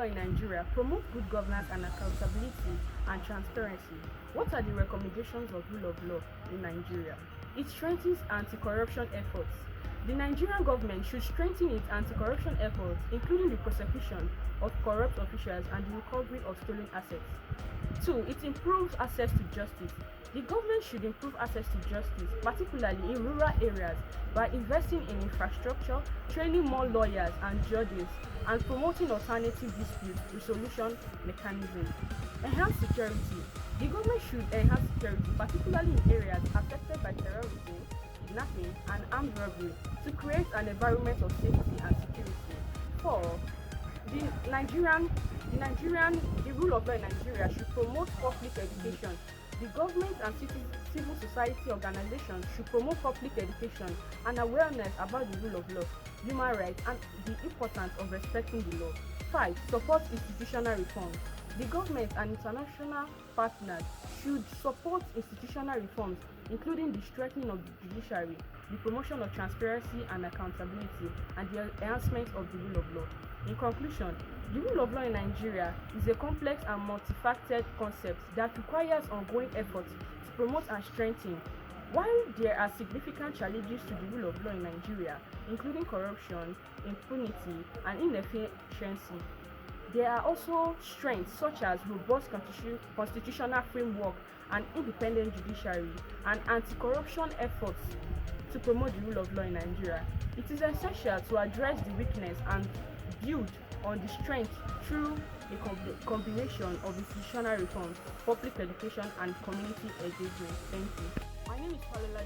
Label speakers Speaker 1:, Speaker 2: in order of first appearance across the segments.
Speaker 1: in Nigeria promotes good governance and accountability and transparency. What are the recommendations of rule of law in Nigeria? It strengthens anti-corruption efforts. The Nigerian government should strengthen its anti-corruption efforts, including the prosecution of corrupt officials and the recovery of stolen assets. 2. It improves access to justice. The government should improve access to justice, particularly in rural areas, by investing in infrastructure, training more lawyers and judges, and promoting alternative dispute resolution mechanisms. Enhance security. The government should enhance security, particularly in areas affected by terrorism, kidnapping, and armed robbery, to create an environment of safety and security. 4. The rule of law in Nigeria should promote public education. The government and civil society organizations should promote public education and awareness about the rule of law, human rights, and the importance of respecting the law. 5. Support institutional reforms. The government and international partners should support institutional reforms, including the strengthening of the judiciary, the promotion of transparency and accountability, and the enhancement of the rule of law. In conclusion, the rule of law in Nigeria is a complex and multifaceted concept that requires ongoing efforts to promote and strengthen. While there are significant challenges to the rule of law in Nigeria, including corruption, impunity, and inefficiency, there are also strengths such as robust constitutional framework, an independent judiciary, and anti-corruption efforts to promote the rule of law in Nigeria. It is essential to address the weakness and build on the strength through a combination of institutional reforms, public education, and community engagement. Thank you. My name is Falola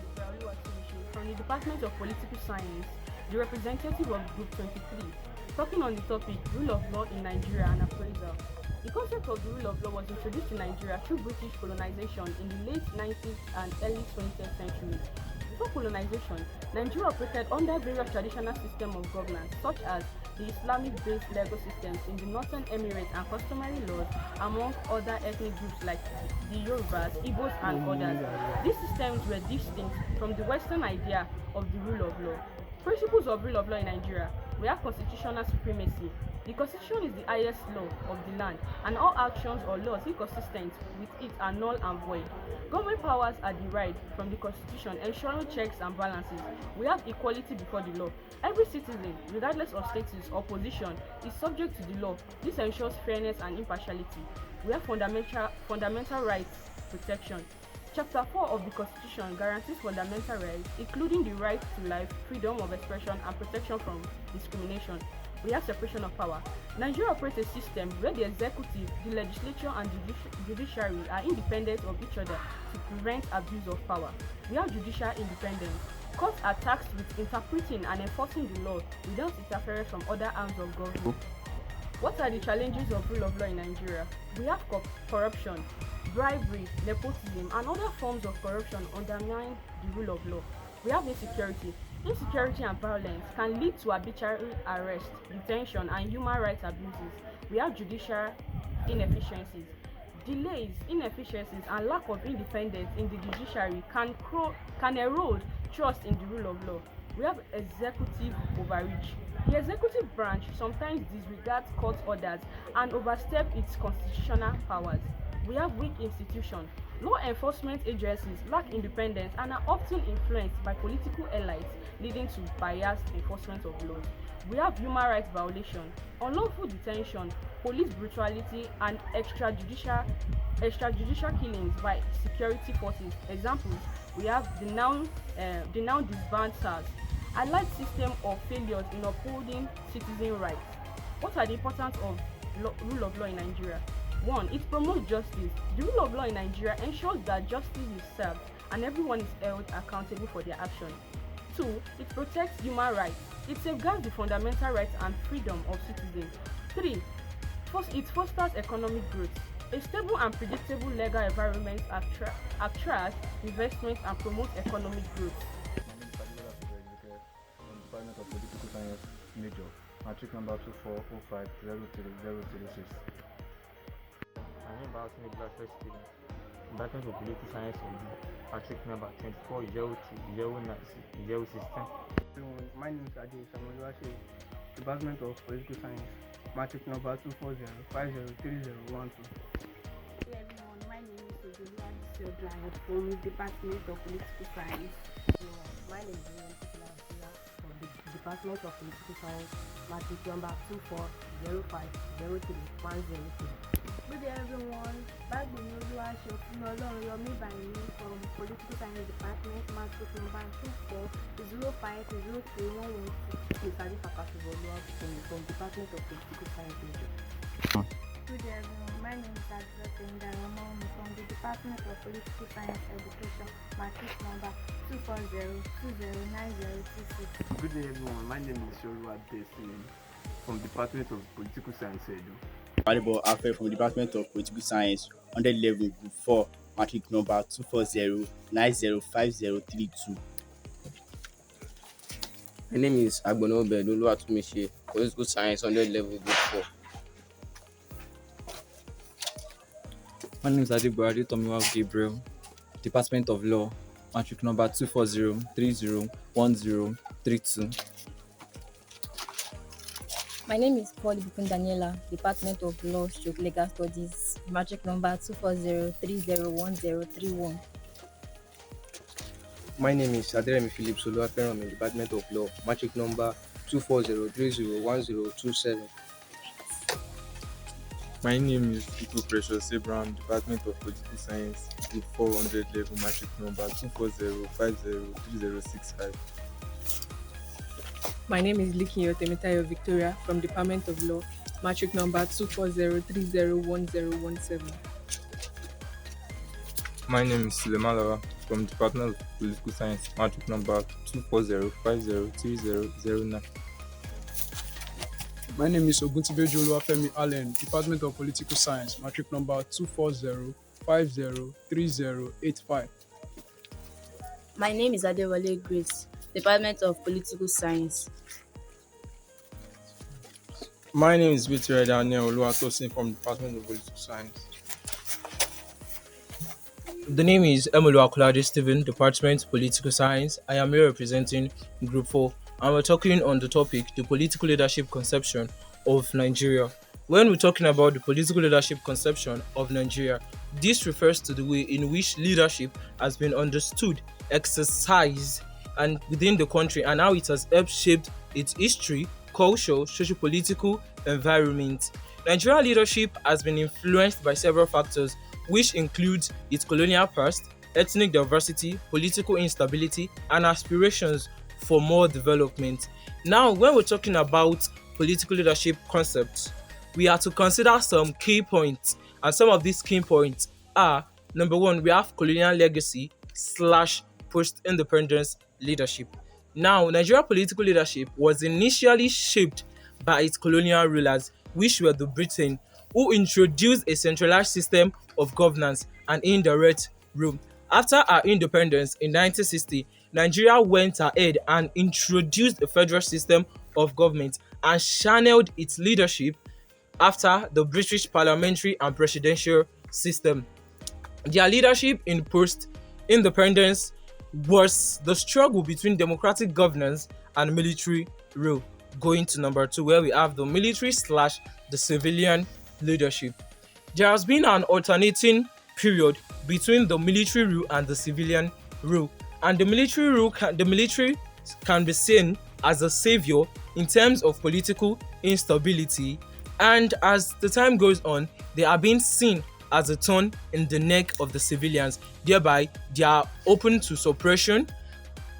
Speaker 1: from the Department of Political Science, the representative of Group 23, talking on the topic Rule of Law in Nigeria and Appraisal. The concept of the rule of law was introduced to Nigeria through British colonization in the late 19th and early 20th centuries. Before colonization, Nigeria operated under various traditional systems of governance, such as the Islamic-based legal systems in the Northern Emirates and customary laws among other ethnic groups like the Yorubas, Igbos, and others. These systems were distinct from the Western idea of the rule of law. Principles of rule of law in Nigeria: we have constitutional supremacy. The constitution is the highest law of the land, and all actions or laws inconsistent with it are null and void. Government powers are derived from the constitution, ensuring checks and balances. We have equality before the law. Every citizen, regardless of status or position, is subject to the law. This ensures fairness and impartiality. We have fundamental rights protection. Chapter 4 of the Constitution guarantees fundamental rights, including the right to life, freedom of expression, and protection from discrimination. We have separation of power. Nigeria operates a system where the executive, the legislature, and the judiciary are independent of each other to prevent abuse of power. We have judicial independence. Courts are tasked with interpreting and enforcing the law without interference from other arms of government. What are the challenges of rule of law in Nigeria? We have corruption, bribery, nepotism, and other forms of corruption undermine the rule of law. We have insecurity. Insecurity and violence can lead to arbitrary arrest, detention, and human rights abuses. We have judicial inefficiencies. Delays, inefficiencies, and lack of independence in the judiciary can erode trust in the rule of law. We have executive overreach. The executive branch sometimes disregards court orders and oversteps its constitutional powers. We have weak institutions. Law enforcement agencies lack independence and are often influenced by political elites, leading to biased enforcement of laws. We have human rights violations, unlawful detention, police brutality, and extrajudicial killings by security forces. Examples: we have the now disbanded SARS. Allied system of failures in upholding citizen rights. What are the importance of rule of law in Nigeria? 1. It promotes justice. The rule of law in Nigeria ensures that justice is served and everyone is held accountable for their actions. 2. It protects human rights. It safeguards the fundamental rights and freedom of citizens. 3. It fosters economic growth. A stable and predictable legal environment attracts investment and promotes economic growth.
Speaker 2: Department of Political Science major, matric number 240503036.
Speaker 3: My name is First student, Department of Political Science major, matric number 2402016.
Speaker 4: My name is Ade Samuel, Department of Political Science. matric number 240503012.
Speaker 5: Hey everyone, my name is Ojulian Siodran from the Department of Political Science.
Speaker 6: My name is William Titula from the Department of Political Science, matric number 240503103.
Speaker 5: Good day everyone, Bagbemi Oluwaseun Olorunyomi by me from Political Science Department, matric number 240503112.
Speaker 6: Miss Adifaka from Department of Political Science.
Speaker 5: Good day everyone, my name is Adjot Ndaromomi from the Department of Political Science Education, matric number 240209026.
Speaker 7: Good day everyone, my name is Yorua Destiny from Department of Political Science Edu.
Speaker 8: Valuable Affair from the Department of Political Science, 100 level group 4, matric number 240905032.
Speaker 9: My name is Agbonobe Oluwatumise, Political Science 100 level group 4.
Speaker 10: My name is Adegbari Tomiwa Gabriel, Department of Law, matric number 240301032.
Speaker 11: My name is Paul Ibukun Daniela, Department of Law / Legal Studies, matric number 240301031.
Speaker 12: My name is Aderemi Philip Soluwaferanmi, Department of Law, matric number 240301027.
Speaker 13: My name is Iko Precious Abraham, Department of Political Science, Group 400 level, matric number 240503065.
Speaker 14: My name is Likinyo Temitayo Victoria from Department of Law, matric number 240301017.
Speaker 13: My name is Suleiman Lawa from Department of Political Science, matric number 240503009.
Speaker 15: My name is Oguntibeju Oluwafemi Allen, Department of Political Science, matric number 240503085.
Speaker 16: My name is Adewale Grace, Department of Political Science.
Speaker 17: My name is Victoria Daniel Oluwatosin from Department of Political Science.
Speaker 18: The name is Emily Akulade Stephen, Department Political Science. I am here representing Group 4, and we're talking on the topic, the political leadership conception of Nigeria. When we're talking about the political leadership conception of Nigeria, this refers to the way in which leadership has been understood, exercised, and within the country, and how it has helped shape its history, culture, socio-political environment. Nigerian leadership has been influenced by several factors, which includes its colonial past, ethnic diversity, political instability, and aspirations for more development. Now, when we're talking about political leadership concepts, we are to consider some key points, and some of these key points are: number one, we have colonial legacy / post-independence leadership. Now, Nigerian political leadership was initially shaped by its colonial rulers, which were the Britain, who introduced a centralized system of governance and indirect rule. After our independence in 1960, Nigeria went ahead and introduced a federal system of government and channeled its leadership after the British parliamentary and presidential system. Their leadership in post-independence was the struggle between democratic governance and military rule. Going to number 2, where we have the military / the civilian leadership. There has been an alternating period between the military rule and the civilian rule, and the military can be seen as a savior in terms of political instability, and as the time goes on, they are being seen as a thorn in the neck of the civilians. Thereby, they are open to suppression,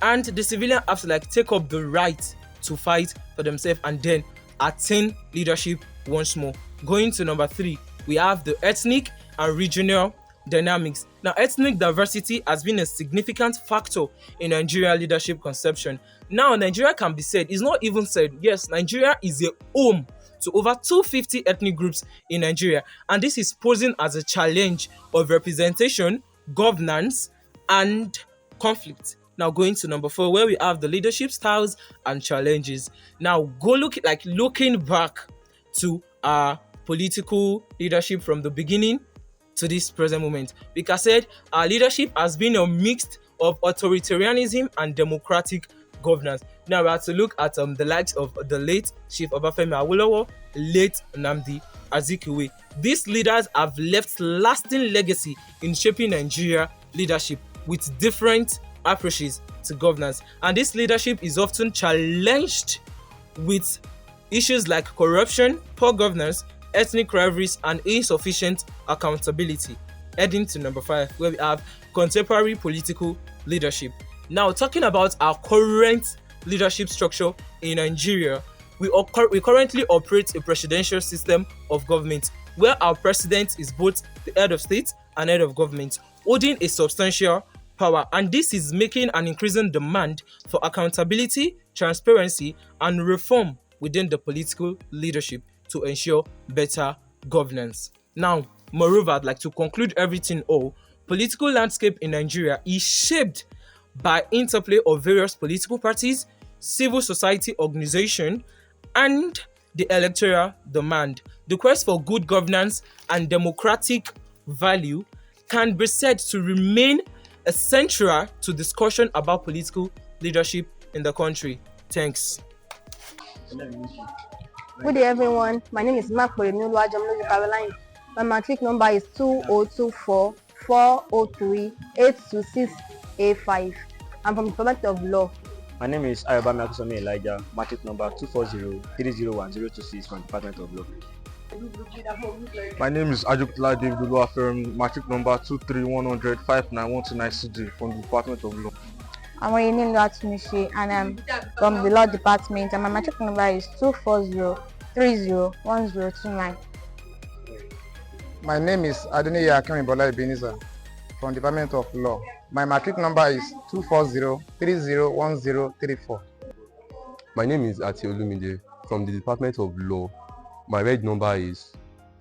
Speaker 18: and the civilian have to take up the right to fight for themselves and then attain leadership once more. Going to number 3, we have the ethnic and regional dynamics. Now, ethnic diversity has been a significant factor in Nigerian leadership conception. Now, Nigeria can be said, it's not even said, yes, Nigeria is a home to over 250 ethnic groups in Nigeria, and this is posing as a challenge of representation, governance, and conflict. Now, going to number 4, where we have the leadership styles and challenges. Now, looking back to our political leadership from the beginning to this present moment. Like I said, our leadership has been a mix of authoritarianism and democratic governance. Now we have to look at the likes of the late Chief Obafemi Awolowo, late Nnamdi Azikiwe. These leaders have left lasting legacy in shaping Nigeria leadership with different approaches to governance, and this leadership is often challenged with issues like corruption, poor governance, ethnic rivalries, and insufficient accountability. Heading to number 5, where we have contemporary political leadership. Now, talking about our current leadership structure in Nigeria, we currently operate a presidential system of government where our president is both the head of state and head of government, holding a substantial power, and this is making an increasing demand for accountability, transparency, and reform within the political leadership to ensure better governance. Now, moreover, I'd like to conclude everything all. Political landscape in Nigeria is shaped by interplay of various political parties, civil society organization, and the electoral demand. The quest for good governance and democratic value can be said to remain essential to discussion about political leadership in the country. Thanks.
Speaker 4: Good day, everyone. My name is Mark Caroline. My matric number is 2024 403 826A5. I'm from the Department of Law.
Speaker 19: My name is Ayobami Akusami Elijah, matric number 240-301-026 from the Department of Law.
Speaker 20: My name is Ajupla David Oluwafermi, matric number 23100-59129CD from the Department of Law.
Speaker 5: I'm Legitimacy and I'm from the Law Department, and my matric number is 240301029.
Speaker 21: My name is Adeniyi Akemibola Ebenezer from the Department of Law. My matric number is 240301034.
Speaker 22: My name is Ati Olumide from the Department of Law. My reg number is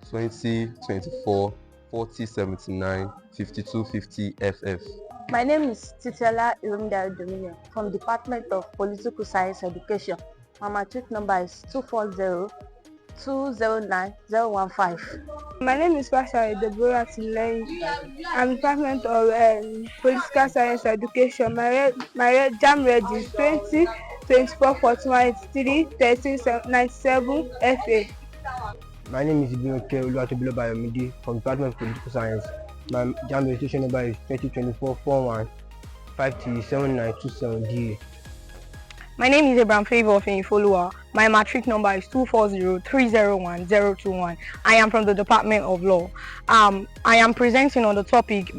Speaker 22: 2024 4079 5250 FF.
Speaker 5: My name is Titiala Irumda Dominion from the Department of Political Science Education. My matric number is 240-209-015.
Speaker 23: My name is Pasha Deborah Tilei. I'm Department of Political Science Education. My JAM reg is 2024-41-3-1397 FA.
Speaker 24: My name is Ibinoke Oluwatobilo Bayomide from Department of Political Science. My JAM registration number is 2024-41-537927DA.
Speaker 23: My name is Abraham Favor of Infolua. My matric number is 240-301-021. I am from the Department of Law. I am presenting on the topic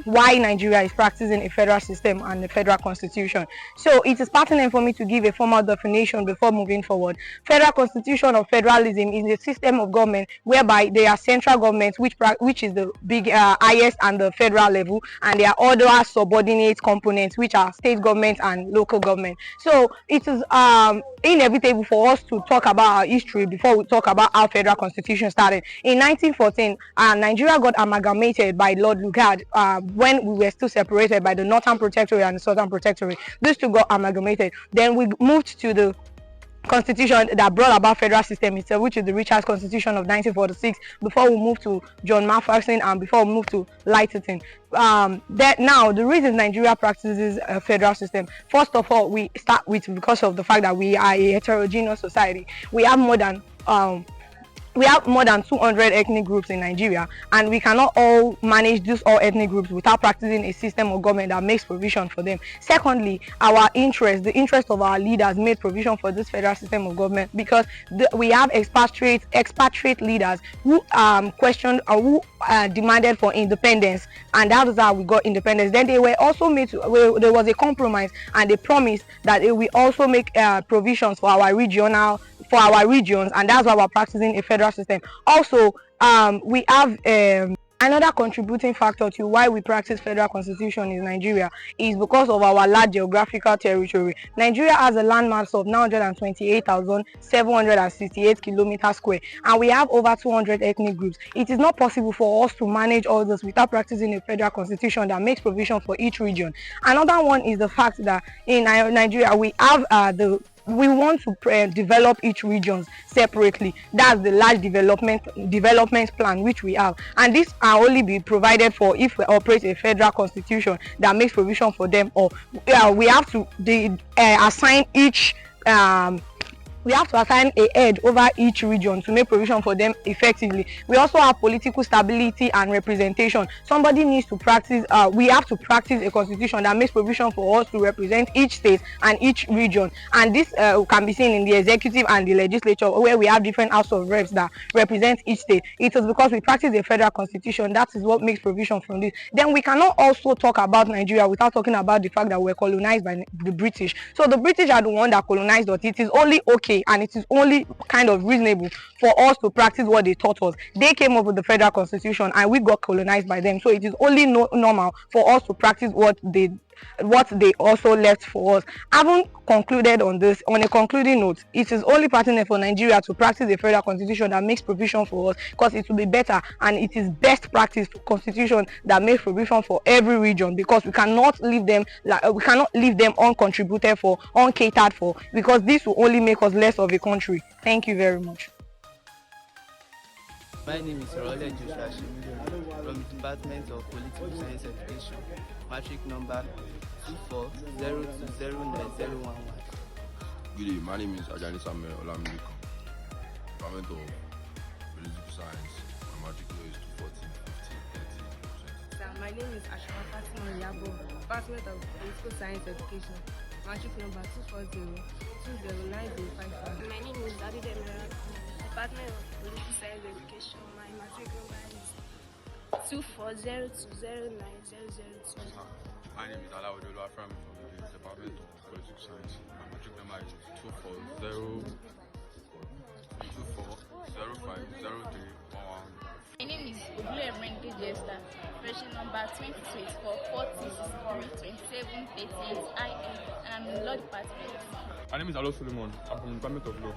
Speaker 23: why Nigeria is practicing a federal system and a federal constitution. So it is pertinent for me to give a formal definition before moving forward. Federal constitution or federalism is a system of government whereby there are central governments, which is the highest and the federal level, and there are other subordinate components, which are state government and local government. So it is inevitable for us to talk about our history before we talk about how federal constitution started. In 1914, Nigeria got amalgamated by Lord Lugard when we were still separated by the Northern Protectorate and the Southern Protectorate. These two got amalgamated. Then we moved to the constitution that brought about federal system itself, which is the Richard's Constitution of 1946, before we moved to John Maferson and before we moved to Lighterton. Now the reason Nigeria practices a federal system, first of all, we start with because of the fact that we are a heterogeneous society. We have more than 200 ethnic groups in Nigeria, and we cannot all manage these all ethnic groups without practicing a system of government that makes provision for them. Secondly, the interest of our leaders made provision for this federal system of government, because we have expatriate leaders who questioned or who demanded for independence, and that is how we got independence. Then they were also there was a compromise, and they promised that they will also make provisions for our regions, and that's why we're practicing a federal system. Also, we have another contributing factor to why we practice federal constitution in Nigeria is because of our large geographical territory. Nigeria has a landmass of 928,768 kilometers square, and we have over 200 ethnic groups. It is not possible for us to manage all this without practicing a federal constitution that makes provision for each region. Another one is the fact that in Nigeria we have the we want to develop each region separately. That's the large development plan which we have, and this can only be provided for if we operate a federal constitution that makes provision for them, or we have to assign each we have to assign a head over each region to make provision for them effectively. We also have political stability and representation. Somebody needs to practice, we have to practice a constitution that makes provision for us to represent each state and each region. And this can be seen in the executive and the legislature, where we have different house of reps that represent each state. It is because we practice a federal constitution that is what makes provision from this. Then we cannot also talk about Nigeria without talking about the fact that we're colonized by the British. So the British are the one that colonized us. It is only okay and it is only kind of reasonable for us to practice what they taught us. They came up with the federal constitution and we got colonized by them, so it is only normal for us to practice what they also left for us. Having concluded on this, on a concluding note, it is only pertinent for Nigeria to practice a federal constitution that makes provision for us, because it will be better and it is best practice for constitution that makes provision for every region, because we cannot leave them uncontributed for, uncatered for, because this will only make us less of a country. Thank you very much.
Speaker 1: My name is Roland Joshua from the Department of Political Science Education, matric number 24020901.
Speaker 2: Good day, my name is Ajani Samuel Olamide, Department of Political Science. My matric number is 214
Speaker 3: My name is Ashama Fatima Yabo, Department of Political Science Education, matric number 240209055.
Speaker 6: My name is Bicameral, Department of Political Science Education. My matric number is 240209002.
Speaker 13: My name is Alawodolo from the Department of Political Science. My matric number is 240250311.
Speaker 25: My name is Oglu Ebrende Jester, version number 2024-4063-2738 IN, and I'm in the Law Department.
Speaker 13: My name is Alo Solomon. I'm from the Department of Law.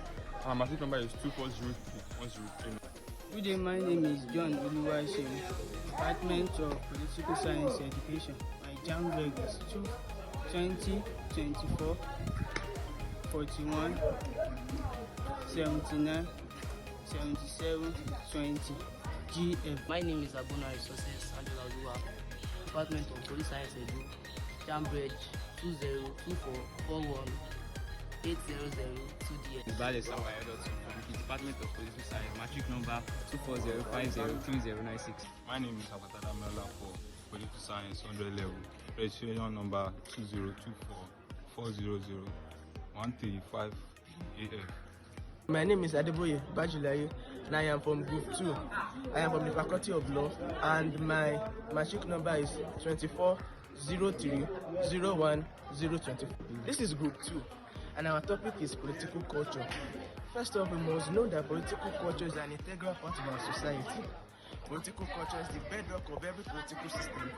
Speaker 13: My matric number is 2403103.
Speaker 26: Good day, my name is John Oluwaseun, Department of Political Science Education. My JAM reg is 2024 41 79 77 20 GF.
Speaker 27: My name is Abuna Resources Angela Lua, Department of Police Science Edu, JAM reg 202441 800-2DS.
Speaker 28: Bale Samuel from the Department of Political Science, matric number 240503096.
Speaker 13: My name is Abatada Mela for Political Science 100 level, registration number 2024001358F.
Speaker 29: My name is Adeboye Bajulaye and I am from Group 2. I am from the Faculty of Law and my matric number is 2403010024. This is Group 2. And our topic is political culture. First off, we must know that political culture is an integral part of our society. Political culture is the bedrock of every political system,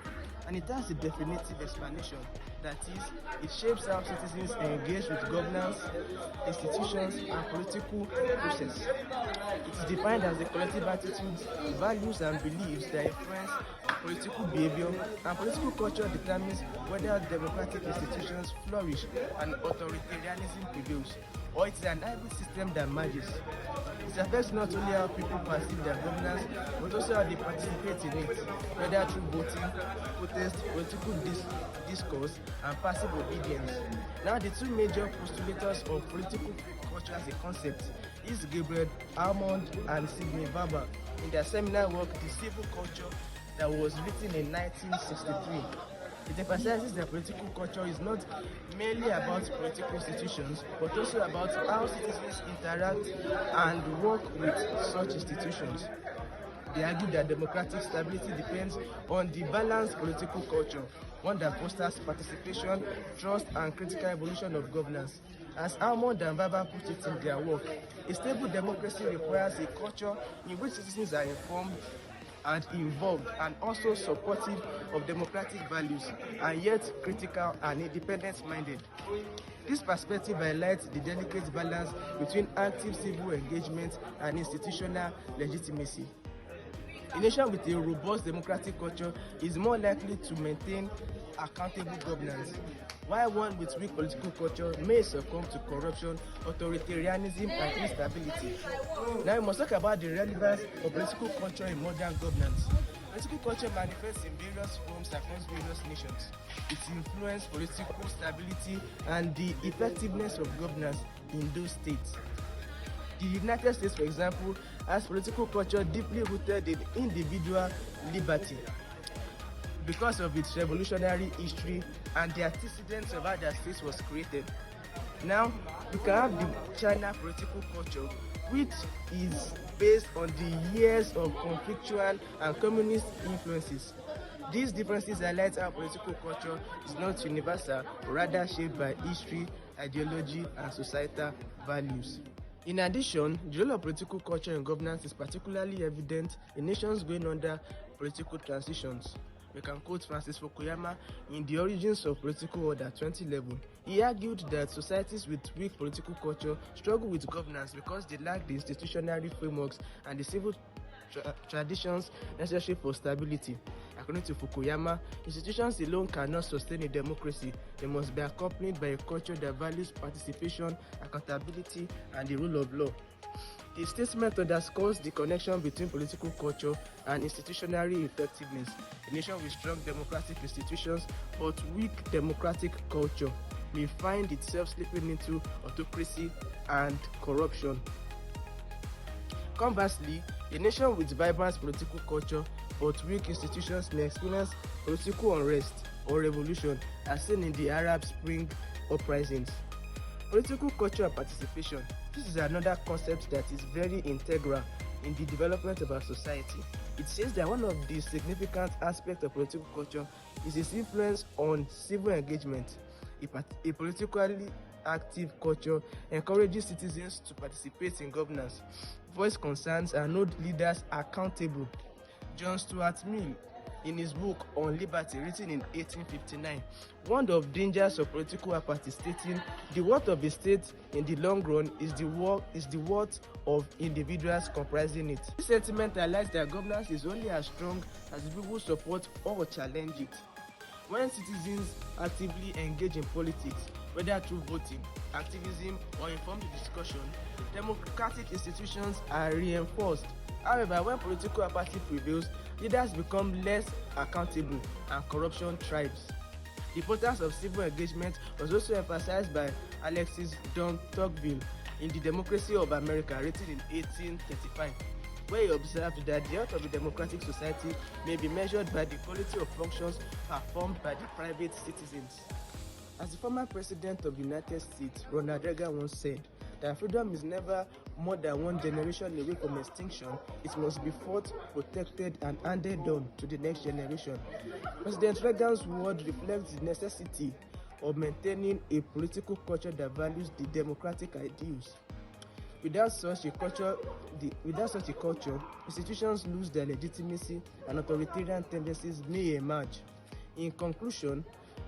Speaker 29: and it has a definitive explanation. That is, it shapes how citizens engage with governance, institutions, and political process. It is defined as the collective attitudes, values, and beliefs that influence political behavior, and political culture determines whether democratic institutions flourish and authoritarianism prevails, or it's an hybrid system that merges. It affects not only how people perceive their governance, but also how they participate in it, whether through voting, protest, political discourse, and passive obedience. Now, the two major postulators of political culture as a concept is Gabriel Almond and Sidney Barber in their seminal work, The Civil Culture, that was written in 1963. It emphasizes that political culture is not merely about political institutions, but also about how citizens interact and work with such institutions. They argue that democratic stability depends on the balanced political culture, one that fosters participation, trust, and critical evolution of governance. As Almond and Barber put it in their work, a stable democracy requires a culture in which citizens are informed and involved and also supportive of democratic values, and yet critical and independent-minded. This perspective highlights the delicate balance between active civil engagement and institutional legitimacy. A nation with a robust democratic culture is more likely to maintain accountable governance, while one with weak political culture may succumb to corruption, authoritarianism, and instability. Now we must talk about the relevance of political culture in modern governance. Political culture manifests in various forms across various nations. It influences political stability and the effectiveness of governance in those states. The United States, for example, has political culture deeply rooted in individual liberty because of its revolutionary history and the antecedents of how the states was created. Now, we can have the China political culture, which is based on the years of conflictual and communist influences. These differences highlight how political culture is not universal, but rather shaped by history, ideology, and societal values. In addition, the role of political culture in governance is particularly evident in nations going under political transitions. We can quote Francis Fukuyama in The Origins of Political Order 2011. He argued that societies with weak political culture struggle with governance because they lack the institutional frameworks and the civil traditions necessary for stability. According to Fukuyama, institutions alone cannot sustain a democracy. They must be accompanied by a culture that values participation, accountability, and the rule of law. The statement underscores the connection between political culture and institutional effectiveness. A nation with strong democratic institutions but weak democratic culture may find itself slipping into autocracy and corruption. Conversely, a nation with vibrant political culture but weak institutions may experience political unrest or revolution, as seen in the Arab Spring uprisings. Political culture and participation. This is another concept that is very integral in the development of our society. It says that one of the significant aspects of political culture is its influence on civil engagement. A politically active culture encourages citizens to participate in governance, voice concerns, and hold leaders accountable. John Stuart Mill, in his book on liberty written in 1859, warned of dangers of political apathy, stating, "The worth of a state in the long run is the worth of individuals comprising it." This sentiment highlights that governance is only as strong as the people support or challenge it. When citizens actively engage in politics, whether through voting, activism, or informed discussion, democratic institutions are reinforced. However, when political apathy prevails, leaders become less accountable and corruption thrives. The importance of civil engagement was also emphasized by Alexis de Tocqueville in The Democracy of America, written in 1835, where he observed that the health of a democratic society may be measured by the quality of functions performed by the private citizens. As the former president of the United States, Ronald Reagan, once said, that freedom is never more than one generation away from extinction. It must be fought, protected, and handed on to the next generation. President Reagan's word reflects the necessity of maintaining a political culture that values the democratic ideals. Without such a culture, institutions lose their legitimacy and authoritarian tendencies may emerge. In conclusion,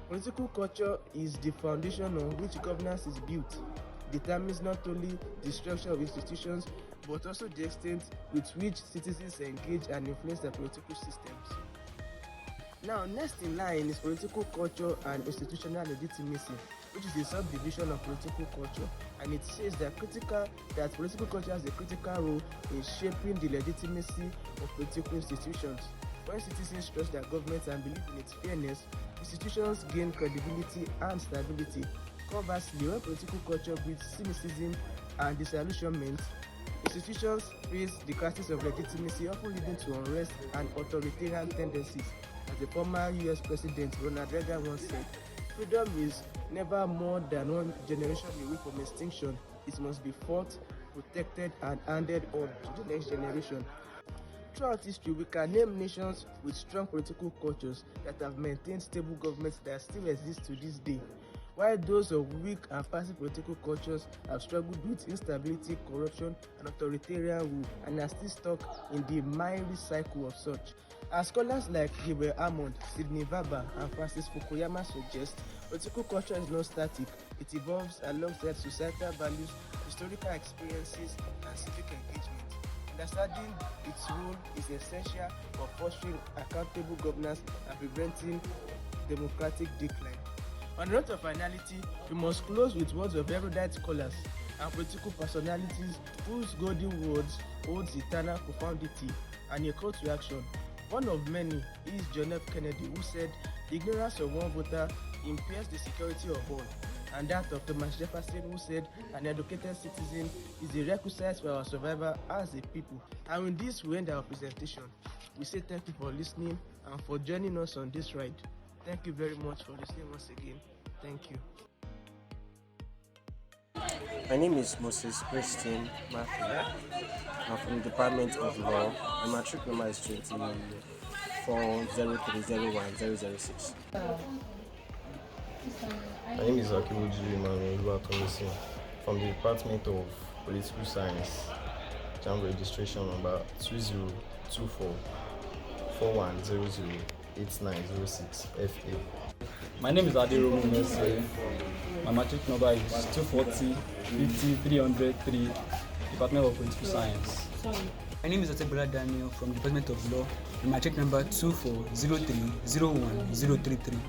Speaker 29: political culture is the foundation on which governance is built. It determines not only the structure of institutions, but also the extent with which citizens engage and influence their political systems. Now, next in line is political culture and institutional legitimacy, which is a subdivision of political culture, and it says that political culture has a critical role in shaping the legitimacy of political institutions. When citizens trust their government and believe in its fairness, institutions gain credibility and stability. Conversely, when political culture breeds cynicism and disillusionment, institutions face the crisis of legitimacy, often leading to unrest and authoritarian tendencies. As the former US President Ronald Reagan once said, freedom is never more than one generation away from extinction. It must be fought, protected, and handed on to the next generation. Throughout history, we can name nations with strong political cultures that have maintained stable governments that still exist to this day, while those of weak and passive political cultures have struggled with instability, corruption, and authoritarian rule, and are still stuck in the miry cycle of such. As scholars like Gabriel Hammond, Sidney Verba, and Francis Fukuyama suggest, political culture is not static. It evolves alongside societal values, historical experiences, and civic engagement. Understanding its role is essential for fostering accountable governance and preventing democratic decline. On the note of finality, we must close with words of erudite scholars and political personalities whose golden words holds eternal profundity and a call to action. One of many is John F. Kennedy, who said, "The ignorance of one voter impairs the security of all," and that of Thomas Jefferson, who said, "An educated citizen is a requisite for our survival as a people." And with this, we end our presentation. We say thank you for listening and for joining us on this ride. Thank you very much for listening once again. Thank you.
Speaker 7: My name is Moses Christian Matthew. I'm from the Department of Law. My matric number is 240301006.
Speaker 8: My name is Akiwuji Emmanuel from the Department of Political Science. JAMB registration number 202441008906 FA.
Speaker 9: My name is Adiromu Messi. My matric number is 240-50-303, Department of Political Science.
Speaker 10: My name is Atebola Daniel from Department of Law. My matric number 2403-01033.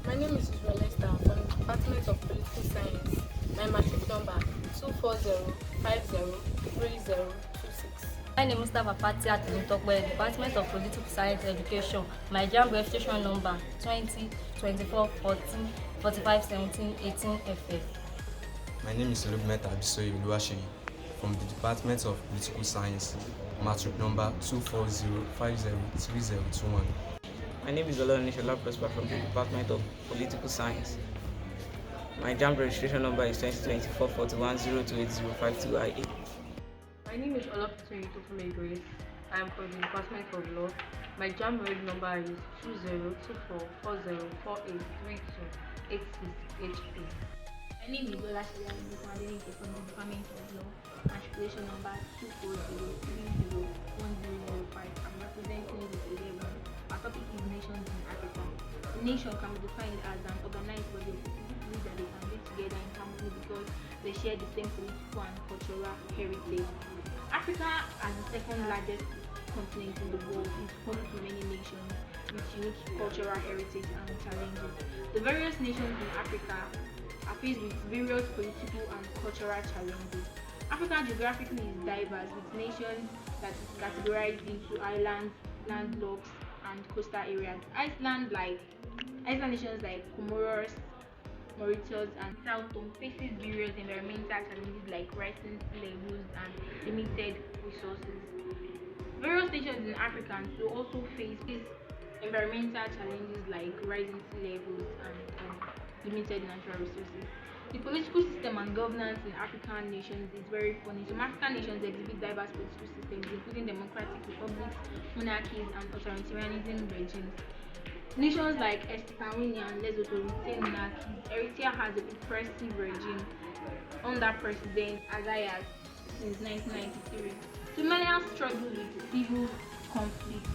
Speaker 11: My name is Israel Esther from the Department of Political Science. My matric number 240503026.
Speaker 12: My name is Mustafa Fatia Tinitokwe, Department of Political Science Education. My JAMB registration number 20-24-14-45-17-18 FF.
Speaker 14: My name is Legitimacy from the Department of Political Science. Matric number 240503021.
Speaker 15: My name is Olanishola Prosper from the Department of Political Science. My JAMB registration number is 2024-41028052IA.
Speaker 16: My name is Olafitun Itofume Grace. I am from the Department of Law. My JAMB reg number is 202440483286HP.
Speaker 12: My name is Olashia Ndekwadeni from the Department of Law. Matriculation number 240301005. I'm representing the 11. Our topic is nations in Africa. A nation can be defined as an organized body of people that they can live together in harmony because they share the same political and cultural heritage. Africa, as the second largest continent in the world, is home to many nations with unique cultural heritage and challenges. The various nations in Africa are faced with various political and cultural challenges. Africa geographically is diverse, with nations that is categorized into islands, landlocked, and coastal areas. Island nations like Comoros, Mauritius, and Sao Tome faces various environmental challenges like rising sea levels and limited resources. Various nations in Africa also face environmental challenges like rising sea levels and limited natural resources. The political system and governance in African nations is very funny. Some African nations exhibit diverse political systems, including democratic republics, monarchies, and authoritarianism regimes. Nations like Eswatini and Lesotho retain monarchies. Eritrea has a repressive regime under President Azayas since 1993. Somalia struggles with civil conflict,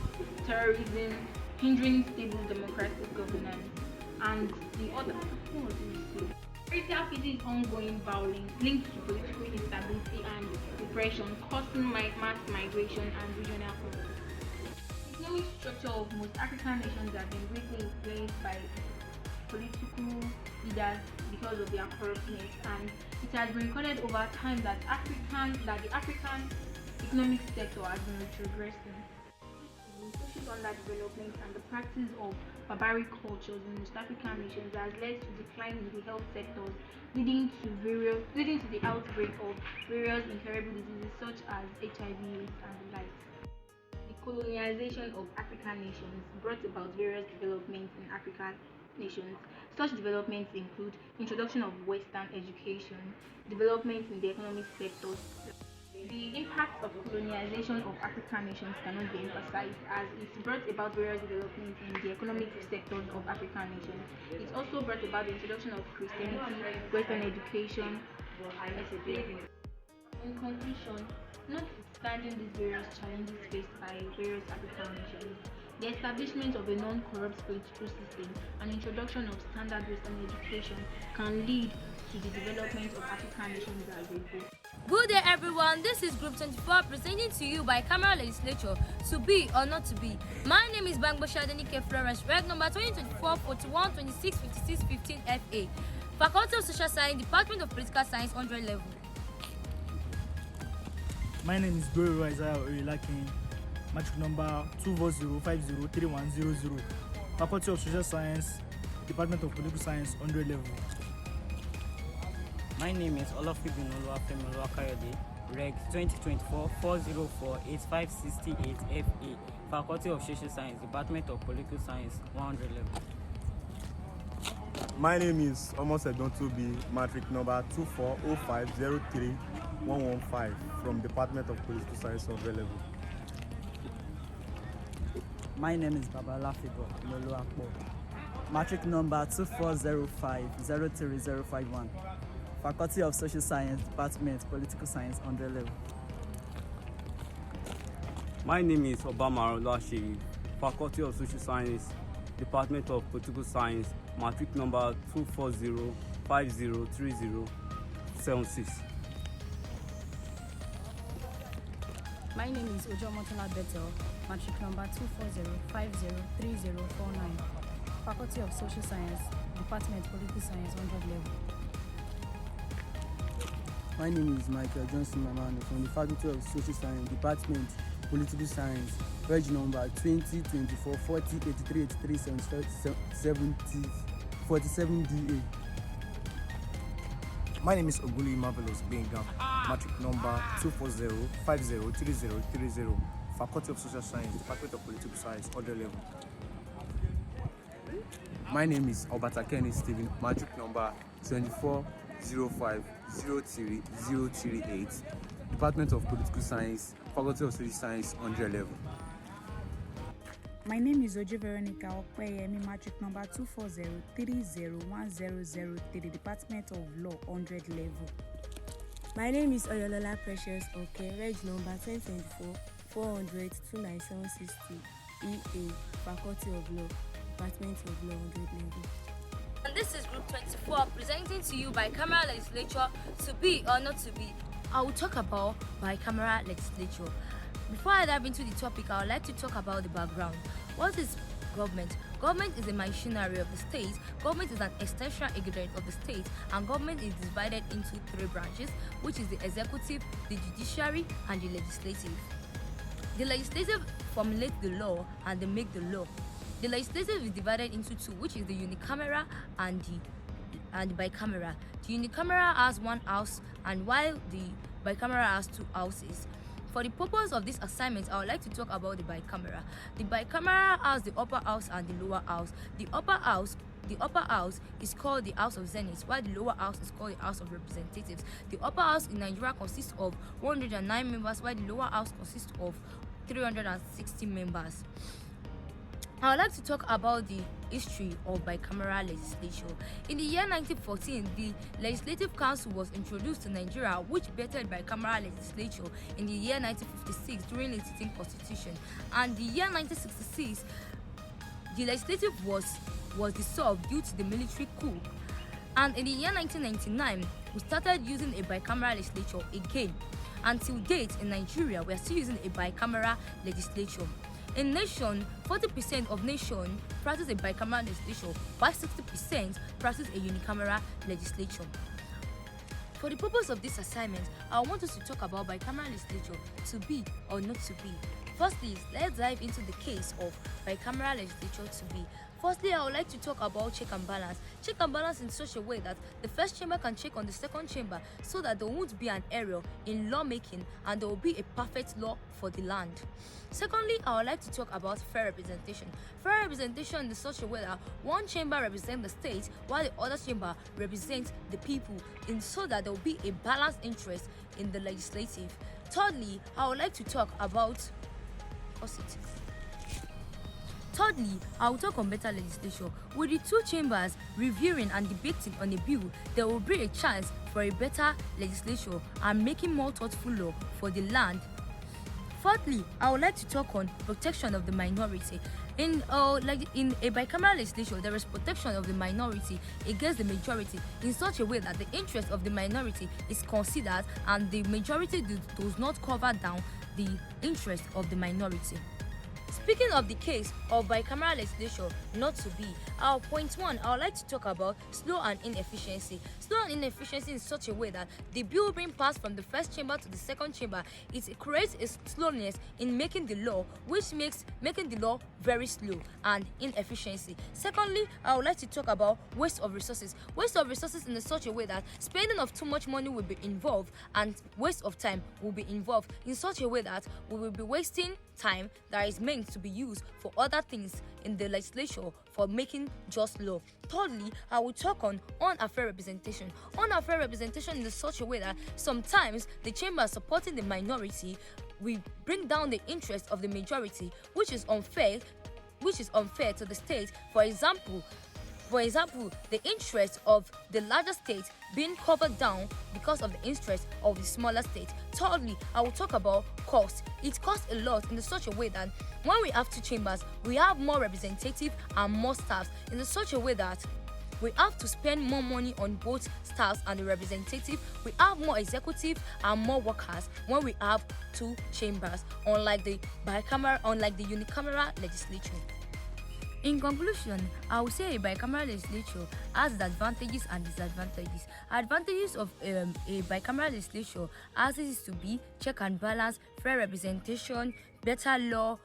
Speaker 12: terrorism, hindering stable democratic governance, and the other. Eritrea faces ongoing violence linked to political instability and repression, causing mass migration and regional conflict. The economic structure of most African nations have been greatly influenced by political leaders because of their corruptness, and it has been recorded over time that the African economic sector has been retrogressing. Social underdevelopment and the practice of barbaric cultures in West African nations has led to decline in the health sectors, leading to the outbreak of various incurable diseases such as HIV/AIDS and the like. The colonization of African nations brought about various developments in African nations. Such developments include introduction of Western education, developments in the economic sectors. The impact of colonization of African nations cannot be emphasized, as it brought about various developments in the economic sectors of African nations. It also brought about the introduction of Christianity, Western education, etc. In conclusion, notwithstanding these various challenges faced by various African nations, The establishment of a non-corrupt political system and introduction of standard Western education can lead to the development of African nations as a whole.
Speaker 4: Good day everyone, this is Group 24 presenting to you Bicameral Legislature, to be or not to be. My name is Bangbosha Denike Florence, reg number 2024 41 26 56 15 FA. Faculty of Social Science, Department of Political Science, 100 level.
Speaker 5: My name is Guru Isaiah Oyelakin, matric number 240503100, Faculty of Social Science, Department of Political Science, 100 level.
Speaker 17: My name is Olafibin Oluwafemi Oluwakayode, Reg 2024-404-8568 FA, Faculty of Social Science, Department of Political Science, 100 level.
Speaker 18: My name is Omosegun Tobi, matric number 240503115 from Department of Political Science, 100 level.
Speaker 19: My name is Babala Fibo Loluakpo, matric number 240503051. Faculty of Social Science, Department, Political Science, 100 level.
Speaker 20: My name is Obama Olashi, Faculty of Social Science, Department of Political Science, matric number 240503076.
Speaker 21: My name is Ojo Motola Betel, matric number 240503049. Faculty of Social Science, Department, Political Science, 100 level.
Speaker 22: My name is Michael Johnson Mamano from the Faculty of Social Science, Department, Political Science, reg number 2024-4083-83-70-47 DA.
Speaker 18: My name is Oguli Marvelous Benga, matric number 240503030, Faculty of Social Science, Department of Political Science, 100 level.
Speaker 24: My name is Obata Kenny Stephen, matric number 2405030038, Department of Political Science, Faculty of Social Science, 100 level.
Speaker 21: My name is Oji Veronica Okweyemi, matric number 240301003, Department of Law, 100 level.
Speaker 30: My name is Oyolola Precious Okay, reg number 1024-400-29760, EA, Faculty of Law, Department of Law, 100 level.
Speaker 4: And this is Group 24 presenting to you Bicameral Legislature, to be or not to be. I will talk about Bicameral Legislature. Before I dive into the topic, I would like to talk about the background. What is government? Government is a machinery of the state. Government is an essential ingredient of the state, and government is divided into three branches, which is the executive, the judiciary, and the legislative. The legislative formulates the law and they make the law. The legislative is divided into two, which is the unicameral and the bicameral. The unicameral has one house, and while the bicameral has two houses. For the purpose of this assignment, I would like to talk about the bicameral. The bicameral has the upper house and the lower house. The upper house is called the House of Senate, while the lower house is called the House of Representatives. The upper house in Nigeria consists of 109 members, while the lower house consists of 360 members. I would like to talk about the history of bicameral legislation. In the year 1914, the Legislative Council was introduced to Nigeria, which bettered bicameral legislature in the year 1956 during the 18th Constitution. And the year 1966, the legislative was dissolved due to the military coup. And in the year 1999, we started using a bicameral legislature again. Until date, in Nigeria, we are still using a bicameral legislature. In nation, 40% of nation practice a bicameral legislature, while 60% practice a unicameral legislature. For the purpose of this assignment, I want us to talk about bicameral legislature, to be or not to be. Firstly, let's dive into the case of bicameral legislature to be. Firstly, I would like to talk about check and balance. Check and balance in such a way that the first chamber can check on the second chamber so that there won't be an error in lawmaking and there will be a perfect law for the land. Secondly, I would like to talk about fair representation. Fair representation in such a way that one chamber represents the state while the other chamber represents the people, in so that there will be a balanced interest in the legislative. Thirdly, I would like to talk about Thirdly, I will talk on better legislation. With the two chambers reviewing and debating on a bill, there will be a chance for a better legislation and making more thoughtful law for the land. Fourthly, I would like to talk on protection of the minority. In a bicameral legislature, there is protection of the minority against the majority in such a way that the interest of the minority is considered and the majority does not cover down the interest of the minority. Speaking of the case of bicameral legislation not to be, our point one, I would like to talk about slow and inefficiency. Slow and inefficiency in such a way that the bill being passed from the first chamber to the second chamber, it creates a slowness in making the law, which makes making the law very slow and inefficiency. Secondly, I would like to talk about waste of resources. Waste of resources in such a way that spending of too much money will be involved and waste of time will be involved in such a way that we will be wasting time that is meant to be used for other things in the legislature for making just law. Thirdly, I will talk on unfair representation. Unfair representation in such a way that sometimes the chamber supporting the minority will bring down the interest of the majority, which is unfair to the state. For example, the interest of the larger state being covered down because of the interest of the smaller state. Thirdly, I will talk about cost. It costs a lot in such a way that when we have two chambers, we have more representative and more staffs in such a way that we have to spend more money on both staffs and the representative. We have more executive and more workers when we have two chambers, unlike the unicameral legislature. In conclusion, I would say a bicameral legislature has its advantages and disadvantages. Advantages of a bicameral legislature as it is to be check and balance, fair representation, better law,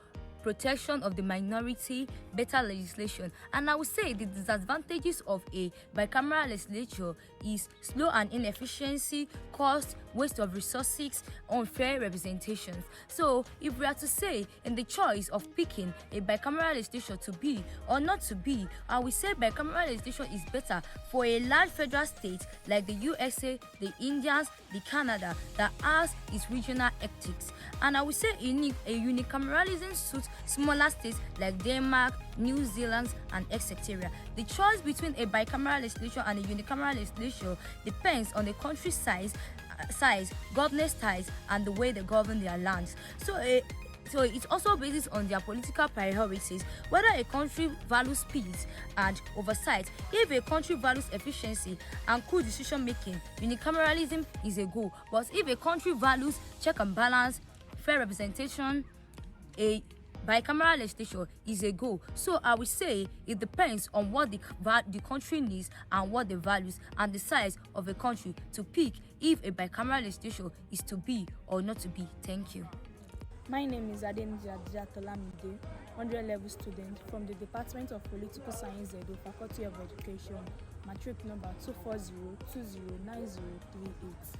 Speaker 4: protection of the minority, better legislation. And I would say the disadvantages of a bicameral legislature is slow and inefficiency, cost, waste of resources, unfair representations. So if we are to say in the choice of picking a bicameral legislature to be or not to be, I will say bicameral legislation is better for a large federal state like the USA, the Indians, the Canada that has its regional ethics. And I will say a unicameralism suits smaller states like Denmark, New Zealand, and etc. The choice between a bicameral legislature and a unicameral legislature depends on the country's size, governance ties, and the way they govern their lands. So it also bases on their political priorities, whether a country values speed and oversight. If a country values efficiency and cool decision making, unicameralism is a go. But if a country values check and balance, fair representation, a bicameral legislature is a go. So I would say it depends on what the country needs and what the values and the size of a country to pick if a bicameral legislature is to be or not to be. Thank you.
Speaker 21: My name is Adenija Tolamide, 100 level student from the Department of Political Science, Edo, Faculty of Education, matric number 240209038.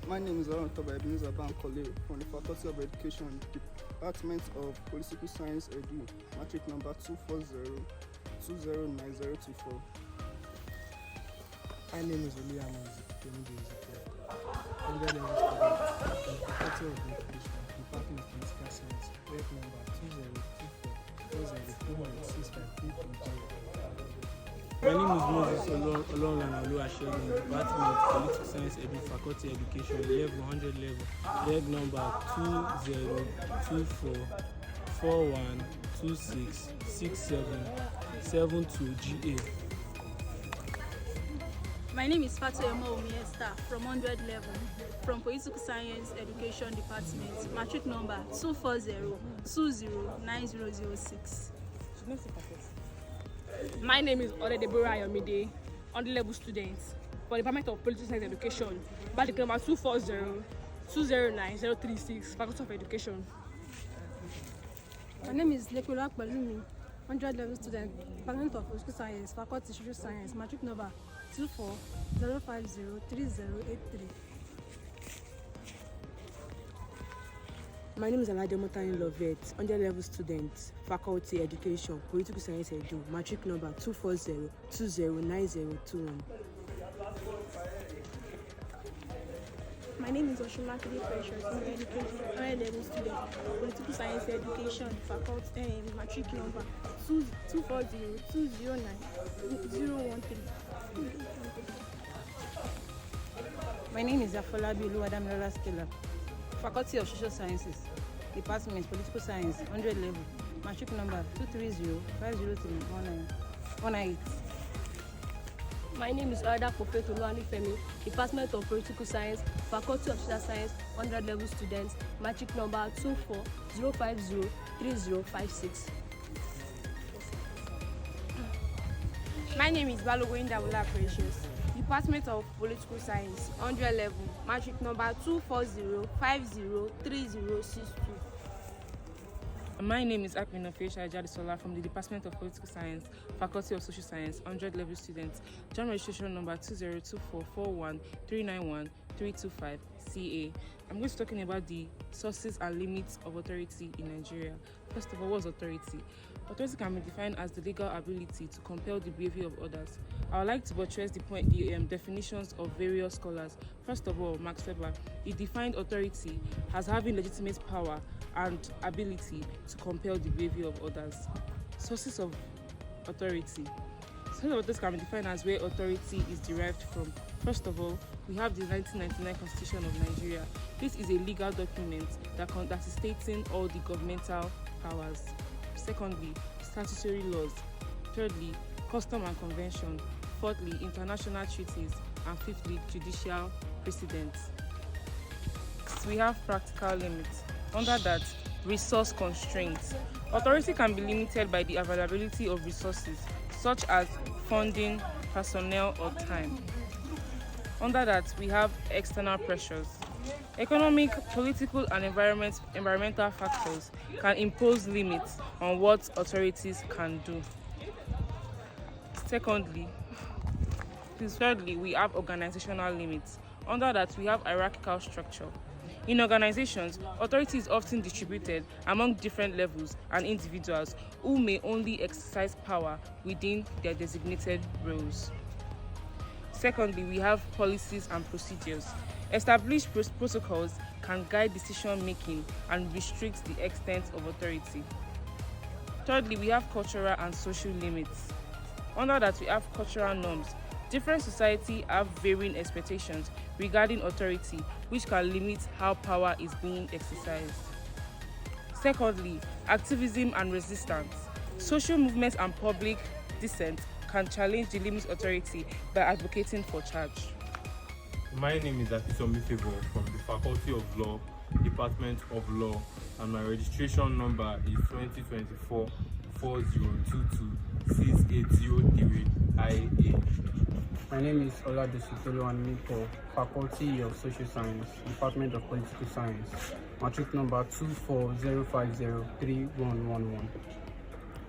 Speaker 22: My name is Orontoba Ebenezer Bankole from the Faculty of Education, Department of Political Science, Edu, matric number 240209024.
Speaker 1: My name is Oliano Ezekiel, 100 level student from the Faculty of Education, Department of Political Science, reg number 2024-00465.
Speaker 2: My name is Moses Olonlana Oluwasegun, Department of Political Science, Edu, Faculty Education, level 100 level, reg number 202441266772GA.
Speaker 30: My name is Fatoyemo Omiesta from 100 level, from Political Science Education Department, matric number 240209006.
Speaker 3: My name is Odedebora Ayomide, 100 level student for the Department of Political Science Education, matric number 240209036, Faculty of Education.
Speaker 1: My name is Lekola Akbalumi, 100 level student, Department of Political Science, Faculty of Social Science, matric number 240503083.
Speaker 6: My name is Alade Motayin Lovett, 100 level student, Faculty Education, Political Science Edu, matric number 240209021.
Speaker 1: My name is Oshumakide Precious, 100 level student, Political Science Education, Faculty, matric number 240209013.
Speaker 13: My name is Afolabi Oluwadamilola Stella, Faculty of Social Sciences,
Speaker 6: Department, Political Science, 100 level, matric number 230-503-198.
Speaker 3: My name is Ada Kofeto Luanifemi, Department of Political Science, Faculty of Social Science, 100 level students, matric number 240503056.
Speaker 7: My name is Balogun Dawula Precious, Department of Political Science, 100 level, matric number 240503062.
Speaker 8: My name is Akminofesha Jadisola from the Department of Political Science, Faculty of Social Science, 100 level students, joint registration number 2024413913325 CA. I'm going to be talking about the sources and limits of authority in Nigeria. First of all, what is authority? Authority can be defined as the legal ability to compel the behavior of others. I would like to buttress the definitions of various scholars. First of all, Max Weber, he defined authority as having legitimate power and ability to compel the behavior of others. Sources of authority. Sources of authority can be defined as where authority is derived from. First of all, we have the 1999 Constitution of Nigeria. This is a legal document that is stating all the governmental powers. Secondly, statutory laws. Thirdly, custom and convention. Fourthly, international treaties. And fifthly, judicial precedents. We have practical limits. Under that, resource constraints. Authority can be limited by the availability of resources, such as funding, personnel, or time. Under that, we have external pressures. Economic, political, and environmental factors can impose limits on what authorities can do. Thirdly, we have organizational limits. Under that, we have hierarchical structure. In organizations, authority is often distributed among different levels and individuals who may only exercise power within their designated roles. Secondly, we have policies and procedures. Established protocols can guide decision-making and restrict the extent of authority. Thirdly, we have cultural and social limits. Under that, we have cultural norms. Different societies have varying expectations regarding authority, which can limit how power is being exercised. Secondly, activism and resistance. Social movements and public dissent can challenge the limit authority by advocating for change.
Speaker 9: My name is Akisomi Favour from the Faculty of Law, Department of Law, and my registration number is 2024-4022-6803IA.
Speaker 13: My name is Oladesitolo Animipo, Faculty of Social Science, Department of Political Science, matric number 240503111.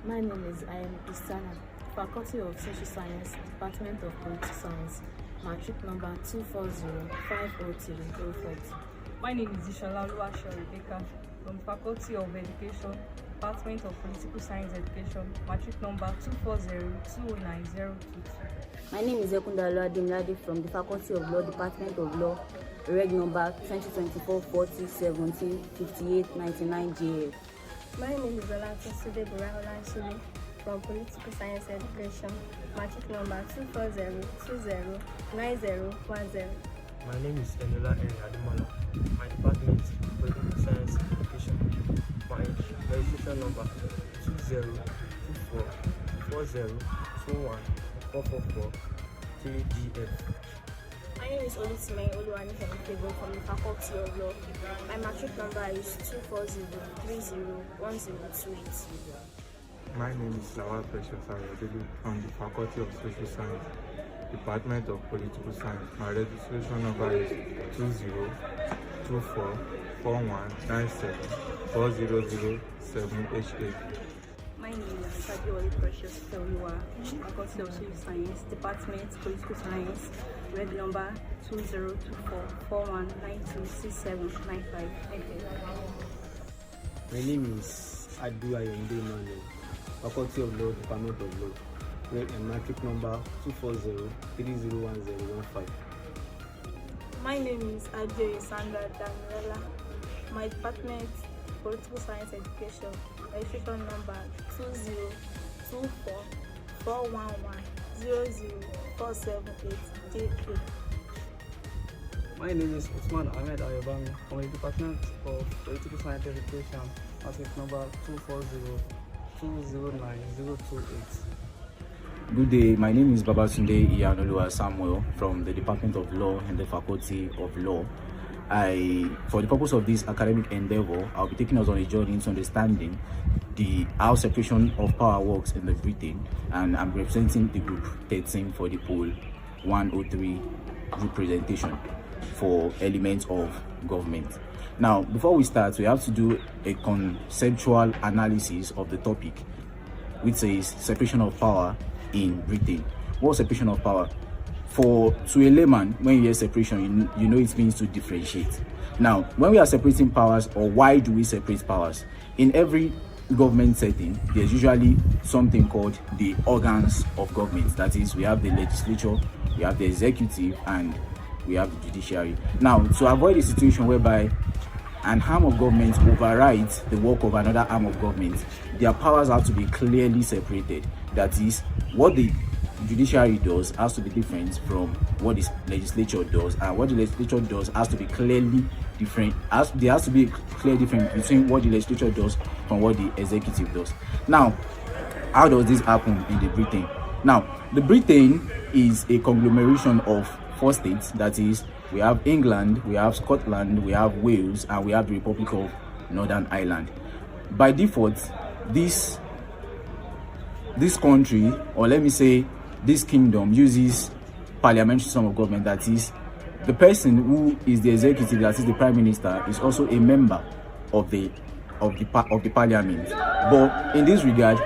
Speaker 21: My name is Ayam Christiana, Faculty of Social Science, Department of Political Science, matric number 240503040.
Speaker 23: My name is Ishala Oluwaseun Rebecca from Faculty of Education, Department of Political Science Education, matric number 240209022.
Speaker 21: My name is Ekunda Oluwadimilade from the Faculty of Law, Department of Law, reg number 2024-40-17-58-99
Speaker 25: My name is Olatunde Burahola from Political Science Education, matric number 240209010.
Speaker 26: My name is Enola Eri Ademola. My department is Political Science Education. My registration number 2024-4021-444-3DF.
Speaker 25: My name is Olutima Oluwanifemi Favour from the Faculty of Law. My matric number is 240301028.
Speaker 9: My name is Lawal Precious Ayodele from the Faculty of Social Science, Department of Political Science. My registration number is 2024-4197-400788.
Speaker 23: My name is Sajiwali Precious Teluwa, Faculty of Social Science, Department Political Science, reg number 2024-41926795.
Speaker 13: My name is Adu Ayonde Emmanuel, Faculty of Law, Department of Law, matric number 240301015.
Speaker 25: My name is Ajoy Sandra Daniela. My department, Political Science Education, registration number 2024-411-00478-JK.
Speaker 13: My name is Usman Ahmed Ayobami from the Department of Political Science Education, matric number 240209028.
Speaker 5: Good day, my name is Babatunde Iyanoluwa Samuel from the Department of Law and the Faculty of Law. For the purpose of this academic endeavor, I'll be taking us on a journey into understanding how separation of power works in the Britain, and I'm representing the group 13 for the poll 103 representation for elements of government. Now, before we start, we have to do a conceptual analysis of the topic, which says separation of power in Britain. What separation of power? To a layman, when you hear separation, you know it means to differentiate. Now, when we are separating powers, or why do we separate powers? In every government setting, there's usually something called the organs of government. That is, we have the legislature, we have the executive, and we have the judiciary. Now, to avoid a situation whereby an arm of government overrides the work of another arm of government, their powers have to be clearly separated. That is, what the judiciary does has to be different from what the legislature does, and what the legislature does has to be clearly different. There has to be a clear difference between what the legislature does from what the executive does. Now, how does this happen in the Britain? Now, the Britain is a conglomeration of 4 states. That is, we have England, we have Scotland, we have Wales, and we have the Republic of Northern Ireland. By default, this country, or let me say this kingdom, uses parliamentary system of government. That is, the person who is the executive, that is the prime minister, is also a member of the parliament. But in this regard,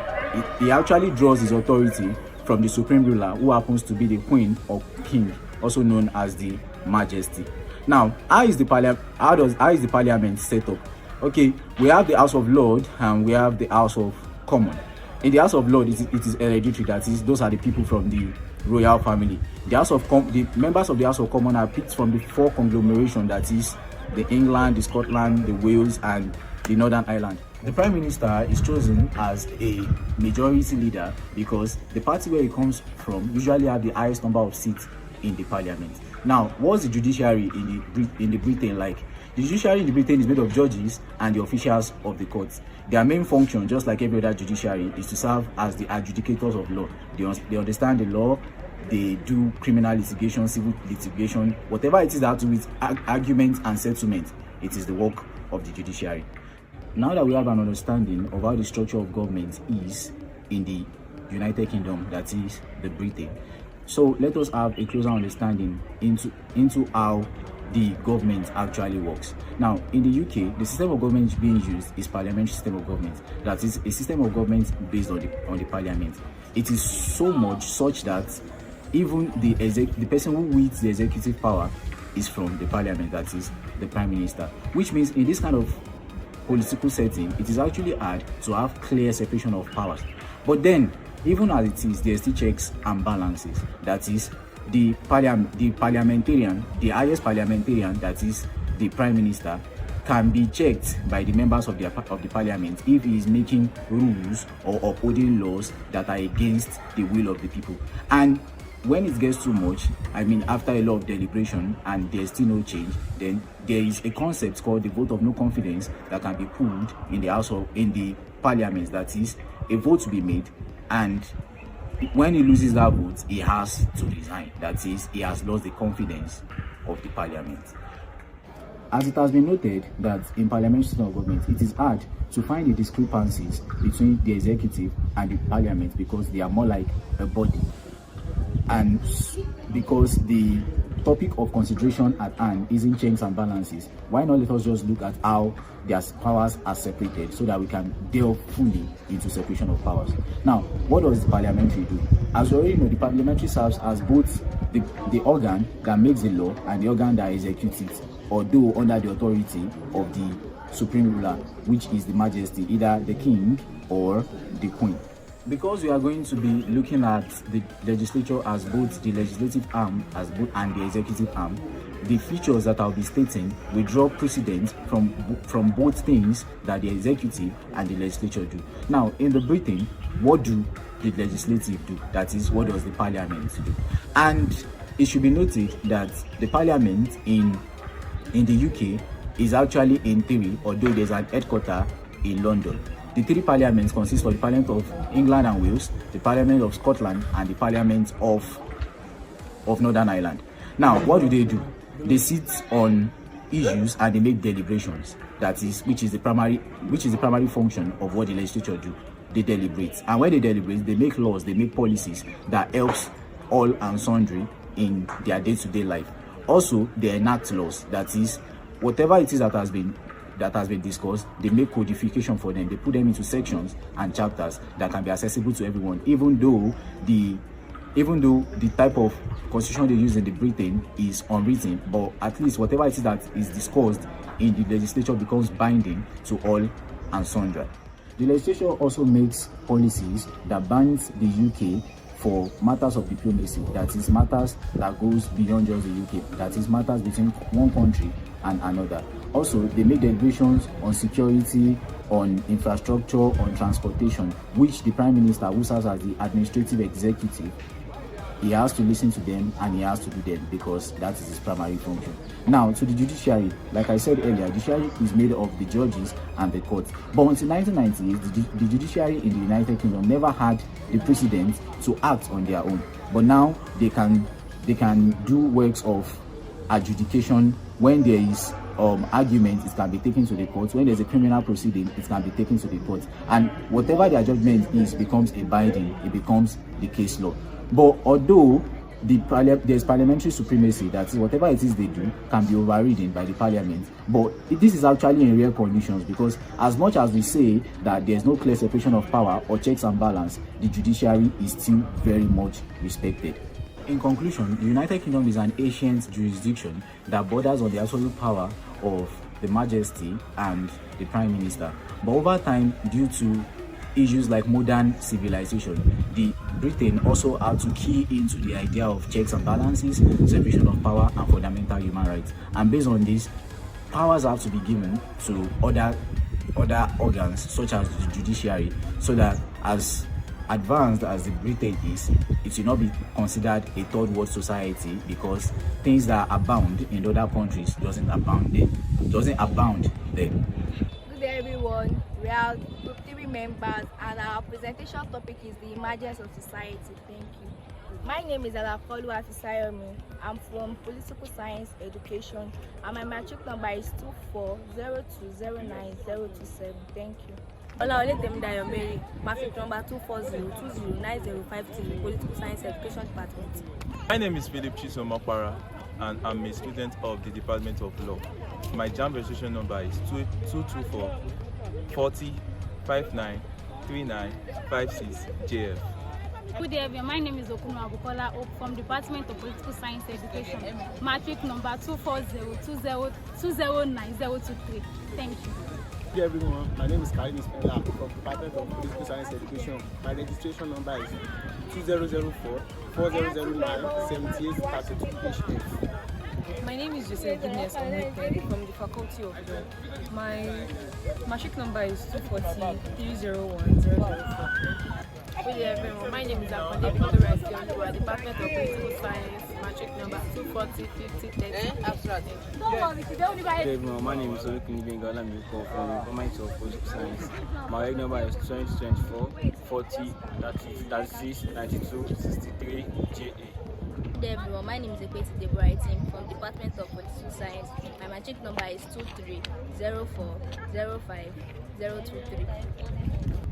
Speaker 5: he actually draws his authority from the supreme ruler, who happens to be the queen or king, also known as the majesty. Now, how is the parliament set up? Okay, we have the House of Lords and we have the House of Commons. In the House of Lords, it is hereditary. That is, those are the people from the royal family. The members of the House of Commons are picked from the 4 conglomeration, that is the England, the Scotland, the Wales, and the Northern Ireland. The Prime Minister is chosen as a majority leader because the party where he comes from usually have the highest number of seats in the parliament. Now, what's the judiciary in the Britain like? The judiciary in the Britain is made of judges and the officials of the courts. Their main function, just like every other judiciary, is to serve as the adjudicators of law. They understand the law, they do criminal litigation, civil litigation, whatever it is that to do with argument and settlement, it is the work of the judiciary. Now that we have an understanding of how the structure of government is in the United Kingdom, that is the Britain, so let us have a closer understanding into how the government actually works. Now, in the UK, the system of government being used is parliamentary system of government. That is a system of government based on the parliament. It is so much such that even the person who wields the executive power is from the parliament, that is the prime minister. Which means in this kind of political setting, it is actually hard to have clear separation of powers. But then, even as it is, there are still checks and balances. That is, the parliamentarian, the highest parliamentarian, that is the prime minister, can be checked by the members of the parliament if he is making rules or upholding laws that are against the will of the people. And when it gets too much, I mean after a lot of deliberation and there's still no change, then there is a concept called the vote of no confidence that can be pulled in the parliament. That is, a vote to be made, and when he loses that vote, he has to resign. That is, he has lost the confidence of the parliament. As it has been noted that in parliamentary system of government, it is hard to find the discrepancies between the executive and the parliament because they are more like a body. And because the topic of consideration at hand isn't checks and balances, why not let us just look at how their powers are separated so that we can delve fully into separation of powers. Now, what does the parliamentary do? As you already know, the parliamentary serves as both the organ that makes the law and the organ that executes it, although under the authority of the supreme ruler, which is the majesty, either the king or the queen. Because we are going to be looking at the legislature as both the legislative arm and the executive arm, the features that I'll be stating will draw precedent from both things that the executive and the legislature do. Now, in the Britain, what do the legislative do? That is, what does the parliament do? And it should be noted that the parliament in the UK is actually in theory, although there's an headquarter in London. The three parliaments consist of the Parliament of England and Wales, the Parliament of Scotland, and the Parliament of Northern Ireland. Now, what do? They sit on issues and they make deliberations. Which is the primary function of what the legislature do. They deliberate, and when they deliberate, they make laws, they make policies that helps all and sundry in their day-to-day life. Also, they enact laws. That is, whatever it is that has been discussed, they make codification for them. They put them into sections and chapters that can be accessible to everyone, even though the type of constitution they use in the Britain is unwritten, but at least whatever it is that is discussed in the legislature becomes binding to all and sundry. The legislature also makes policies that bans the UK for matters of diplomacy, that is matters that goes beyond just the UK, that is matters between one country and another. Also, they make deliberations on security, on infrastructure, on transportation, which the Prime Minister, who serves as the administrative executive, he has to listen to them and he has to do them because that is his primary function. Now, to the judiciary, like I said earlier, the judiciary is made of the judges and the courts. But until 1998, the judiciary in the United Kingdom never had the precedent to act on their own. But now they can do works of adjudication. When there is argument, it can be taken to the court. When there's a criminal proceeding, it can be taken to the court. And whatever their judgment is becomes a binding, it becomes the case law. But although there's parliamentary supremacy, that is, whatever it is they do can be overridden by the parliament, but this is actually in rare conditions, because as much as we say that there's no clear separation of power or checks and balance, the judiciary is still very much respected. In conclusion, the United Kingdom is an ancient jurisdiction that borders on the absolute power of the Majesty and the Prime Minister. But over time, due to issues like modern civilization, the Britain also had to key into the idea of checks and balances, separation of power, and fundamental human rights. And based on this, powers have to be given to other organs, such as the judiciary, so that as advanced as the Britain is, it will not be considered a third world society, because things that abound in other countries doesn't abound there.
Speaker 7: Good day, everyone. We are Group 3 members, and our presentation topic is the emergence of society. Thank you. My name is Alakolu Afisayomi. I'm from Political Science Education, and my matric number is 240209027. Thank you.
Speaker 10: Olaole Temdayo Mary, matric number 240209053, Political Science Education Department.
Speaker 11: My name is Philip Chisom, and I'm a student of the Department of Law. My JAMB registration number is 224 40 59 3956 JF.
Speaker 12: Good day, everyone. My name is Okuno Abukola from Department of Political Science Education. Matric number 240209023. Thank you.
Speaker 18: Good day, everyone. My name is Karim Ismaila from Department of Political Science Education. My registration number is 2004 4009 7832HF.
Speaker 8: My name is Joseph Guinness from the Faculty of Law. My matric number is 240 301 004.
Speaker 10: Good day, everyone. My name is Akonde Victoria, Department of Political Science, matric number 240 50 30.
Speaker 14: Good day, everyone. My name is Olukuni Bengala Miko from the Governmental of Political Science. My reg number is 2024 40 36 92 63 JA.
Speaker 4: Good day, everyone. My name is Ekweti Deborah from Department of Political Science. My matric number is 230405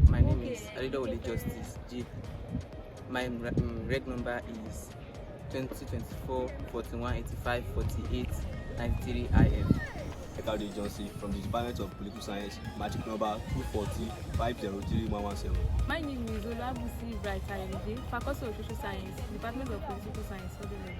Speaker 14: My name is Alidowole Justice G. My reg number is 2024 41 85 48 93 IF.
Speaker 15: Ekade Johnson from the Department of Political Science, matric number 240 503 117.
Speaker 23: My name is Olabusi Ibrahim Ayinde, Faculty of Social Science, Department of Political Science, federalism.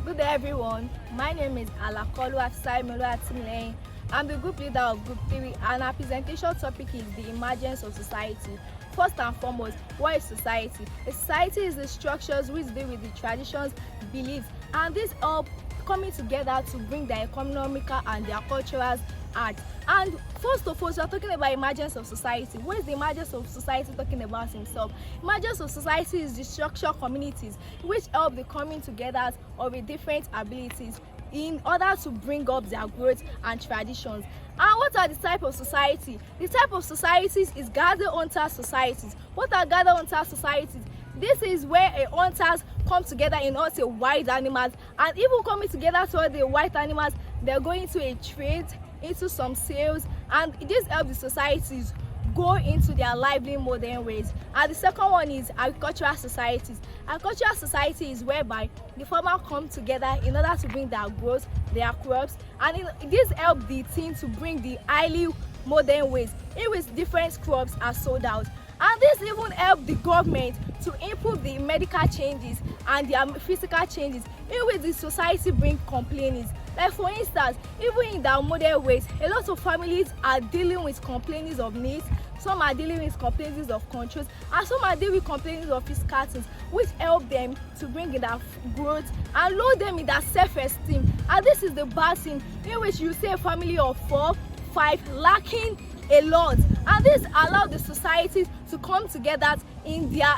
Speaker 7: Good day, everyone. My name is Alakolu Afisayomi. I'm the group leader of Group 3, and our presentation topic is the emergence of society. First and foremost, what is society? A society is the structures which deal with the traditions, beliefs, and these all coming together to bring their economical and their cultural art And first of all, we are talking about emergence of society. What is the emergence of society talking about himself? Emergence of society is the structured communities which help the coming together of a different abilities in order to bring up their growth and traditions. And what are the type of society? The type of societies is gather-hunter societies. What are gather-hunter societies? This is where hunters come together in order to wild animals, and even coming together to the wild animals, they're going to a trade, into some sales, and this helps the societies go into their lively modern ways. And the second one is agricultural societies. Agricultural society is whereby the farmers come together in order to bring their growth, their crops, and this helps the team to bring the highly modern ways in which different crops are sold out. And this even help the government to improve the medical changes and their physical changes in which the society bring complaints. Like for instance, even in their modern ways, a lot of families are dealing with complaints of needs, some are dealing with complaints of controls, and some are dealing with complaints of physical things, which help them to bring in their growth and lower them in their self-esteem. And this is the bad thing in which you see a family of 4, 5 lacking a lot, and this allows the societies to come together in their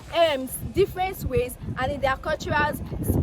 Speaker 7: different ways and in their cultural,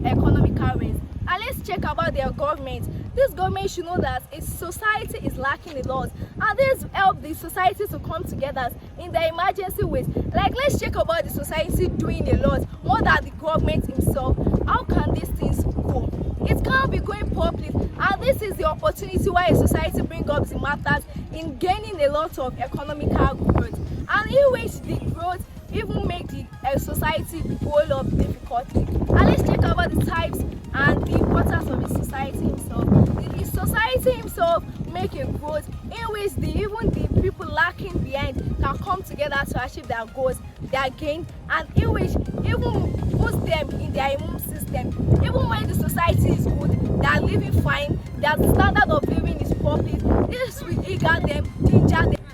Speaker 7: economical ways. And let's check about their government. This government should know that its society is lacking a lot, and this help the society to come together in their emergency ways. Like let's check about the society doing a lot more than the government himself. How can these things go? It can't be going public, and this is the opportunity why a society bring up the matters in gaining a lot of economical growth, and in which the growth even make the society whole of difficulty. And let's check about the types and the importance of the society himself. The society himself make a growth in which even the people lacking behind can come together to achieve their goals, their gain, and in which even boost them in their immune system. Even when the society is good, they are living fine, their standard of living is public, this will ginger them.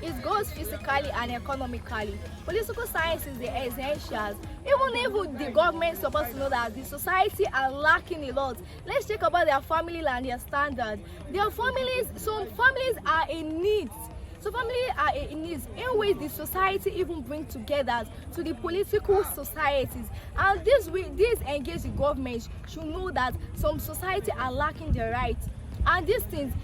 Speaker 7: It goes physically and economically. Political science is the essentials. Even if the government is supposed to know that the society are lacking a lot. Let's talk about their family and their standard. Their families, some families are in need. So families are in needs in which the society even bring together to the political societies, and this engage the government should know that some society are lacking the rights, and these things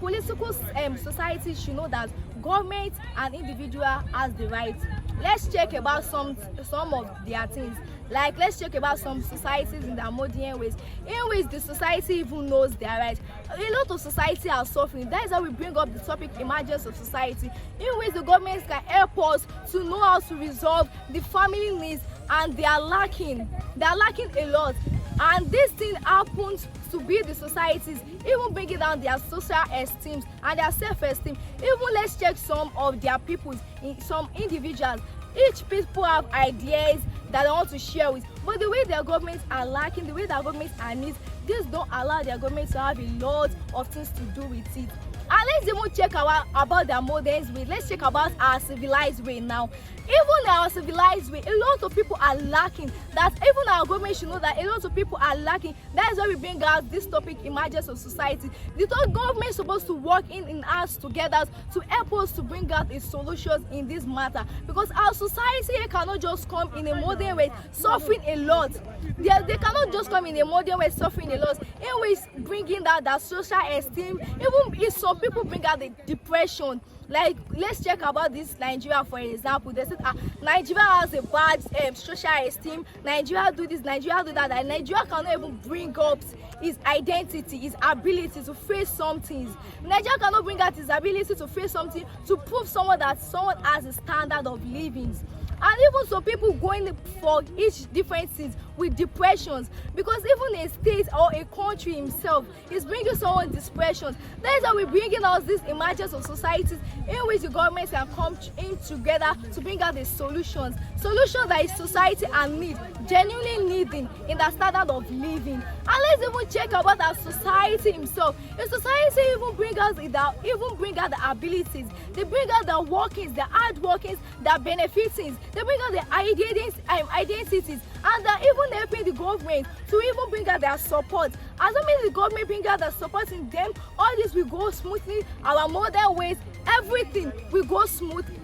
Speaker 7: political society should know that government and individual has the rights. Let's check about some of their things. Like let's check about some societies in their modern ways in which the society even knows their rights. A lot of society are suffering. That is how we bring up the topic emergence of society, in which the government can help us to know how to resolve the family needs, and they are lacking a lot. And this thing happens to be the societies even bringing down their social esteem and their self-esteem. Even let's check some of their people, some individuals. Each people have ideas that they want to share with, but the way their governments are lacking, the way their governments are needs, this don't allow their government to have a lot of things to do with it. And let's even check about their modern way. Let's check about our civilized way now. Even our civilized way, a lot of people are lacking. That even our government should know that a lot of people are lacking. That is why we bring out this topic, emergence of society. The government is supposed to work in us together to help us to bring out a solution in this matter. Because our society cannot just come in a modern way suffering a lot. They cannot just come in a modern way suffering a lot. In which bringing out that social esteem, even if some people bring out the depression. Like let's check about this Nigeria for example. They said Nigeria has a bad social esteem, Nigeria do this, Nigeria do that, and Nigeria cannot even bring up his identity, his ability to face some things. Nigeria cannot bring out his ability to face something, to prove someone that someone has a standard of living. And even some people going for each different things with depressions, because even a state or a country himself is bringing someone depressions. That is how we're bringing out this emergence of societies in which the government can come in together to bring out the solutions that is society and need, genuinely needing in the standard of living. And let's even check about our society himself. The society even bring out the abilities, they bring out the workings, the hard workings, the benefits, they bring out the identities, and even even helping the government to even bring out their support. As long as the government bring out their support in them, all this will go smoothly. Our modern ways, everything will go smoothly.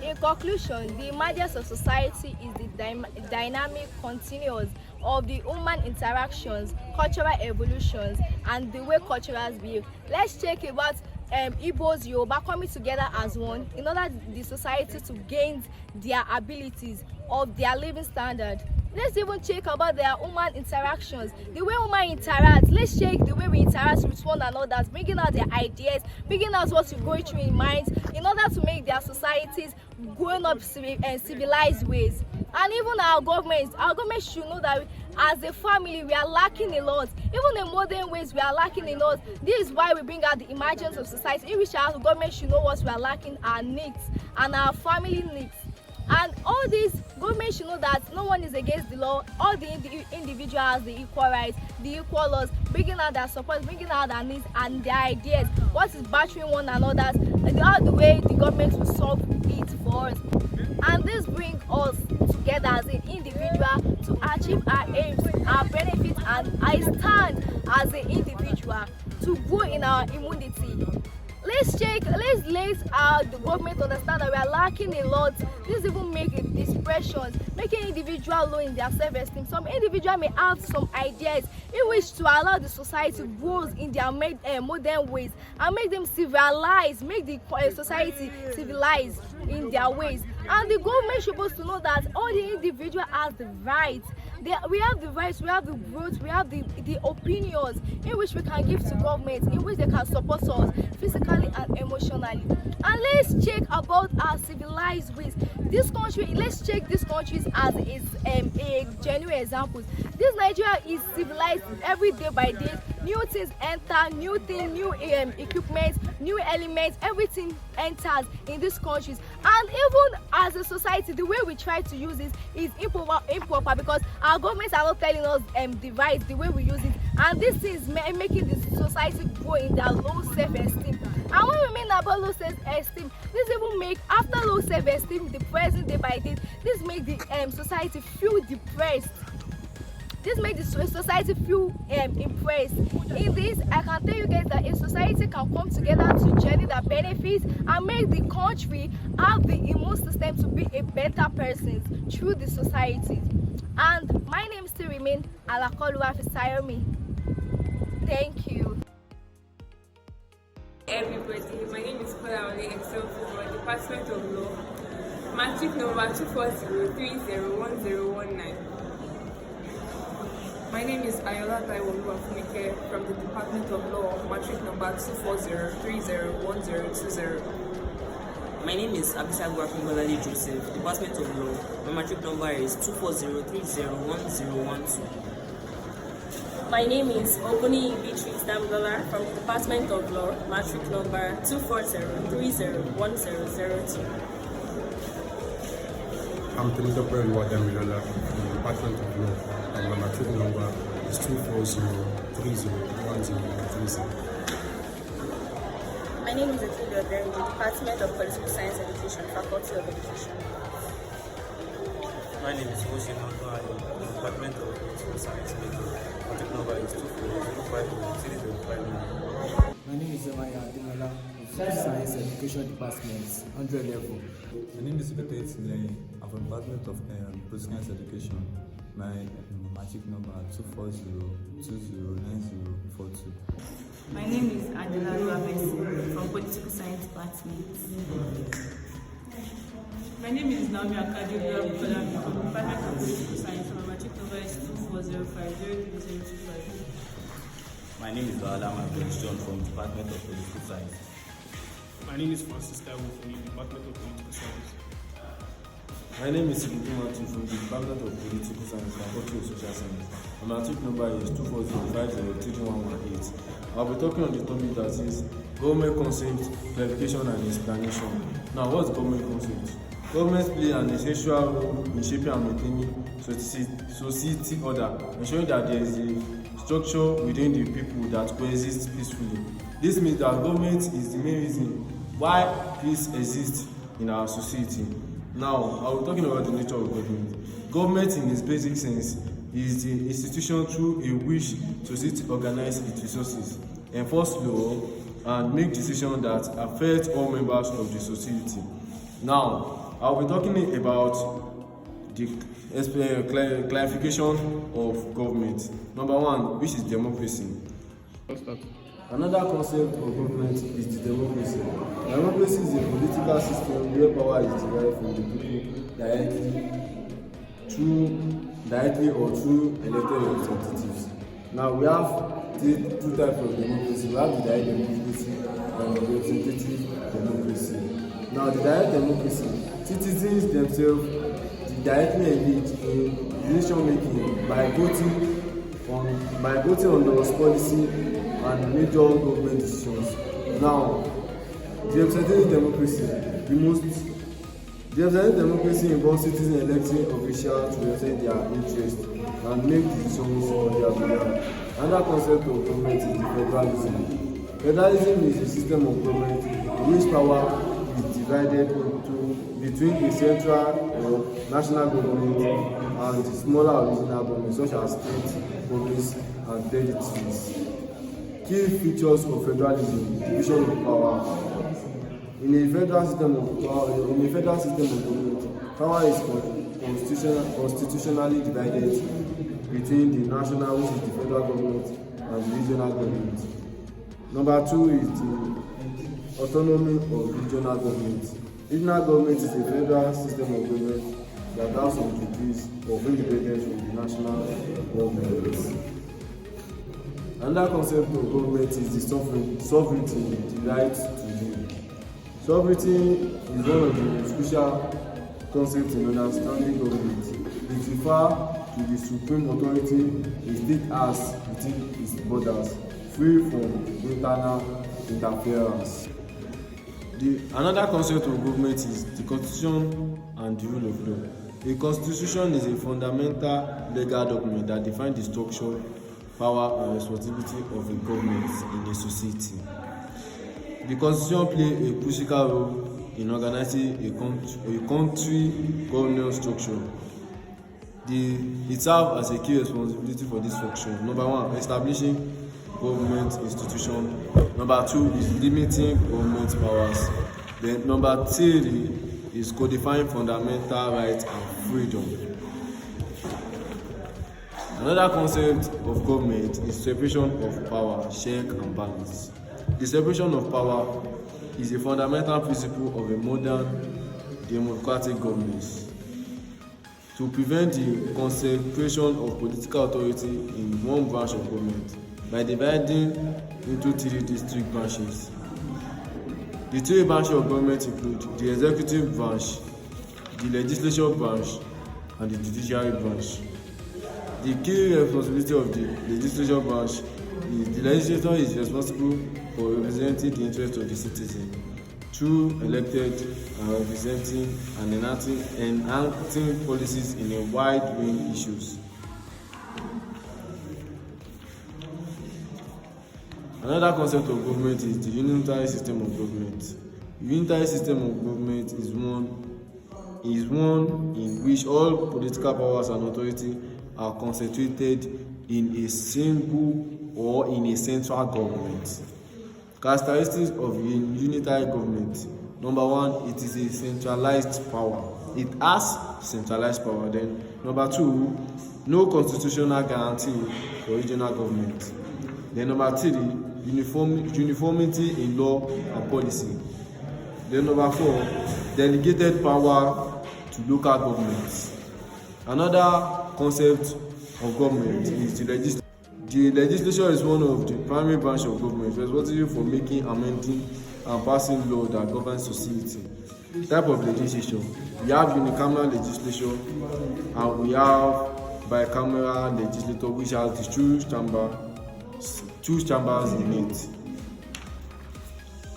Speaker 7: In conclusion, the emergence of society is the dynamic continuous of the human interactions, cultural evolutions, and the way cultures behave. Let's check about Igbos, Yoruba coming together as one in order the society to gain their abilities of their living standard. Let's even check about their human interactions, the way women interact. Let's check the way we interact with one another, bringing out their ideas, bringing out what we're going through in minds in order to make their societies growing up civilized ways. And even our government should know that as a family we are lacking a lot. Even in modern ways we are lacking a lot. This is why we bring out the emergence of society, in which our government should know what we are lacking, our needs and our family needs. And all these, government should know that no one is against the law. All the individual has the equal rights, the equal laws, bringing out their support, bringing out their needs and their ideas. What is battering one another, all the way the government will solve it for us. And this brings us together as an individual to achieve our aims, our benefits, and I stand as an individual to grow in our immunity. Let's let the government understand that we are lacking a lot. This even make expressions, making individual low in their self-esteem. Some individual may have some ideas in which to allow the society grow in their modern ways and make them civilize, make the society civilized in their ways. And the government is supposed to know that all the individual has the rights. We have the rights, we have the growth, we have the opinions in which we can give to government, in which they can support us physically and emotionally. And let's check about our civilized ways. This country, let's check these countries as a genuine example. This Nigeria is civilized every day by day. New things enter, new equipment, new elements, everything enters in these countries. And even as a society, the way we try to use it is improper because our governments are not telling us the right, the way we use it. And this is making the society grow in their low self-esteem. And when we mean about low self-esteem, this even make, after low self-esteem, the present day by day, this make the society feel depressed. This makes the society feel impressed. In this, I can tell you guys that a society can come together to journey their benefits and make the country have the immune system to be a better person through the society. And my name still remains Alakolu Afisayomi. Thank you.
Speaker 2: Everybody, my name is Kolawole Excel from the Department of Law, matric number 240301019. My name is Ayola Taiwo Funike from the Department of Law, matric number 240301020.
Speaker 16: My name is Abisa Guakumbalali Joseph, Department of Law. My matric number is 240301012.
Speaker 3: My name is Oguni Beatrice Damgola from the Department of Law, matric number 240301002.
Speaker 17: I'm Temitope Wadamilola from the Department of Law, and my matric number is 240301037.
Speaker 19: My name is Etilia Oderi, the Department of Political Science Education, Faculty of Education.
Speaker 20: My name is Oshino Otoayo, the Department of Political Science Education. Matric number is 240053059.
Speaker 22: My name is Emaya Ademola of Social Science Education Department, 100 level.
Speaker 24: My name is Betet Sinlei. I'm from the Department of Political Science Education. My matric number 240209042.
Speaker 27: My name is Adela Ruabesi from Political Science Department.
Speaker 28: My name is Naomi Akadibia from the Department of Political Science. My matric number is 240503025.
Speaker 20: My name is Alama John from the Department of Political Science.
Speaker 29: My name is Francis Taiwo from the Department of Political Science.
Speaker 31: My name is Sibuku Martin from the Department of Political Science, Faculty of Social Science. My matric number is 240503118. I'll be talking on the topic that is government consent, clarification and explanation. Now, what's government consent? Governments play an essential role in shaping and maintaining society order, ensuring that there is a structure within the people that coexist peacefully. This means that government is the main reason why peace exists in our society. Now, I will be talking about the nature of government. Government in its basic sense is the institution through which society organizes its resources, enforce law, and make decisions that affect all members of the society. Now, I'll be talking about the clarification of government. Number one, which is democracy. Another concept of government is the democracy. Democracy is a political system where power is derived from the people directly or through elected representatives. Now we have two types of democracy. We have the direct democracy and the representative democracy. Now the direct democracy, citizens themselves directly engage in decision making by voting on those policy and major government decisions. Now, the representative democracy involves citizens electing officials to represent their interests and make decisions on their behalf. Another concept of government is the federalism. Federalism is a system of government in which power is divided between a central or national government and smaller regional governments such as state, province, and territories. Key features of federalism: division of power. In a federal system of government, power is constitutionally divided between the national, which is the federal government, and the regional government. Number two is the autonomy of regional government. Regional government is a federal system of government that has some degrees of independence from the national government. Another concept of government is the sovereignty, the right to live. Sovereignty is one of the most crucial concepts in understanding government. It refers to the supreme authority a state has within its borders, free from internal interference. Another concept of government is the constitution and the rule of law. A constitution is a fundamental legal document that defines the structure, power, and responsibility of a government in a society. The constitution plays a crucial role in organizing a country governance structure. It serves as a key responsibility for this function. Number one, establishing government institution. Number two is limiting government powers. Then number three is codifying fundamental rights and freedom. Another concept of government is separation of power, check and balance. The separation of power is a fundamental principle of a modern democratic government to prevent the concentration of political authority in one branch of government by dividing into three distinct branches. The three branches of government include the executive branch, the legislature branch, and the judiciary branch. The key responsibility of the legislature branch is the legislature is responsible for representing the interests of the citizen through elected and representing and enacting policies in a wide range of issues. Another concept of government is the unitary system of government. The unitary system of government is one in which all political powers and authority are concentrated in a single or in a central government. Characteristics of a unitary government. Number one, it is a centralized power. It has centralized power. Then, number two, no constitutional guarantee for regional government. Then, number three, uniformity in law and policy. Then, number four, delegated power to local governments. Another concept of government is the legislature. The legislature is one of the primary branches of government responsible for making, amending, and passing laws that govern society. Type of legislation: we have unicameral legislation, and we have bicameral legislature, which has the two chambers in it.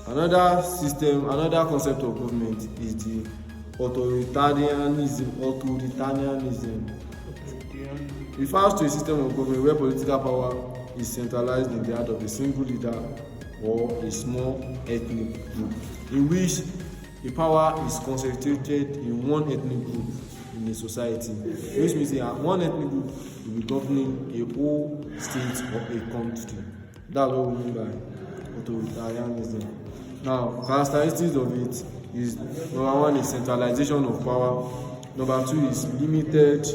Speaker 31: Another concept of government is the authoritarianism. Refers to a system of government where political power is centralized in the hand of a single leader or a small ethnic group, in which the power is concentrated in one ethnic group in a society, which means that one ethnic group will be governing a whole state or a country. That's what we mean by authoritarianism. Now, characteristics of it is, number one is centralization of power, number two is limited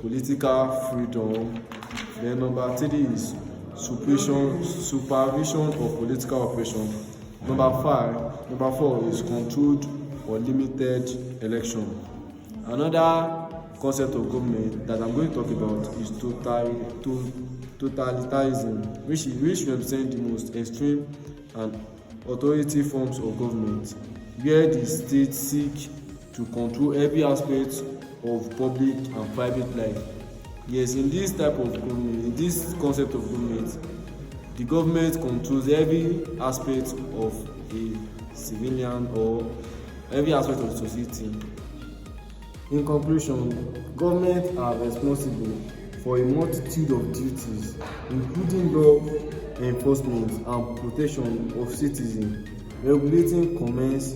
Speaker 31: political freedom, then number three is supervision of political operation, number four is controlled or limited election. Another concept of government that I'm going to talk about is totalitarianism, which represents the most extreme and authoritative forms of government, where the state seek to control every aspect of public and private life. Yes, in this type of government, in this concept of government, the government controls every aspect of a civilian or every aspect of the society. In conclusion, governments are responsible for a multitude of duties, including law enforcement and protection of citizens, regulating commerce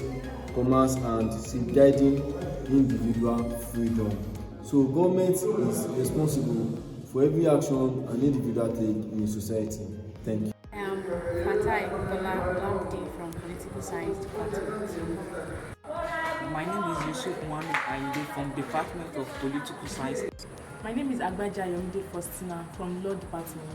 Speaker 31: and safeguarding individual freedom. So government is responsible for every action an individual takes in a society. Thank you.
Speaker 28: I am Fatai Lamdi from Political Science Department.
Speaker 1: My name is Yusuf Mohamed Ainde from Department of Political Science.
Speaker 28: My name is Agbaja Yomide Faustina from Law Department.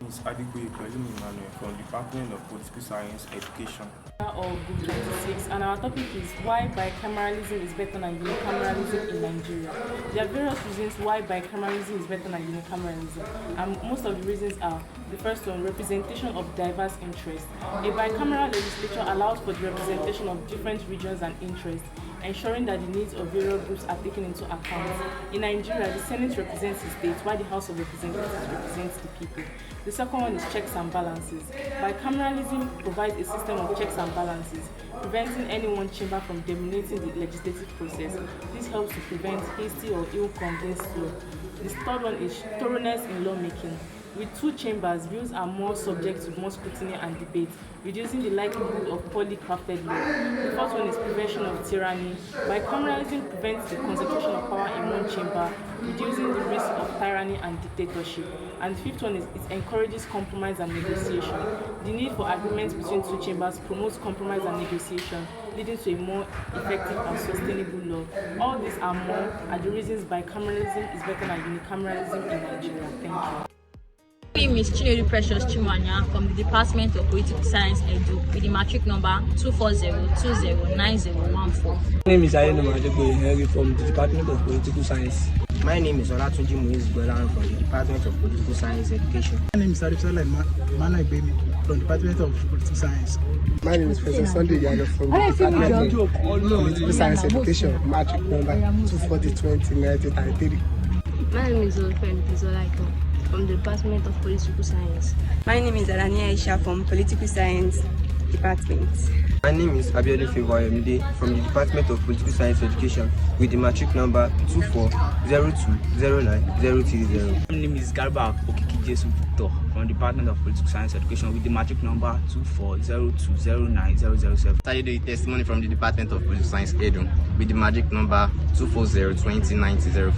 Speaker 24: My name is Adigboye Pelumi Emmanuel from Department of Political Science Education.
Speaker 28: Or Group 26, and our topic is why bicameralism is better than unicameralism in Nigeria. There are various reasons why bicameralism is better than unicameralism, and most of the reasons are: the first one, representation of diverse interests. A bicameral legislature allows for the representation of different regions and interests, ensuring that the needs of various groups are taken into account. In Nigeria, the Senate represents the state, while the House of Representatives represents the people. The second one is checks and balances. Bicameralism provides a system of checks and balances, preventing any one chamber from dominating the legislative process. This helps to prevent hasty or ill-condensed law. The third one is thoroughness in lawmaking. With two chambers, bills are more subject to more scrutiny and debate, reducing the likelihood of poorly crafted law. The fourth one is prevention of tyranny. Bicameralism prevents the concentration of power in one chamber, reducing the risk of tyranny and dictatorship. And the fifth one is it encourages compromise and negotiation. The need for agreements between two chambers promotes compromise and negotiation, leading to a more effective and sustainable law. All these and more are the reasons bicameralism is better than unicameralism in Nigeria. Thank you.
Speaker 4: My name is Chinedu Precious Chimwanya from the Department of Political Science Edu with the matric number 240209014.
Speaker 5: My name is Ayeno Henry from the Department of Political Science.
Speaker 6: My name is Olatunji Muiz Golan from the Department of Political Science Education.
Speaker 9: My name is Arifsola Emmanuel Bemi from the Department of Political Science.
Speaker 11: My name is Professor Sunday Yano from the Department of Political Science Education, matric number 2402093.
Speaker 12: My name is Olufemi Zolaiko from the Department of Political Science.
Speaker 13: My name is Alania Aisha from Political Science Department.
Speaker 21: My name is Abiodun Favoyemide from the Department of Political Science Education with the matric number 240209030.
Speaker 1: My name is Garba Okiki Jesu Victor from the Department of Political Science Education with the matric number 240209007.
Speaker 25: Saturday testimony from the Department of Political Science Edu with the matric number 2402090.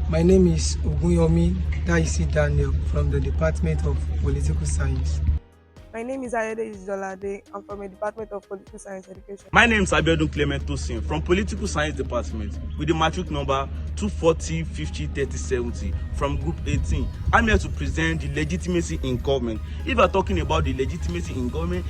Speaker 9: My name is Ogunyomi Daisy Daniel from the Department of Political Science.
Speaker 26: My name is Ayode Izolade. I'm from the Department of Political Science Education.
Speaker 30: My name is Abiodun Clement Tosin from Political Science Department with the matric number 240503070 from Group 18. I'm here to present the legitimacy in government. If we're talking about the legitimacy in government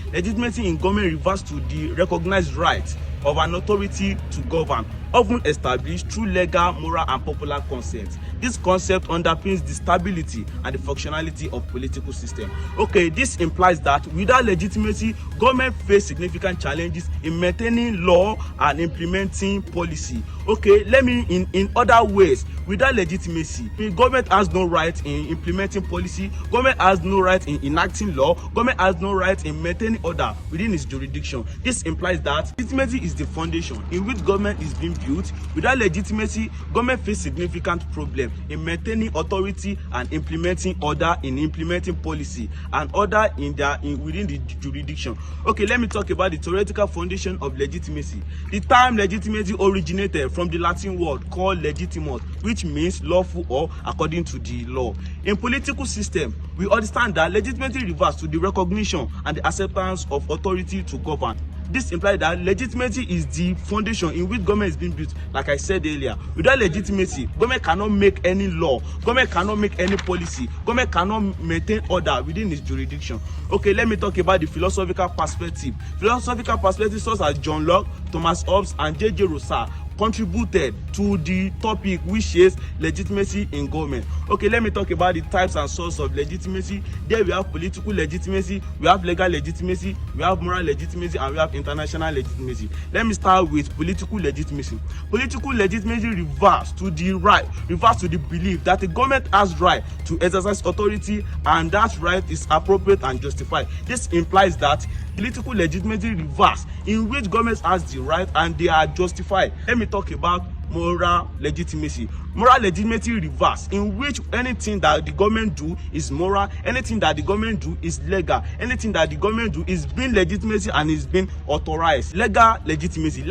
Speaker 30: refers to the recognized right of an authority to govern, often established through legal, moral, and popular consent. This concept underpins the stability and the functionality of political system. Okay, this implies that without legitimacy, government face significant challenges in maintaining law and implementing policy. Okay, let me in other ways, without legitimacy, government has no right in implementing policy, government has no right in enacting law, government has no right in maintaining order within its jurisdiction. This implies that legitimacy is the foundation in which government is being built. Without legitimacy, government face significant problem in maintaining authority and implementing order, in implementing policy and order within the jurisdiction. Okay, let me talk about the theoretical foundation of legitimacy. The term legitimacy originated from the Latin word called legitimus, which means lawful or according to the law. In political system, we understand that legitimacy refers to the recognition and the acceptance of authority to govern. This implies that legitimacy is the foundation in which government is being built. Like I said earlier, without legitimacy, government cannot make any law, government cannot make any policy, government cannot maintain order within its jurisdiction. Okay, let me talk about the philosophical perspective. Philosophical perspectives such as John Locke, Thomas Hobbes, and J.J. Rousseau contributed to the topic which is legitimacy in government. Okay, let me talk about the types and sources of legitimacy. There we have political legitimacy, we have legal legitimacy, we have moral legitimacy, and we have international legitimacy. Let me start with political legitimacy. Political legitimacy refers to the belief that the government has right to exercise authority and that right is appropriate and justified. This implies that political legitimacy refers in which government has the right and they are justified. Let me talk about moral legitimacy. Moral legitimacy refers in which anything that the government do is moral, anything that the government do is legal, anything that the government do is being legitimacy and is being authorized. Legal legitimacy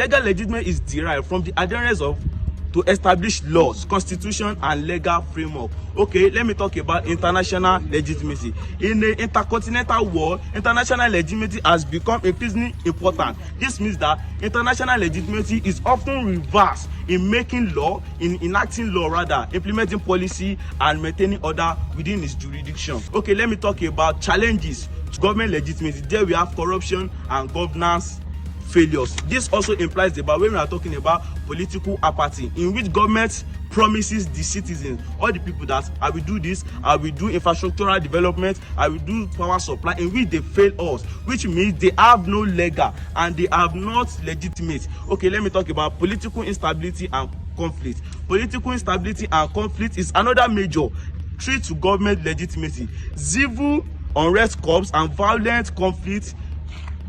Speaker 30: is derived from the adherence to establish laws, constitution, and legal framework. Okay, let me talk about international legitimacy. In the intercontinental world, international legitimacy has become increasingly important. This means that international legitimacy is often reversed in making law, in enacting law rather, implementing policy, and maintaining order within its jurisdiction. Okay, let me talk about challenges to government legitimacy. There we have corruption and governance failures. This also implies about when we are talking about political apathy, in which government promises the citizens, all the people, that I will do this, I will do infrastructural development, I will do power supply, in which they fail us, which means they have no legal and they are not legitimate. Okay, let me talk about political instability and conflict. Political instability and conflict is another major threat to government legitimacy. Civil unrest, corps, and violent conflict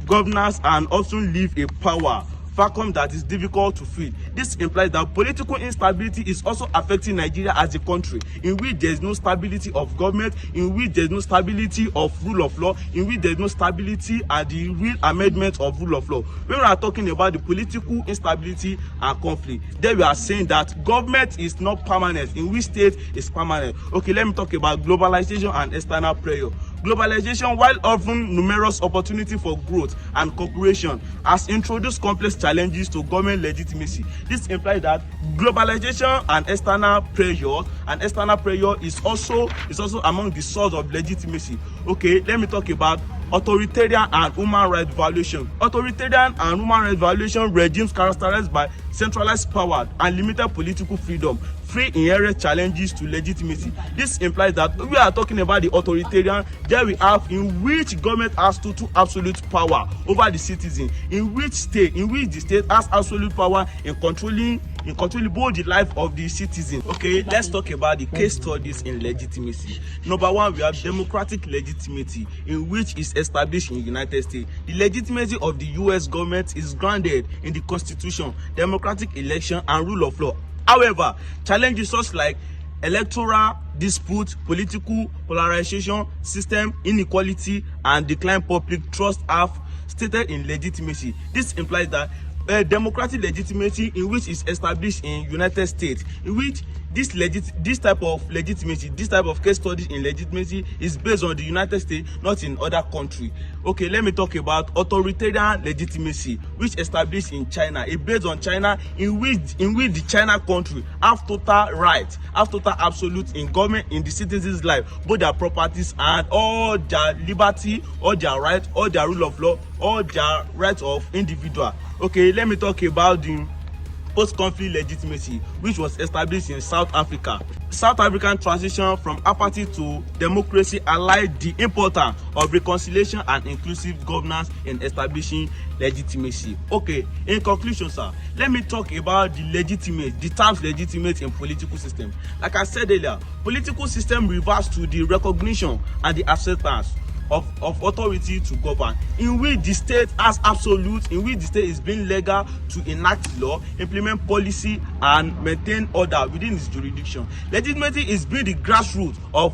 Speaker 30: governors and often leave a power vacuum that is difficult to fill. This implies that political instability is also affecting Nigeria as a country, in which there is no stability of government, in which there is no stability of rule of law, in which there is no stability and the real amendment of rule of law. When we are talking about the political instability and conflict, there we are saying that government is not permanent, in which state is permanent. Okay, let me talk about globalization and external pressure. Globalization, while offering numerous opportunities for growth and cooperation, has introduced complex challenges to government legitimacy. This implies that globalization and external pressure is also among the source of legitimacy. Okay, let me talk about authoritarian and human rights violation. Authoritarian and human rights violation regimes characterized by centralized power and limited political freedom, three inherent challenges to legitimacy. This implies that we are talking about the authoritarian, there we have in which government has total absolute power over the citizen, in which the state has absolute power in controlling both the life of the citizen. Okay, let's talk about the case studies in legitimacy. Number one, we have democratic legitimacy, in which is established in the United States. The legitimacy of the US government is grounded in the Constitution, democratic election, and rule of law. However, challenges such like electoral dispute, political polarization, system inequality, and decline public trust have stated in legitimacy. This implies that democratic legitimacy, in which is established in United States, in which this type of legitimacy, this type of case studies in legitimacy is based on the United States, not in other countries. Okay, let me talk about authoritarian legitimacy, which established in China. It based on China, in which the China country have total right, have total absolute in government, in the citizens' life, both their properties and all their liberty, all their right, all their rule of law, all their rights of individual. Okay, let me talk about the post-conflict legitimacy, which was established in South Africa. South African transition from apathy to democracy highlight the importance of reconciliation and inclusive governance in establishing legitimacy. Okay, in conclusion, sir, let me talk about the terms legitimate in political system. Like I said earlier, political system refers to the recognition and the acceptance of authority to govern, in which the state has absolute, in which the state is being legal to enact law, implement policy, and maintain order within its jurisdiction. Legitimacy is being the grassroots of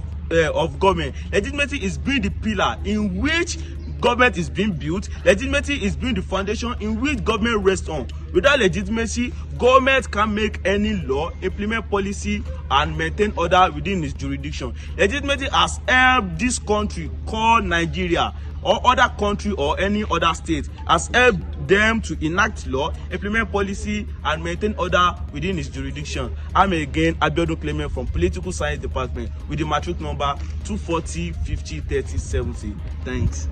Speaker 30: government. Legitimacy is being the pillar in which government is being built. Legitimacy is being the foundation in which government rests on. Without legitimacy, government can make any law, implement policy, and maintain order within its jurisdiction. Legitimacy has helped this country called Nigeria, or other country or any other state, has helped them to enact law, implement policy, and maintain order within its jurisdiction. I'm again Abiodun Clement from Political Science Department with the matric number 240 50 30 70. Thanks.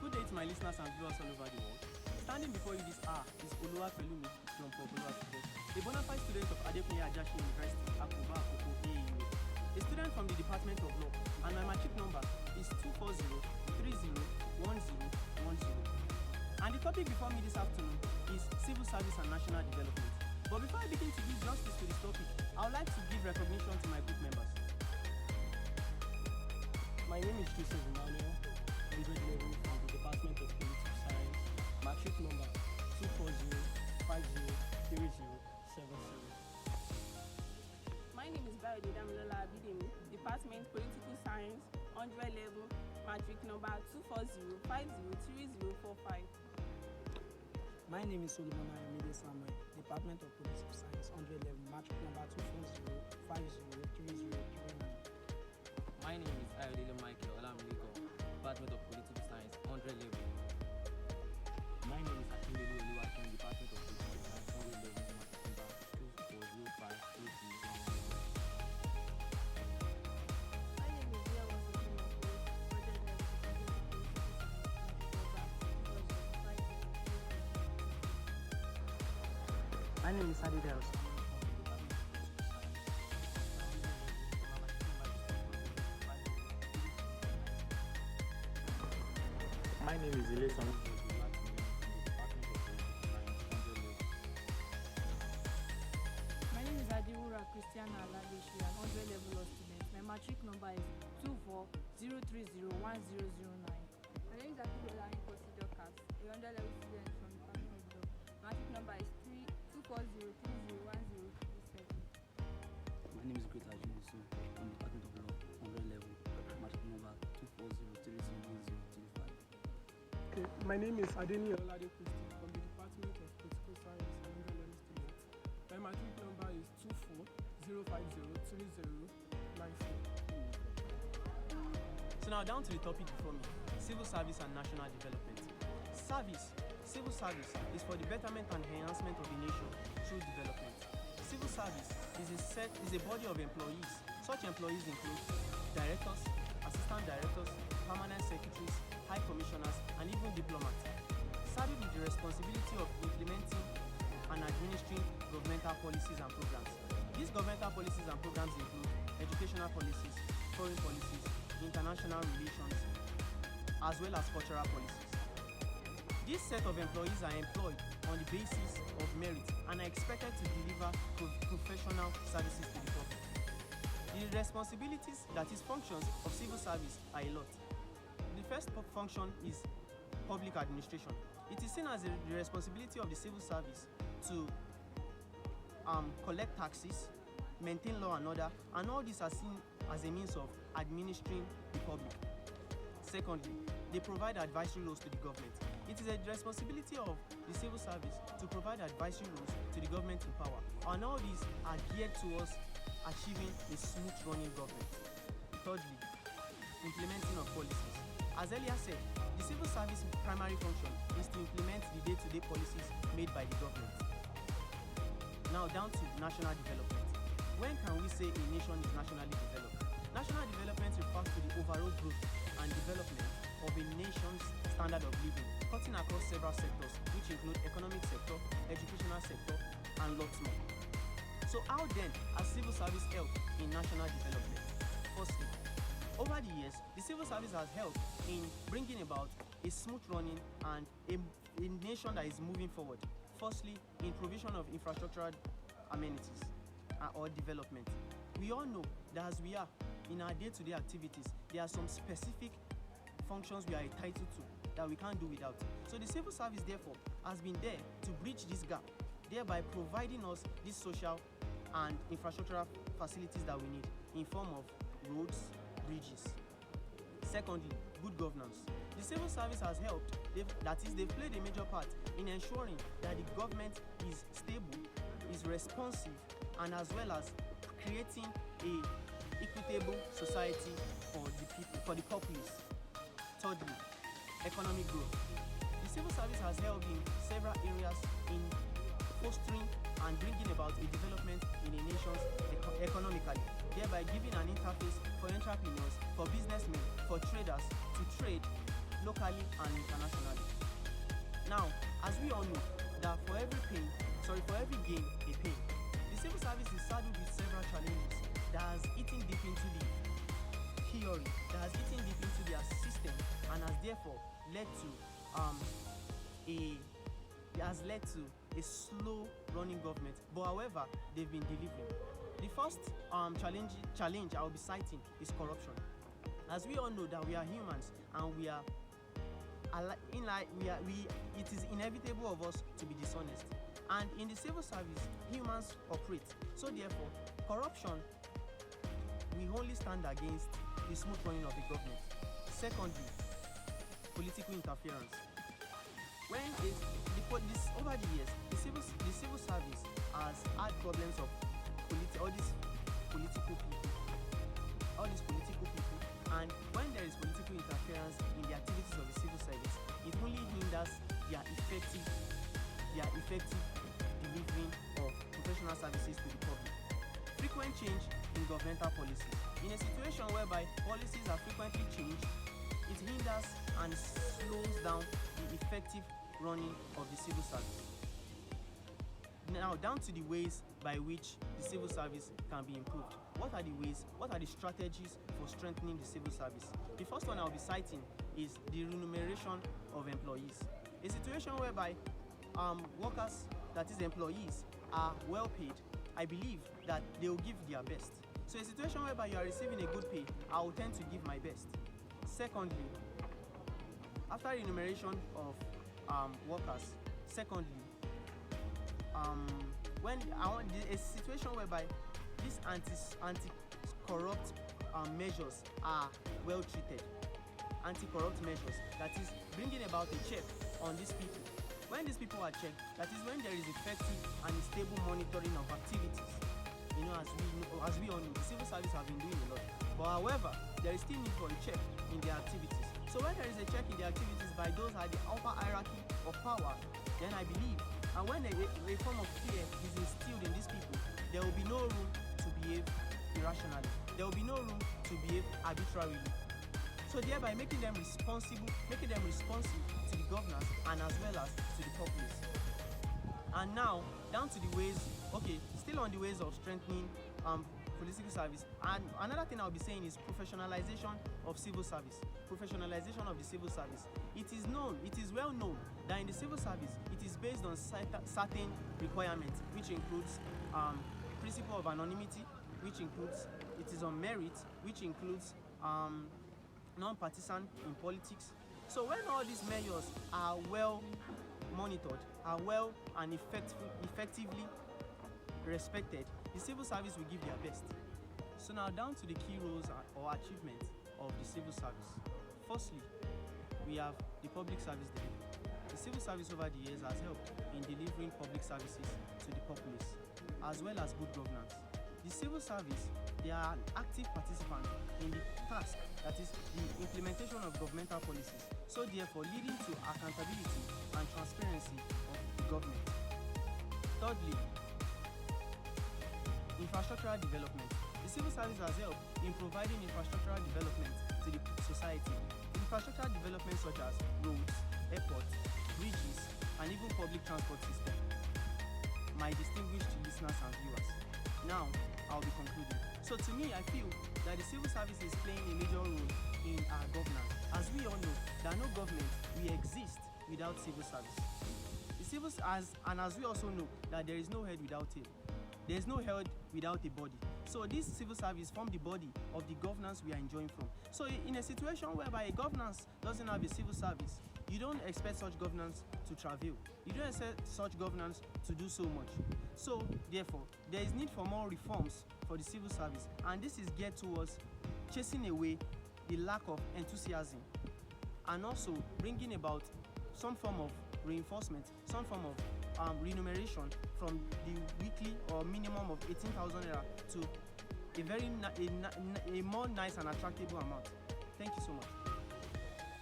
Speaker 2: Good day to my listeners and viewers all over the world. Standing before you this hour is Oluwapelumi from Popular Student, a bona fide student of Adekunle Ajashi University, Akuba Akoko AAU, a student from the Department of Law, and my matric number is 240-30-1010. And the topic before me this afternoon is civil service and national development. But before I begin to give justice to this topic, I would like to give recognition to my group members. My name is Joseph Emmanuel, 100 level from the Department of Political Science, matric number 240-50-30-77.
Speaker 27: My name is Bayode Damilola Abidemi, Department Political Science, 100 level, matric number 240-50-30-45.
Speaker 3: My name is Solomon Ayomide Samuel, Department of Political Science, 100 level, matric number 240-50-30-39.
Speaker 7: My name is Ayodele Michael Olamiliko, Department of Political Science, 100 level.
Speaker 8: My name is Akindele Oluwakin, Department of Political Science, 100 level, matric number 240-5-3311.
Speaker 27: My name is Yawa Sokimo, 100 level,
Speaker 3: My name is Adi Dels.
Speaker 8: My name is Eleson.
Speaker 27: My name is Adiwura Christiana Aladeshi, an 100 level law student. My matric number is 240301009. My name is Akidola Nkosi Dokas, a 100 level student from the Department of Law. Matric number is 240301037.
Speaker 8: My name is Great Ajinosu from the Department of Law, 100 level, matric number 240-301035.
Speaker 26: Okay, my name is Adeni Olade Christy from the Department of Political Science and 100 level student. My matric number is 240503094.
Speaker 2: So now down to the topic before me, civil service and national development. Civil service is for the betterment and enhancement of the nation through development. Civil service is a body of employees. Such employees include directors, assistant directors, permanent secretaries, high commissioners, and even diplomats, saddled with the responsibility of implementing and administering governmental policies and programs. These governmental policies and programs include educational policies, foreign policies, international relations, as well as cultural policies. This set of employees are employed on the basis of merit and are expected to deliver professional services to the public. The responsibilities, that is functions, of civil service are a lot. The first function is public administration. It is seen as the responsibility of the civil service to collect taxes, maintain law and order, and all these are seen as a means of administering the public. Secondly, they provide advisory roles to the government. It is a responsibility of the civil service to provide advisory roles to the government in power, and all these are geared towards achieving a smooth running government. Thirdly, implementing of policies. As earlier said, the civil service primary function is to implement the day-to-day policies made by the government. Now down to national development. When can we say a nation is nationally developed? National development refers to the overall growth and development of a nation's standard of living, cutting across several sectors, which include economic sector, educational sector, and lots more. So how then has civil service helped in national development? Firstly, over the years, the civil service has helped in bringing about a smooth running and a nation that is moving forward. Firstly, in provision of infrastructural amenities or development. We all know that as we are in our day-to-day activities, there are some specific functions we are entitled to, that we can't do without. So the civil service, therefore, has been there to bridge this gap, thereby providing us these social and infrastructural facilities that we need in form of roads, bridges. Secondly, good governance. The civil service has helped, they've played a major part in ensuring that the government is stable, is responsive, and as well as creating a equitable society for the people, for the populace. Thirdly, economic growth. The civil service has helped in several areas in fostering and bringing about a development in a nation's economically, thereby giving an interface for entrepreneurs, for businessmen, for traders to trade locally and internationally. Now, as we all know, that for every gain, a pain. The civil service is saddled with several challenges that has eaten deep into the theory, that has eaten deep into their system, and has therefore led to a slow running government. But however, they've been delivering. The first challenge I will be citing is corruption. As we all know that we are humans and it is inevitable of us to be dishonest. And in the civil service, humans operate. So therefore, corruption will only stand against the smooth running of the government. Secondly, political interference. Over the years, the civil service has had problems of all these political people, and when there is political interference in the activities of the civil service, it only hinders their effective delivering of professional services to the public. Frequent change in governmental policies. In a situation whereby policies are frequently changed, it hinders and slows down the effective running of the civil service. Now, down to the ways by which the civil service can be improved. What are the ways? What are the strategies for strengthening the civil service? The first one I'll be citing is the remuneration of employees. A situation whereby workers, that is employees, are well paid, I believe that they will give their best. So a situation whereby you are receiving a good pay, I will tend to give my best. Secondly, after remuneration of workers, when a situation whereby these anti-corrupt measures are well treated, anti-corrupt measures, that is bringing about a check on these people. When these people are checked, that is when there is effective and stable monitoring of activities. As we all know, the civil service have been doing a lot. But however, there is still need for a check in their activities. So when there is a check in the activities by those at the upper hierarchy of power, then I believe, and when a form of fear is instilled in these people, there will be no room to behave irrationally. There will be no room to behave arbitrarily. So thereby making them responsive to the governors and as well as to the populace. And now, down to the ways, still on the ways of strengthening political service. And another thing I'll be saying is professionalization of civil service. Professionalization of the civil service. It is well known that in the civil service, it is based on certain requirements, which includes principle of anonymity, which includes, it is on merit, which includes non-partisan in politics. So when all these measures are well monitored, are well and effectively respected, the civil service will give their best. So now down to the key roles or achievements of the civil service. Firstly, we have the public service delivery. The civil service over the years has helped in delivering public services to the populace, as well as good governance. The civil service, they are an active participant in the task, that is the implementation of governmental policies, so therefore leading to accountability and transparency of the government. Thirdly, infrastructural development. The civil service has helped in providing infrastructural development to the society. Infrastructural development such as roads, airports, bridges, and even public transport system. My distinguished listeners and viewers, now I'll be concluding. So to me, I feel that the civil service is playing a major role in our governance. As we all know, that no government will exist without civil service. As we also know that there is no head without tail. There is no head without a body. So this civil service form the body of the governance we are enjoying from. So in a situation whereby a governance doesn't have a civil service, you don't expect such governance to travail. You don't expect such governance to do so much. So therefore, there is need for more reforms for the civil service, and this is geared towards chasing away the lack of enthusiasm and also bringing about some form of reinforcement, some form of remuneration from the weekly or minimum of 18,000 naira to a more nice and attractive amount. Thank you so much.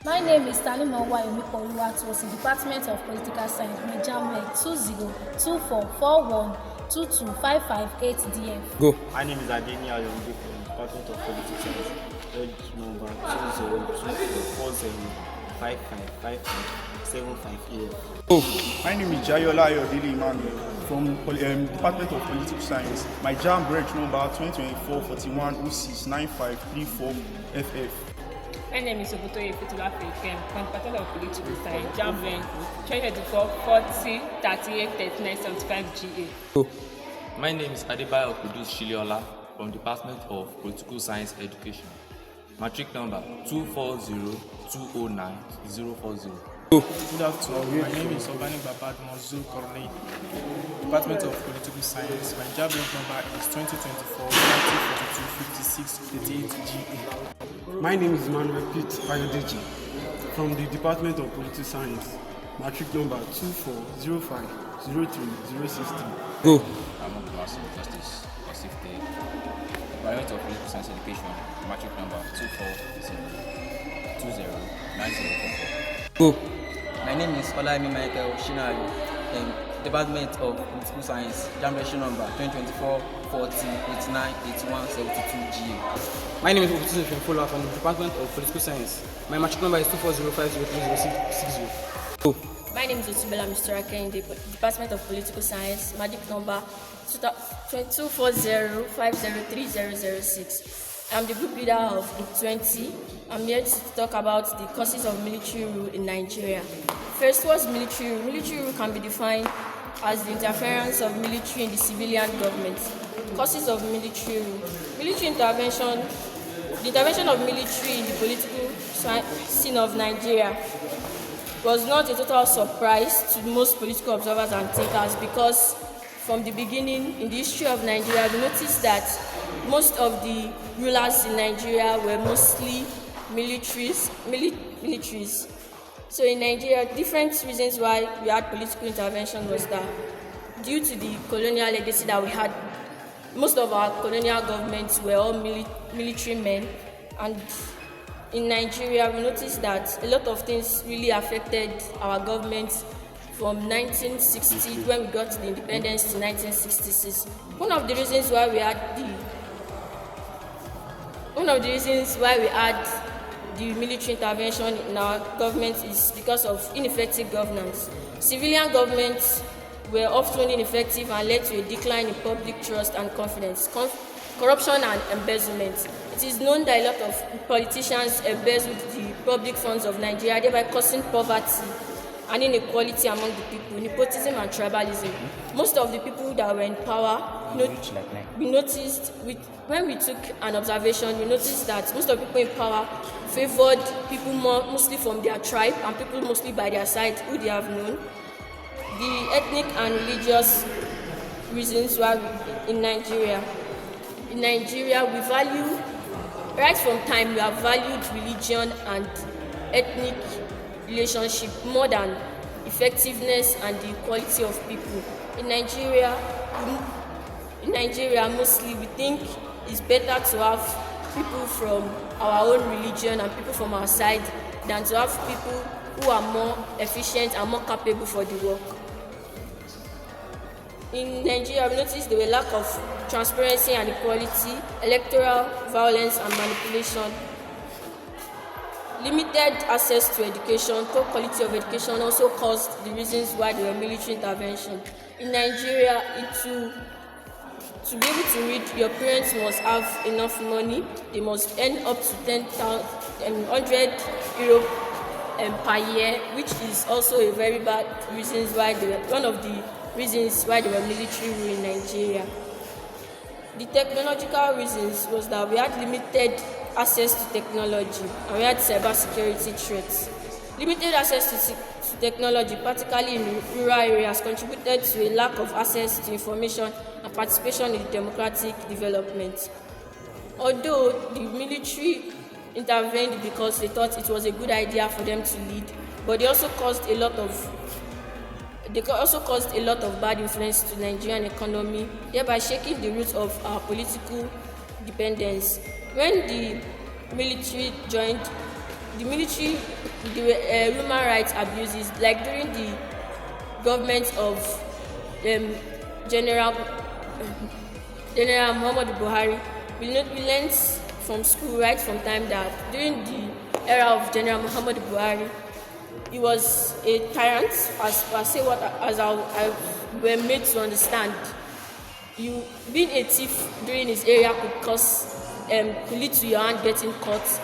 Speaker 10: My name is Tanima Oluwatosin, Department of Political Science, Nigeria 2041225558DF.
Speaker 8: Go. My name is Adeni Ayomide from the Department of Political Science, page number 2024555575EF.
Speaker 14: Oh, my name is Jayola Ayodele Emmanuel from Department of Political Science. My JAM branch number 2024-4106-9534FF.
Speaker 28: My name is Obutoye Fetula Pekem from Department of Political Science, JAM branch 2024-40-38-39-75GA.
Speaker 8: Oh.
Speaker 15: My name is Adebayo Kudus Shiliola from Department of Political Science Education. Matric number 240-209-040.
Speaker 8: Oh.
Speaker 16: Good afternoon. My name is Obani Babad Mozu Kornei, Department of Political Science. My job number is 2024-9042-56-38GA.
Speaker 17: My name is Manuel Pete Ayodeji from the Department of Political Science. Matric number 2405-03063.
Speaker 8: Go.
Speaker 15: I'm on the Master of Justice, Osifte, Department of Political Science Education. Matric number 240-9044.
Speaker 8: Go.
Speaker 7: My name is Olaimi Michael Shinari, Department of Political Science, Generation number 2024-40-89-81-72GA.
Speaker 16: My name is Obutuzu Fimfola from the Department of Political Science. My matric number is 2405030660.
Speaker 8: Go.
Speaker 10: My name is Otubela Mr. Akende, Department of Political Science, magic number 240503006. I'm the group leader of Group 20. I'm here to talk about the causes of military rule in Nigeria. First, what's military rule? Military rule can be defined as the interference of military in the civilian government. Causes of military rule. Military intervention. The intervention of military in the political scene of Nigeria was not a total surprise to most political observers and thinkers, because from the beginning in the history of Nigeria, we noticed that most of the rulers in Nigeria were mostly militaries. So in Nigeria, different reasons why we had political intervention was that due to the colonial legacy that we had, most of our colonial governments were all military men, and in Nigeria we noticed that a lot of things really affected our government from 1960, when we got the independence, to 1966. One of the reasons why we had the military intervention in our government is because of ineffective governance. Civilian governments were often ineffective and led to a decline in public trust and confidence, corruption and embezzlement. It is known that a lot of politicians embezzled the public funds of Nigeria, thereby causing poverty and inequality among the people, nepotism and tribalism. Most of the people that were in power, we noticed, when we took an observation, we noticed that most of the people in power favored people mostly from their tribe and people mostly by their side who they have known. The ethnic and religious reasons why in Nigeria, we value, right from time, we have valued religion and ethnic relationship more than effectiveness and the equality of people. In Nigeria, mostly we think it's better to have people from our own religion and people from our side than to have people who are more efficient and more capable for the work. In Nigeria, we noticed there were lack of transparency and equality, electoral violence and manipulation, limited access to education, poor quality of education also caused the reasons why there were military intervention. In Nigeria, to be able to read, your parents must have enough money. They must earn up to 100 euro per year, which is also a very bad reasons why one of the reasons why there were military rule in Nigeria. The technological reasons was that we had limited access to technology and we had cybersecurity threats. Limited access to technology, particularly in rural areas, contributed to a lack of access to information and participation in democratic development. Although the military intervened because they thought it was a good idea for them to lead, but they also caused a lot of bad influence to the Nigerian economy, thereby shaking the roots of our political dependence. When the military joined, there were human rights abuses, like during the government of General Muhammadu Buhari. We learned from school right from time that during the era of General Muhammadu Buhari, he was a tyrant, as I were made to understand. You being a thief during his area could lead to your hand getting caught.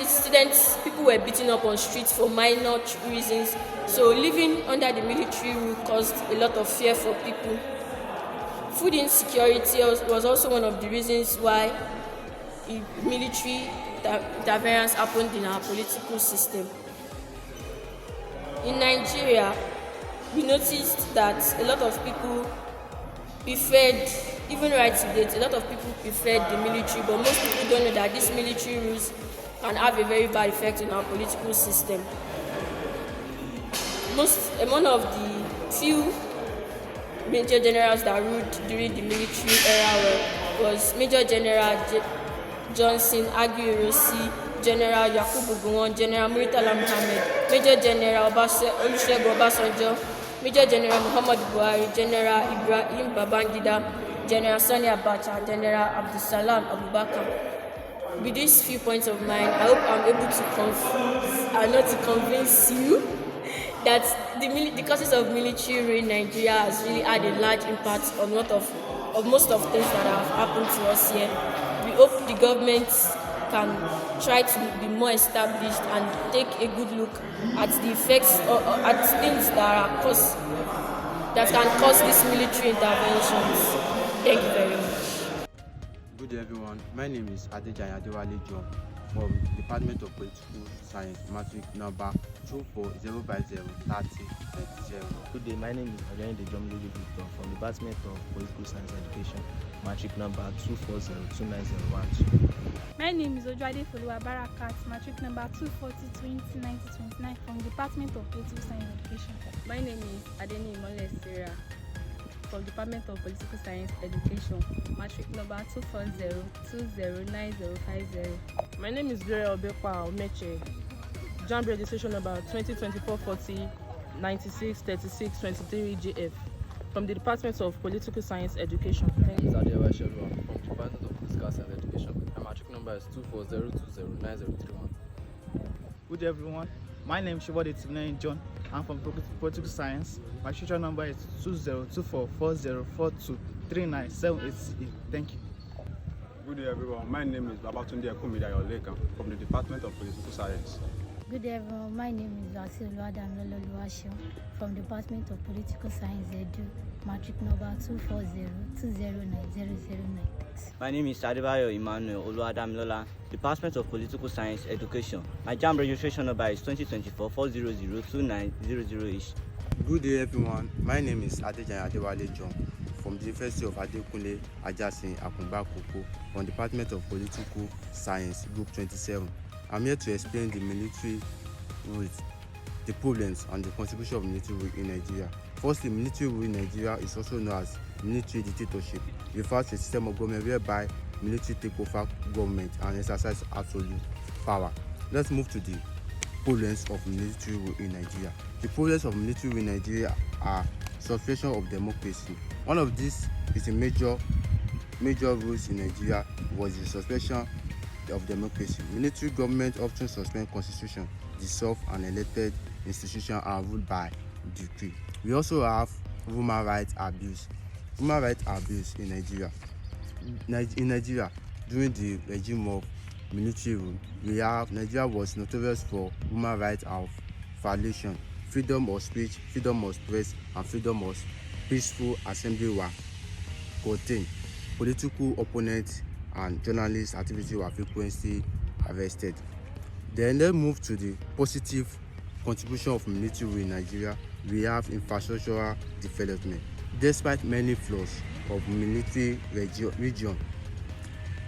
Speaker 10: Students, people were beaten up on streets for minor reasons. So living under the military rule caused a lot of fear for people. Food insecurity was also one of the reasons why military interference happened in our political system. In Nigeria, we noticed that a lot of people preferred, even right to date, a lot of people preferred the military, but most people don't know that these military rules can have a very bad effect on our political system. One of the few major generals that ruled during the military era was Major General Johnson Aguiyi-Ironsi, General Yakubu Gowon, General Murtala Muhammed, Major General Olusegun Obasanjo, Major General Muhammadu Buhari, General Ibrahim Babangida, General Sani Abacha, General Abdulsalam Abubakar. With these few points of mine, I hope I'm able to convince you that the causes of military rule in Nigeria has really had a large impact on most of things that have happened to us here. We hope the government can try to be more established and take a good look at the effects or at things that can cause these military interventions. Thank you very much.
Speaker 21: Good day everyone, my name is Adejan Adewale John from Department of Political Science, matric number 240503020.
Speaker 4: Good day, my name is Adeyinde Jomlulu Victor from Department of Political Science Education, matric number 2402901.
Speaker 27: My name is Ojuade Foluwa Barakat, matric number 240209029 from Department of Political Science Education.
Speaker 12: My name is Adeni Imole Sarah from Department of Political Science Education, matric number 240209050.
Speaker 5: My name is Gloria Obepa Omeche, JAMB registration number 2024-40-96-36-23 GF from the Department of Political Science Education.
Speaker 6: Thank you. Zadewa Shelwa from the Department of Political Science Education. My matric number is 240209031.
Speaker 18: Good day everyone. My name is Shibode Tibnei John. I'm from Political Science. My registration number is 202440423978. Thank you.
Speaker 19: Good day everyone. My name is Babatunde Akumidayo Leka from the Department of Political Science.
Speaker 20: Good day everyone. My name is Vasil Wadamlolo Luasho from the Department of Political Science Edu, matric number 240209009.
Speaker 22: My name is Adebayo Emmanuel Oluwadamilola, Department of Political Science Education. My JAMB registration number is 2024-4002900-ish.
Speaker 23: Good day everyone. My name is Adejan Adewale John from the University of Adekunle Ajasin Akunba Koko from the Department of Political Science, Group 27. I'm here to explain the military rule, the problems and the contribution of military rule in Nigeria. Firstly, military rule in Nigeria is also known as military dictatorship. It refers to a system of government whereby military take over government and exercise absolute power. Let's move to the problems of military rule in Nigeria. The problems of military rule in Nigeria are suppression of democracy. One of these is a major rules in Nigeria was the suppression of democracy. Military government often suspend constitution, dissolve and elected institutions are ruled by decree. We also have human rights abuse. Human rights abuse in Nigeria. In Nigeria, during the regime of military rule, Nigeria was notorious for human rights of violation. Freedom of speech, freedom of press, and freedom of peaceful assembly were contained. political opponents and journalists' activities were frequently arrested. Then let's move to the positive contribution of military rule in Nigeria. We have infrastructural development. Despite many flaws of military region,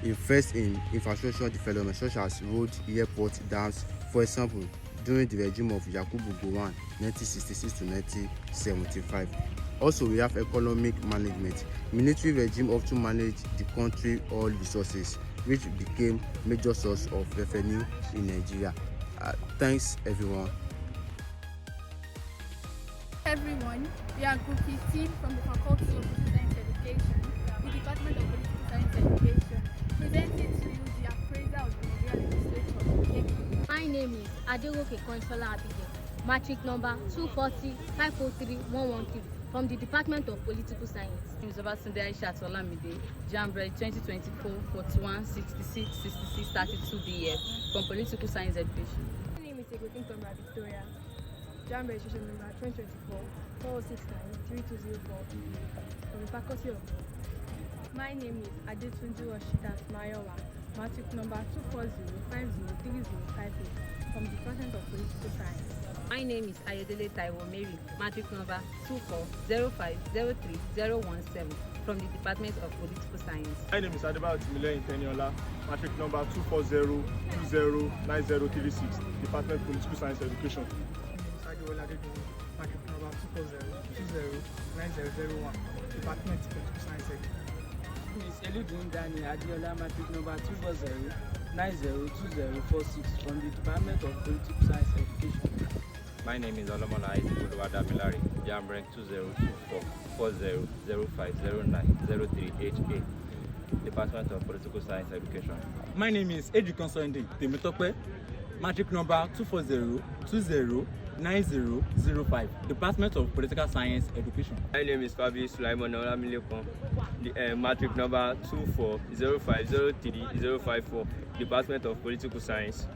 Speaker 23: invest in infrastructural development such as road, airport, dams. For example, during the regime of Yakubu Gowon 1966 to 1975. Also, we have economic management. Military regime often managed the country oil resources, which became major source of revenue in Nigeria. Thanks, everyone.
Speaker 1: Everyone, we are Group 15 from the Faculty of Political Science Education, the Department of Political Science Education, presenting to you the Appraisal of the Nigerian legislature.
Speaker 20: My name is Aderoke Konsola Abigail, matric number 240-503-113 from the Department of Political Science.
Speaker 5: My name is Obatunde Aishat Olamide, Jambre 2024-41-66-66-32 BF from Political Science Education.
Speaker 12: My name is Egotin Tomra Victoria, Jam registration number 2024-469-3204 from the Faculty of Law.
Speaker 3: My name is Adetunji Rashidat Mayowa, matric number 240-503058 from the Department of Political Science.
Speaker 9: My name is Ayodele Taiwo Mary, matric number 240503017 from the Department of Political Science.
Speaker 18: My name is Adebayo Timile Inteniola, matric number 240209036, Department of Political Science Education.
Speaker 16: Matric number 240209001, Department of Political Science Education.
Speaker 11: Is Eludin Dani Adiola, matric number 240902046 from the Department of Political Science Education.
Speaker 13: My name is Olamola Isibuluwada Milari, Jam rank 2024-4005090388, Department of Political Science Education.
Speaker 24: My name is Ejikon Sunday Temitope, matric number 240209005, Department of Political Science Education.
Speaker 25: My name is Fabi Sulaimon Olamilekon, matric number 240503054, Department of Political Science.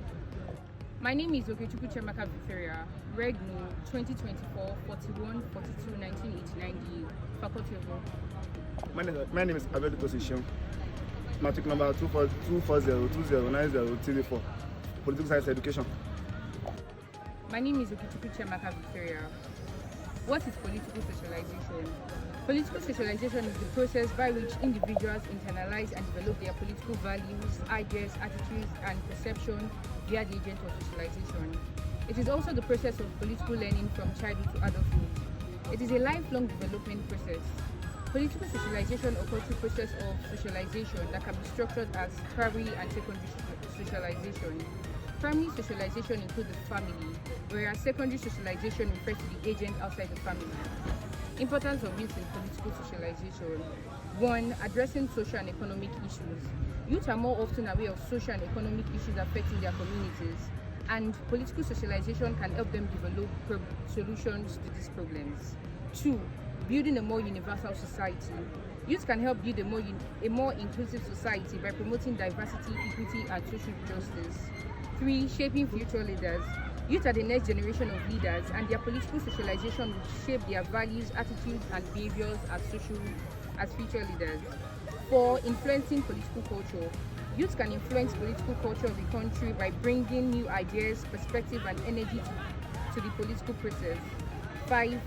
Speaker 26: My name is Okechukwu Chemaka Victoria, Reg No 2024-41-42-1989 Faculty of Law.
Speaker 18: My name is Abel Kosishim, matric number 240209034, Political Science Education.
Speaker 26: My name is Okechukwu Chemaka Victoria. What is political socialization? Political socialization is the process by which individuals internalize and develop their political values, ideas, attitudes, and perception via the agent of socialization. It is also the process of political learning from childhood to adulthood. It is a lifelong development process. Political socialization occurs through the process of socialization that can be structured as primary and secondary socialization. Primary socialization includes the family, whereas secondary socialization refers to the agent outside the family. Importance of youth in political socialization. 1. Addressing social and economic issues. Youth are more often aware of social and economic issues affecting their communities, and political socialization can help them develop solutions to these problems. 2. Building a more universal society. Youth can help build a more inclusive society by promoting diversity, equity, and social justice. 3. Shaping future leaders. Youth are the next generation of leaders, and their political socialization will shape their values, attitudes, and behaviors as future leaders. 4. Influencing political culture. Youth can influence political culture of the country by bringing new ideas, perspective, and energy to the political process. 5.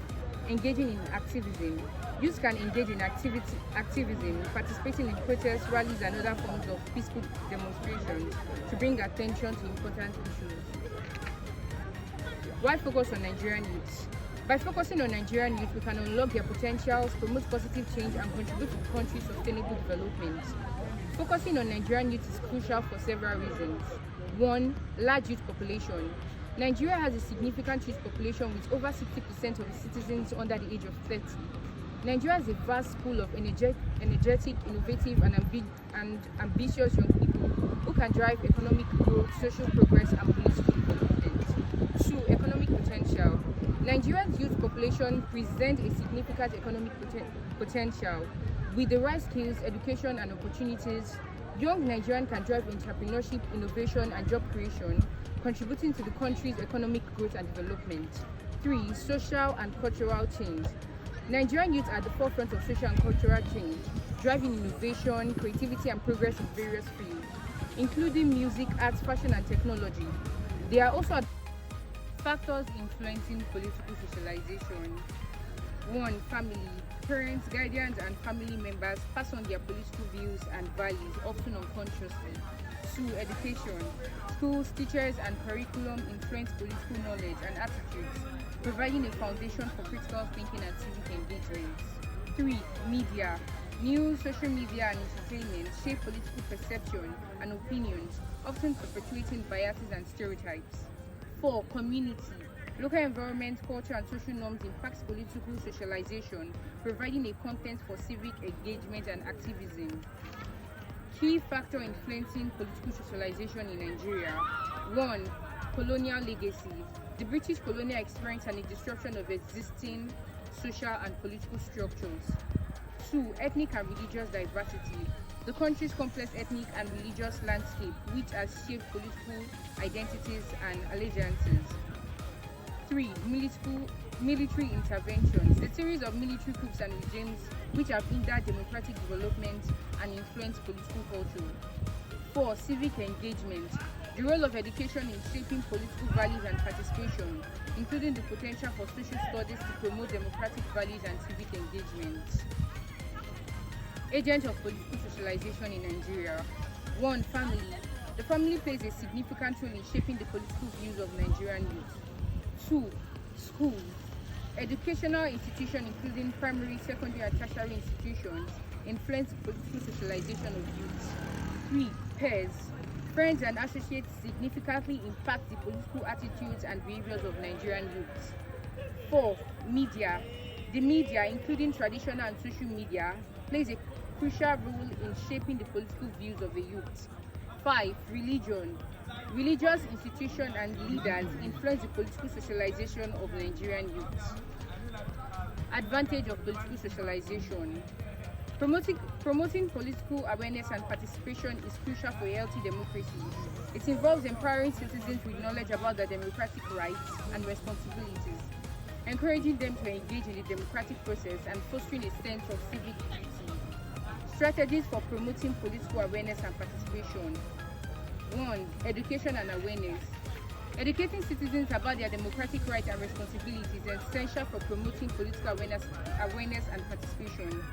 Speaker 26: Engaging in activism. Youth can engage in activism, participating in protests, rallies, and other forms of peaceful demonstrations to bring attention to important issues. Why focus on Nigerian youth? By focusing on Nigerian youth, we can unlock their potentials, promote positive change, and contribute to the country's sustainable development. Focusing on Nigerian youth is crucial for several reasons. 1. Large youth population. Nigeria has a significant youth population with over 60% of its citizens under the age of 30. Nigeria has a vast pool of energetic, innovative, and ambitious young people who can drive economic growth, social progress, and political development. 2. Economic potential. Nigeria's youth population presents a significant economic potential. With the right skills, education, and opportunities, young Nigerians can drive entrepreneurship, innovation, and job creation, contributing to the country's economic growth and development. 3. Social and cultural change. Nigerian youth are at the forefront of social and cultural change, driving innovation, creativity, and progress in various fields, including music, arts, fashion, and technology. There are also factors influencing political socialization. 1. Family. Parents, guardians, and family members pass on their political views and values, often unconsciously. 2. Education. Schools, teachers, and curriculum influence political knowledge and attitudes, providing a foundation for critical thinking and civic engagement. 3. Media. News, social media, and entertainment shape political perception and opinions, often perpetuating biases and stereotypes. 4. Community. Local environment, culture, and social norms impact political socialization, providing a content for civic engagement and activism. Key factor influencing political socialization in Nigeria. 1. Colonial legacy. The British colonial experience and the disruption of existing social and political structures. 2. Ethnic and religious diversity. The country's complex ethnic and religious landscape, which has shaped political identities and allegiances. 3. Military interventions. The series of military coups and regimes which have hindered democratic development and influenced political culture. 4. Civic engagement. The role of education in shaping political values and participation, including the potential for social studies to promote democratic values and civic engagement. Agents of political socialization in Nigeria. 1. Family. The family plays a significant role in shaping the political views of Nigerian youth. 2. Schools. Educational institutions, including primary, secondary, and tertiary institutions, influence political socialization of youth. 3. Peers. Friends and associates significantly impact the political attitudes and behaviors of Nigerian youth. 4. Media. The media, including traditional and social media, plays a crucial role in shaping the political views of the youth. 5. Religion. Religious institutions and leaders influence the political socialization of Nigerian youth. Advantage of political socialization. Promoting political awareness and participation is crucial for a healthy democracy. It involves empowering citizens with knowledge about their democratic rights and responsibilities, encouraging them to engage in the democratic process and fostering a sense of civic duty. Strategies for promoting political awareness and participation. 1. Education and awareness. Educating citizens about their democratic rights and responsibilities is essential for promoting political awareness and participation.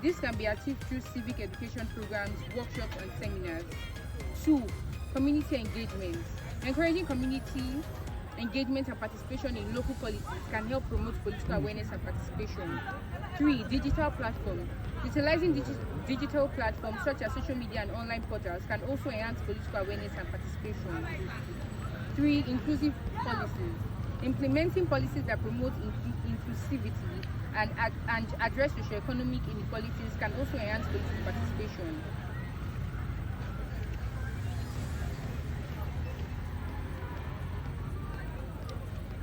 Speaker 26: This can be achieved through civic education programs, workshops, and seminars. 2. Community engagement. Encouraging community engagement and participation in local politics can help promote political awareness and participation. 3. Digital platforms. Utilizing digital platforms such as social media and online portals can also enhance political awareness and participation. 3. Inclusive policies. Implementing policies that promote inclusivity and address socio-economic inequalities can also enhance political participation.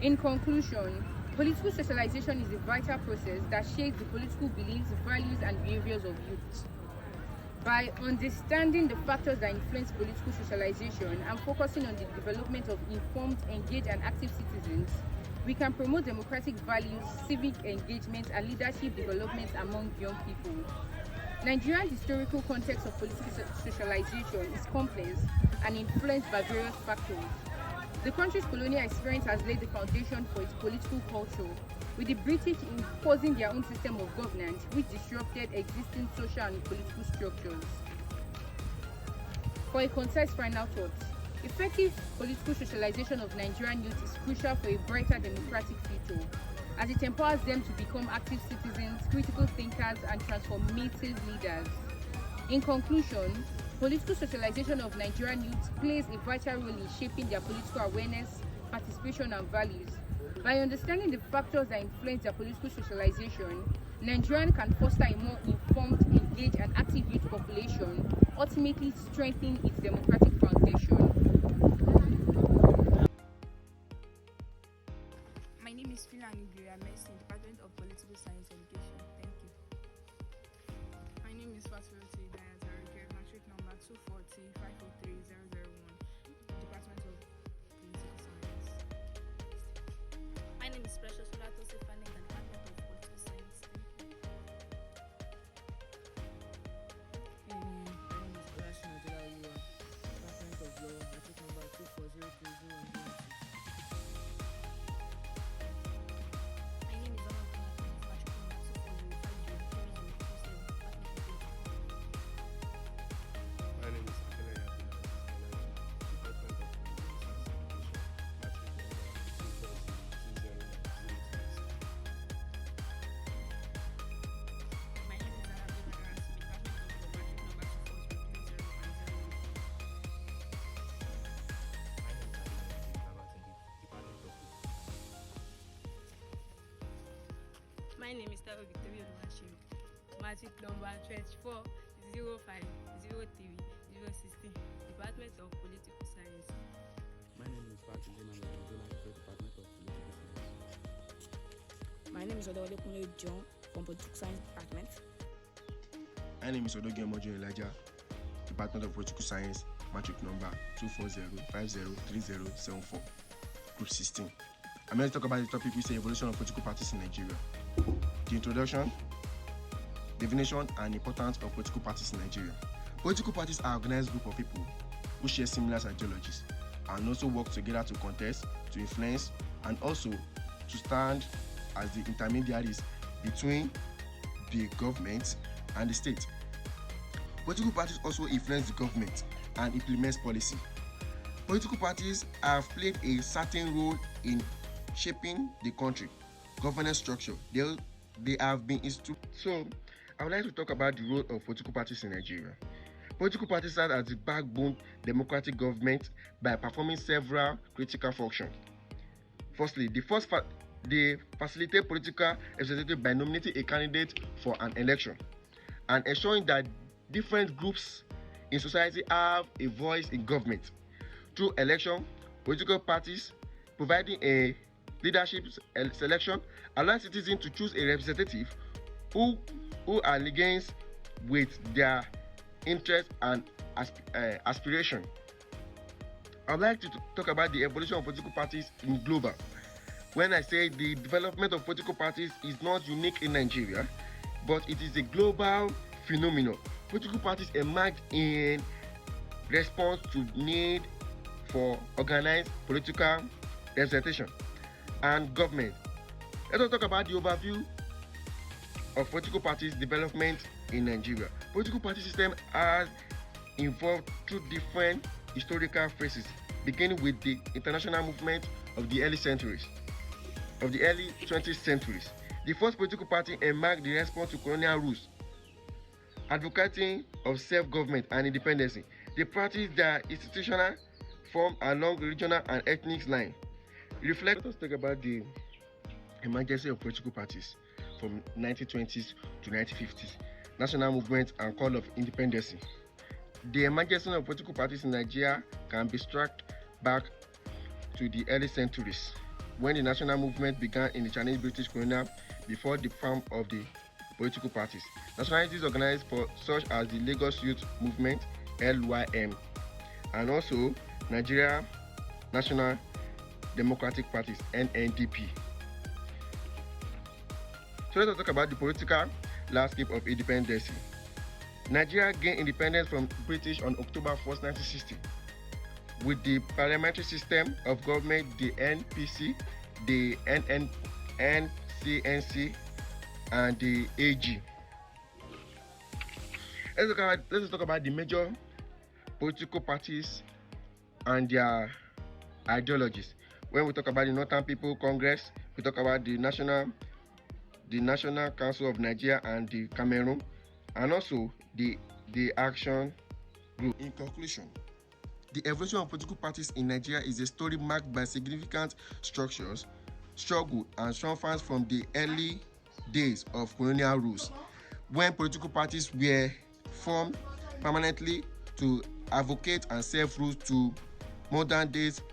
Speaker 26: In conclusion, political socialization is a vital process that shapes the political beliefs, values, and behaviors of youth. By understanding the factors that influence political socialization and focusing on the development of informed, engaged, and active citizens, we can promote democratic values, civic engagement, and leadership development among young people. Nigeria's historical context of political socialization is complex and influenced by various factors. The country's colonial experience has laid the foundation for its political culture, with the British imposing their own system of governance which disrupted existing social and political structures. For a concise final thought, effective political socialization of Nigerian youth is crucial for a brighter democratic future, as it empowers them to become active citizens, critical thinkers, and transformative leaders. In conclusion, political socialization of Nigerian youth plays a vital role in shaping their political awareness, participation, and values. By understanding the factors that influence their political socialization, Nigerian can foster a more informed, engaged, and active youth population, ultimately strengthening its democratic foundation.
Speaker 2: My name is Philani Messi, Department of Political Science Education. Thank you.
Speaker 5: My name is Fatiroti Dayazarike, matric number 240-503-001, Department of Political Science.
Speaker 12: My name is Precious Olato Sefane, Department of Political Science.
Speaker 7: My name is Taro Victoria Oluwaseun. Matric number 24-05-03-016, Department of Political Science.
Speaker 8: My name is Patrick Department of Political Science.
Speaker 10: My name is Odawale John from Political Science Department.
Speaker 14: My name is Odoge Mojo Elijah, Department of Political Science, matric number 240503074, Group 16. I'm going to talk about the topic which is the evolution of political parties in Nigeria. The introduction, definition, and importance of political parties in Nigeria. Political parties are organized group of people who share similar ideologies and also work together to contest, to influence, and also to stand as the intermediaries between the government and the state. Political parties also influence the government and implement policy. Political parties have played a certain role in shaping the country, governance structure. They have been So, I would like to talk about the role of political parties in Nigeria. Political parties serve as the backbone democratic government by performing several critical functions. Firstly, they facilitate political representative by nominating a candidate for an election and ensuring that different groups in society have a voice in government. Through election, political parties providing a leadership selection allow citizens to choose a representative who aligns with their interests and aspiration. I would like to talk about the evolution of political parties in global. When I say the development of political parties is not unique in Nigeria, but it is a global phenomenon. Political parties emerged in response to need for organized political representation and government. Let us talk about the overview of political parties development in Nigeria. Political party system has evolved through different historical phases, beginning with the international movement of the early 20th centuries. The first political party emerged in response to colonial rules, advocating of self-government and independence. They practice their institutional form along regional and ethnic lines. Let us talk about the emergence of political parties from 1920s to 1950s, national movement and call of independence. The emergence of political parties in Nigeria can be tracked back to the early centuries, when the national movement began in the Chinese British colonial before the form of the political parties. Nationalities organized for such as the Lagos Youth Movement, LYM, and also Nigeria National Democratic Parties, NNDP. So let us talk about the political landscape of independence. Nigeria gained independence from British on October 1st, 1960. With the parliamentary system of government, the NPC, the NCNC, and the AG. Let's talk about the major political parties and their ideologies. When we talk about the Northern People Congress, we talk about the National Council of Nigeria and the Cameroon, and also the Action Group. In conclusion, the evolution of political parties in Nigeria is a story marked by significant structures, struggle, and triumphs from the early days of colonial rules, when political parties were formed permanently to advocate and serve rules to modern days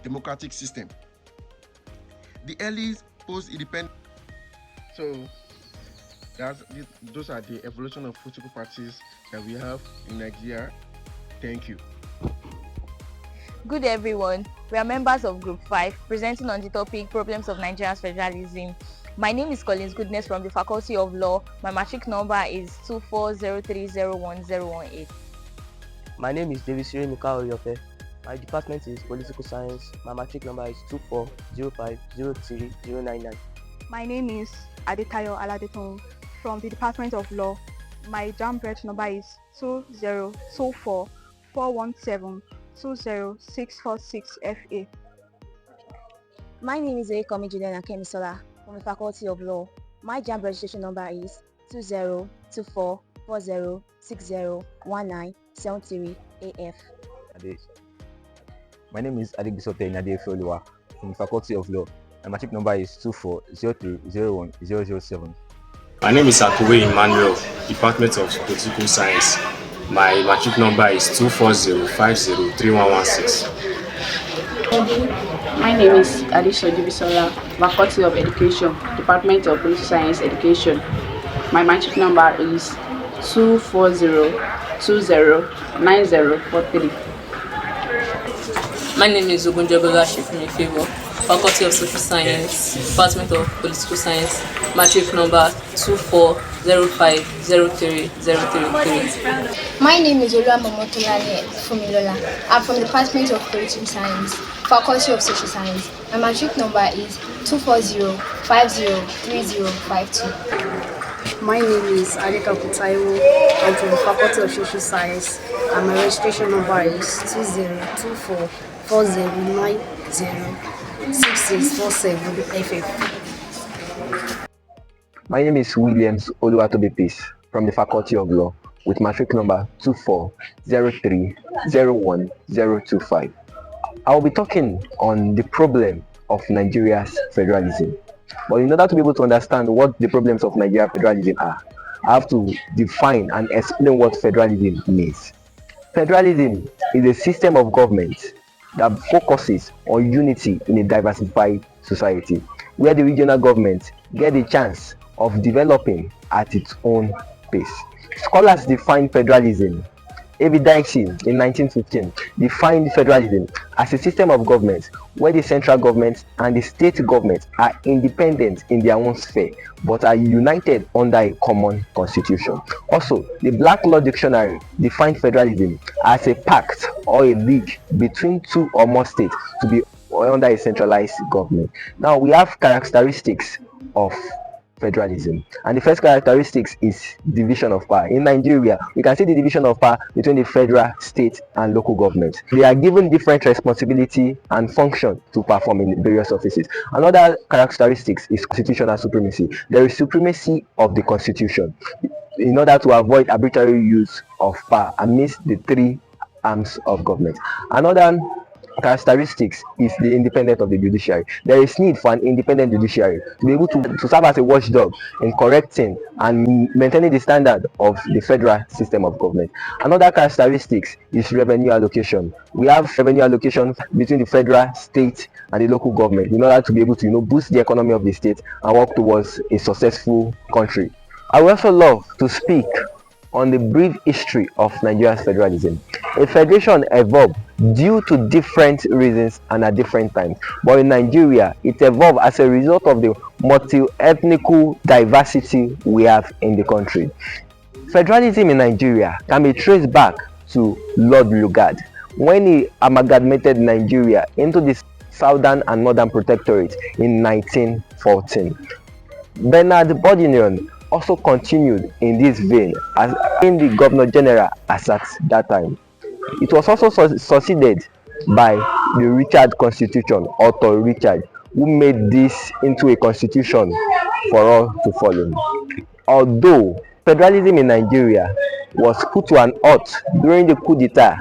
Speaker 14: democratic system. The early post-independent. So those are the evolution of political parties that we have in Nigeria. Thank you.
Speaker 15: Good everyone, we are members of Group 5 presenting on the topic Problems of Nigeria's Federalism. My name is Collins Goodness from the Faculty of Law. My matric number is 2403011018.
Speaker 4: My name is David Siri Mikao Yofe. My department is Political Science. My matric number is 2405030099.
Speaker 17: My name is Adetayo Aladeton from the Department of Law. My JAMB batch number is 2024417206646FA.
Speaker 12: My name is Ekomi Juliana Kemisola from the Faculty of Law. My JAMB registration number is 202440601973AF.
Speaker 21: My name is Adebisote Nadefolua from the Faculty of Law.
Speaker 1: My matric number is 2403010007.
Speaker 6: My name is Akuwe Emmanuel, Department of Political Science. My matric number is 240503116.
Speaker 19: My name is Adisha Jibisola, Faculty of Education, Department of Political Science Education. My matric number is 240209043.
Speaker 5: My name is Ogunjogola Shifumi, Faculty of Social Science, Department of Political Science, matric number 240303033.
Speaker 21: My name is Oluwamomotolale Fumilola. I'm from the Department of Political Science, Faculty of Social Science. My matric number is 240503052.
Speaker 22: My name is Adeka Kutaiwo. I'm from the Faculty of Social Science, and my registration number is 202440906647FF.
Speaker 23: My name is Williams Oluwatobepis from the Faculty of Law with matric number 240301025. I will be talking on the problem of Nigeria's federalism. But in order to be able to understand what the problems of Nigeria's federalism are, I have to define and explain what federalism means. Federalism is a system of government that focuses on unity in a diversified society, where the regional government get the chance of developing at its own pace. Scholars define federalism. Evidence in 1915 defined federalism as a system of government where the central government and the state government are independent in their own sphere but are united under a common constitution. Also, the Black Law Dictionary defined federalism as a pact or a league between two or more states to be under a centralized government. Now, we have characteristics of federalism, and the first characteristics is division of power. In Nigeria, we can see the division of power between the federal, state and local government. They are given different responsibility and function to perform in various offices. Another characteristics is constitutional supremacy. There is supremacy of the constitution in order to avoid arbitrary use of power amidst the three arms of government. Another characteristics is the independence of the judiciary. There is need for an independent judiciary to be able to serve as a watchdog in correcting and maintaining the standard of the federal system of government. Another characteristics is revenue allocation. We have revenue allocation between the federal, state and the local government in order to be able to boost the economy of the state and work towards a successful country. I would also love to speak on the brief history of Nigeria's federalism. A federation evolved due to different reasons and at different times, but in Nigeria it evolved as a result of the multi-ethnical diversity we have in the country. Federalism in Nigeria can be traced back to Lord Lugard when he amalgamated Nigeria into the Southern and Northern Protectorate in 1914. Bernard Bourguignon also continued in this vein as being the Governor General as at that time. It was also succeeded by the Richard Constitution, Otto Richard, who made this into a constitution for all to follow. Although federalism in Nigeria was put to an halt during the coup d'etat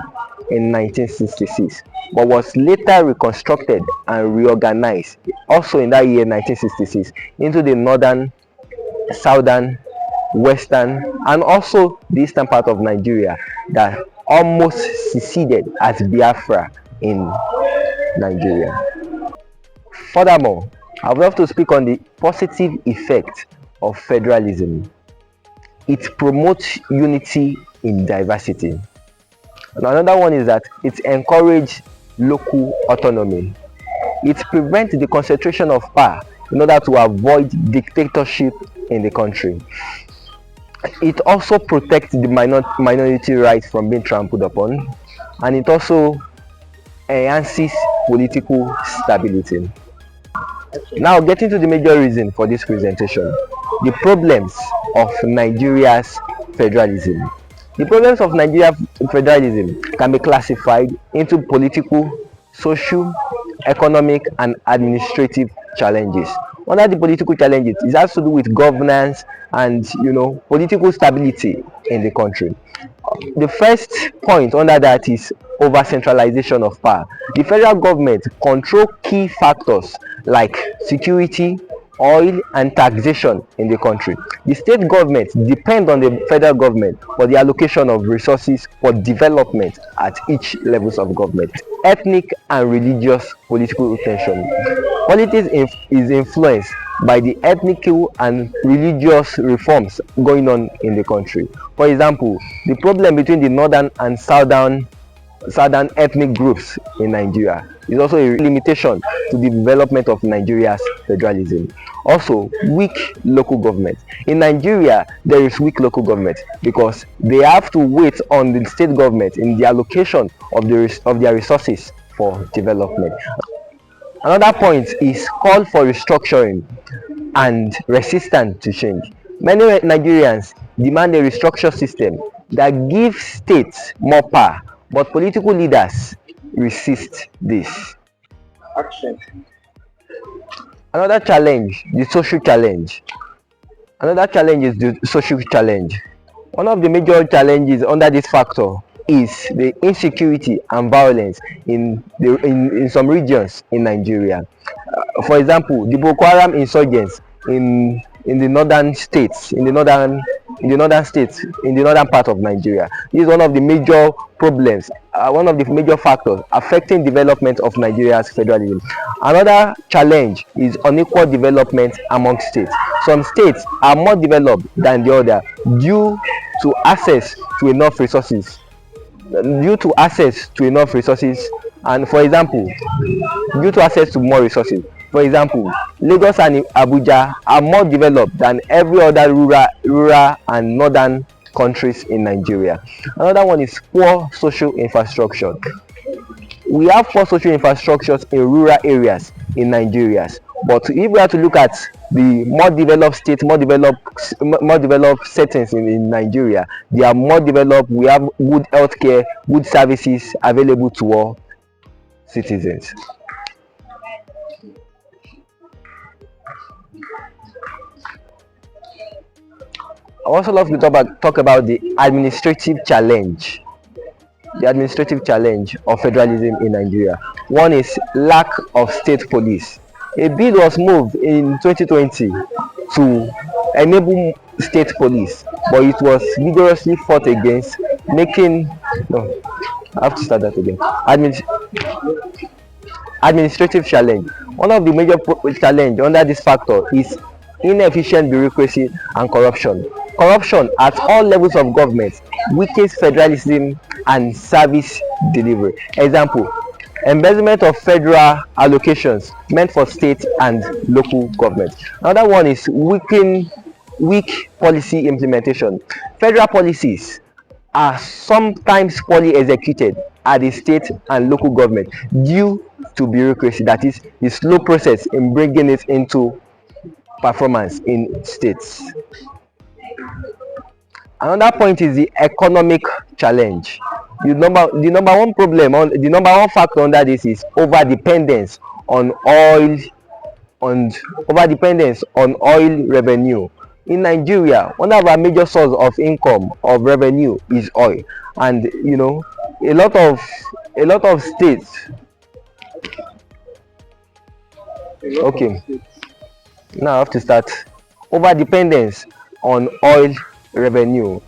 Speaker 23: in 1966, but was later reconstructed and reorganized also in that year 1966 into the Northern, Southern, Western and also the eastern part of Nigeria that almost seceded as Biafra in Nigeria. Furthermore, I would love to speak on the positive effect of federalism. It promotes unity in diversity. And another one is that it encourages local autonomy. It prevents the concentration of power in order to avoid dictatorship in the country. It also protects the minority rights from being trampled upon, and it also enhances political stability. Now, getting to the major reason for this presentation, the problems of Nigeria's federalism. The problems of Nigeria's federalism can be classified into political, social, economic and administrative challenges. Under the political challenges, it has to do with governance and political stability in the country. The first point under that is over centralization of power. The federal government control key factors like security, oil, and taxation in the country. The state governments depend on the federal government for the allocation of resources for development at each levels of government. Ethnic and religious political tension. Politics is influenced by the ethnic and religious reforms going on in the country. For example, the problem between the northern and southern ethnic groups in Nigeria is also a limitation to the development of Nigeria's federalism. Also, weak local government. In Nigeria, there is weak local government because they have to wait on the state government in the allocation of their resources for development. Another point is call for restructuring and resistance to change. Many Nigerians demand a restructured system that gives states more power, but political leaders resist this. Action. Another challenge, the social challenge. Another challenge is the social challenge. One of the major challenges under this factor is the insecurity and violence in some regions in Nigeria. For example, the Boko Haram insurgents in the northern states, in the northern part of Nigeria. This is one of the major problems, one of the major factors affecting development of Nigeria's federalism. Another challenge is unequal development among states. Some states are more developed than the other due to access to enough resources. And for example, due to access to more resources. For example, Lagos and Abuja are more developed than every other rural and northern countries in Nigeria. Another one is poor social infrastructure. We have poor social infrastructures in rural areas in Nigeria, but if we have to look at the more developed states, more developed settings in Nigeria, they are more developed. We have good healthcare, good services available to all citizens. I also love to talk about the administrative challenge. The administrative challenge of federalism in Nigeria. One is lack of state police. A bill was moved in 2020 to enable state police, but it was vigorously fought against, making administrative challenge. One of the major challenge under this factor is inefficient bureaucracy and corruption. Corruption at all levels of government weakens federalism and service delivery. Example, embezzlement of federal allocations meant for state and local government. Another one is weak policy implementation. Federal policies are sometimes poorly executed at the state and local government due to bureaucracy, that is the slow process in bringing it into performance in states. Another point is the economic challenge. The number one factor under this is over dependence on oil revenue. In Nigeria, one of our major sources of income of revenue is oil, and a lot of states. Okay, now I have to start. Over dependence on oil revenue.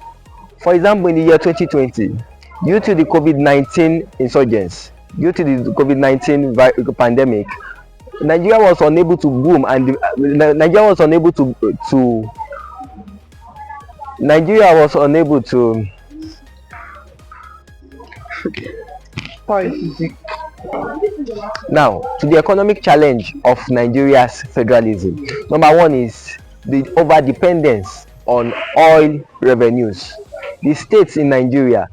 Speaker 23: For example, in the year 2020, due to the COVID-19 insurgence, due to the COVID-19 pandemic, Nigeria was unable to boom, and Nigeria was unable to Now, to the economic challenge of Nigeria's federalism. Number one is the over dependence on oil revenues. The states in Nigeria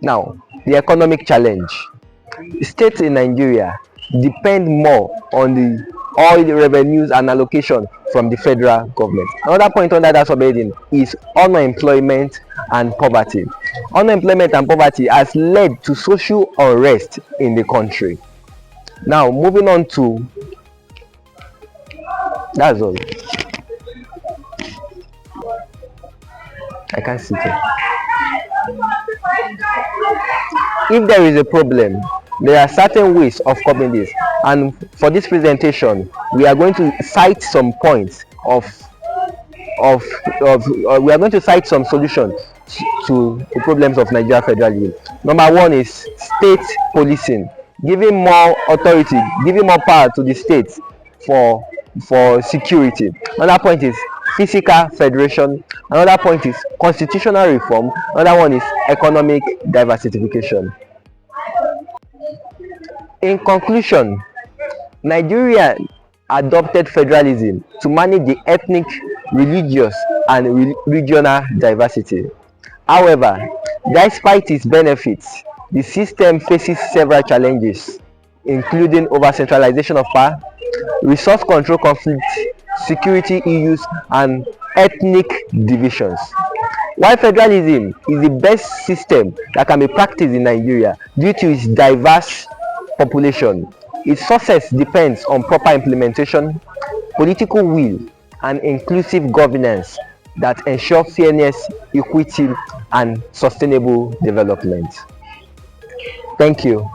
Speaker 23: now, the economic challenge. States in Nigeria depend more on the oil revenues and allocation from the federal government. Another point under that subheading is unemployment and poverty. Unemployment and poverty has led to social unrest in the country. Now, moving on to that's all. I can't see it. If there is a problem, there are certain ways of coping this, and for this presentation we are going to cite some points we are going to cite some solutions to the problems of Nigeria federalism. Number one is state policing, giving more authority, giving more power to the states for security. Another point is physical federation. Another point is constitutional reform. Another one is economic diversification. In conclusion, Nigeria adopted federalism to manage the ethnic, religious, and regional diversity. However, despite its benefits, the system faces several challenges, including over-centralization of power, resource control conflicts, security issues, and ethnic divisions. While federalism is the best system that can be practiced in Nigeria due to its diverse population, its success depends on proper implementation, political will, and inclusive governance that ensure fairness, equity, and sustainable development. Thank you.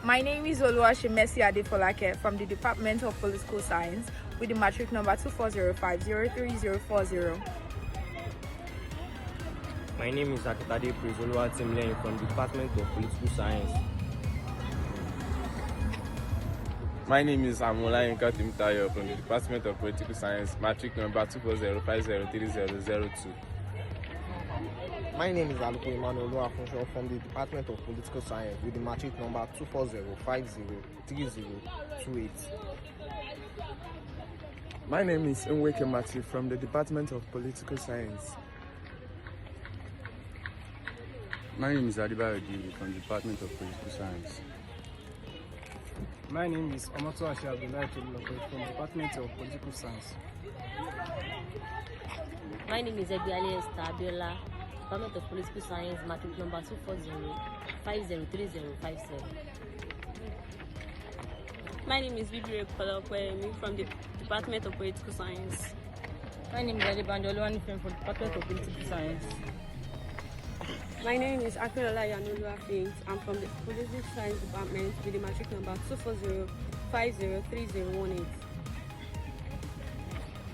Speaker 2: My name is Oluwaseun Adefolake from the Department of Political Science with the matric number 240503040.
Speaker 1: My name is Akitade Appraisal from the Department of Political Science.
Speaker 8: My name is Amolayinka Timtayo from the Department of Political Science, matric number 240503002.
Speaker 3: My name is Aluko Emmanuel Oluwafunso from the Department of Political Science with the matric number 240503028.
Speaker 9: My name is Nweke Mati from the Department of Political Science.
Speaker 11: My name is Adibayo Diri from the Department of Political Science.
Speaker 16: My name is Omoto Ashabulai from the Department of Political Science.
Speaker 20: My name is Ebiali Esther Abiola, Department of Political Science, matric number 240503057.
Speaker 27: My name is Bibire Kwemi from the Department of Political Science.
Speaker 12: My name is Adebanjo Oluwanifem from the Department of Political Science.
Speaker 27: My name is Akinola Yanolua Faint. I'm from the Political Science Department with the matric number 240503018.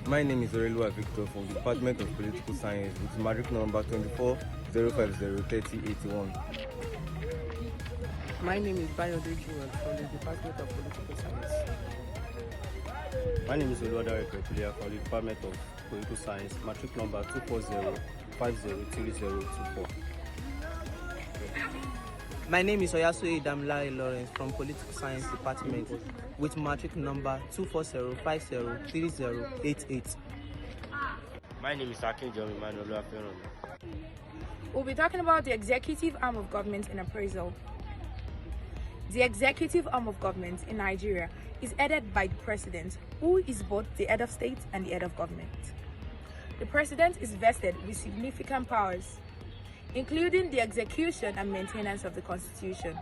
Speaker 11: My name is Orelua Victor from the Department of Political Science with matric number 240503081.
Speaker 28: My name is Bayode Jewel from the Department of Political Science.
Speaker 29: My name is Oluwadare Kwekulia from the Department of Political Science, matric number 240503024.
Speaker 28: My name is Oyasue Damilare Lawrence from Political Science Department with matric number 240503088.
Speaker 25: My name is Akin John Emmanuel.
Speaker 2: We'll be talking about the executive arm of government in appraisal. The executive arm of government in Nigeria is headed by the president, who is both the head of state and the head of government. The president is vested with significant powers, including the execution and maintenance of the Constitution,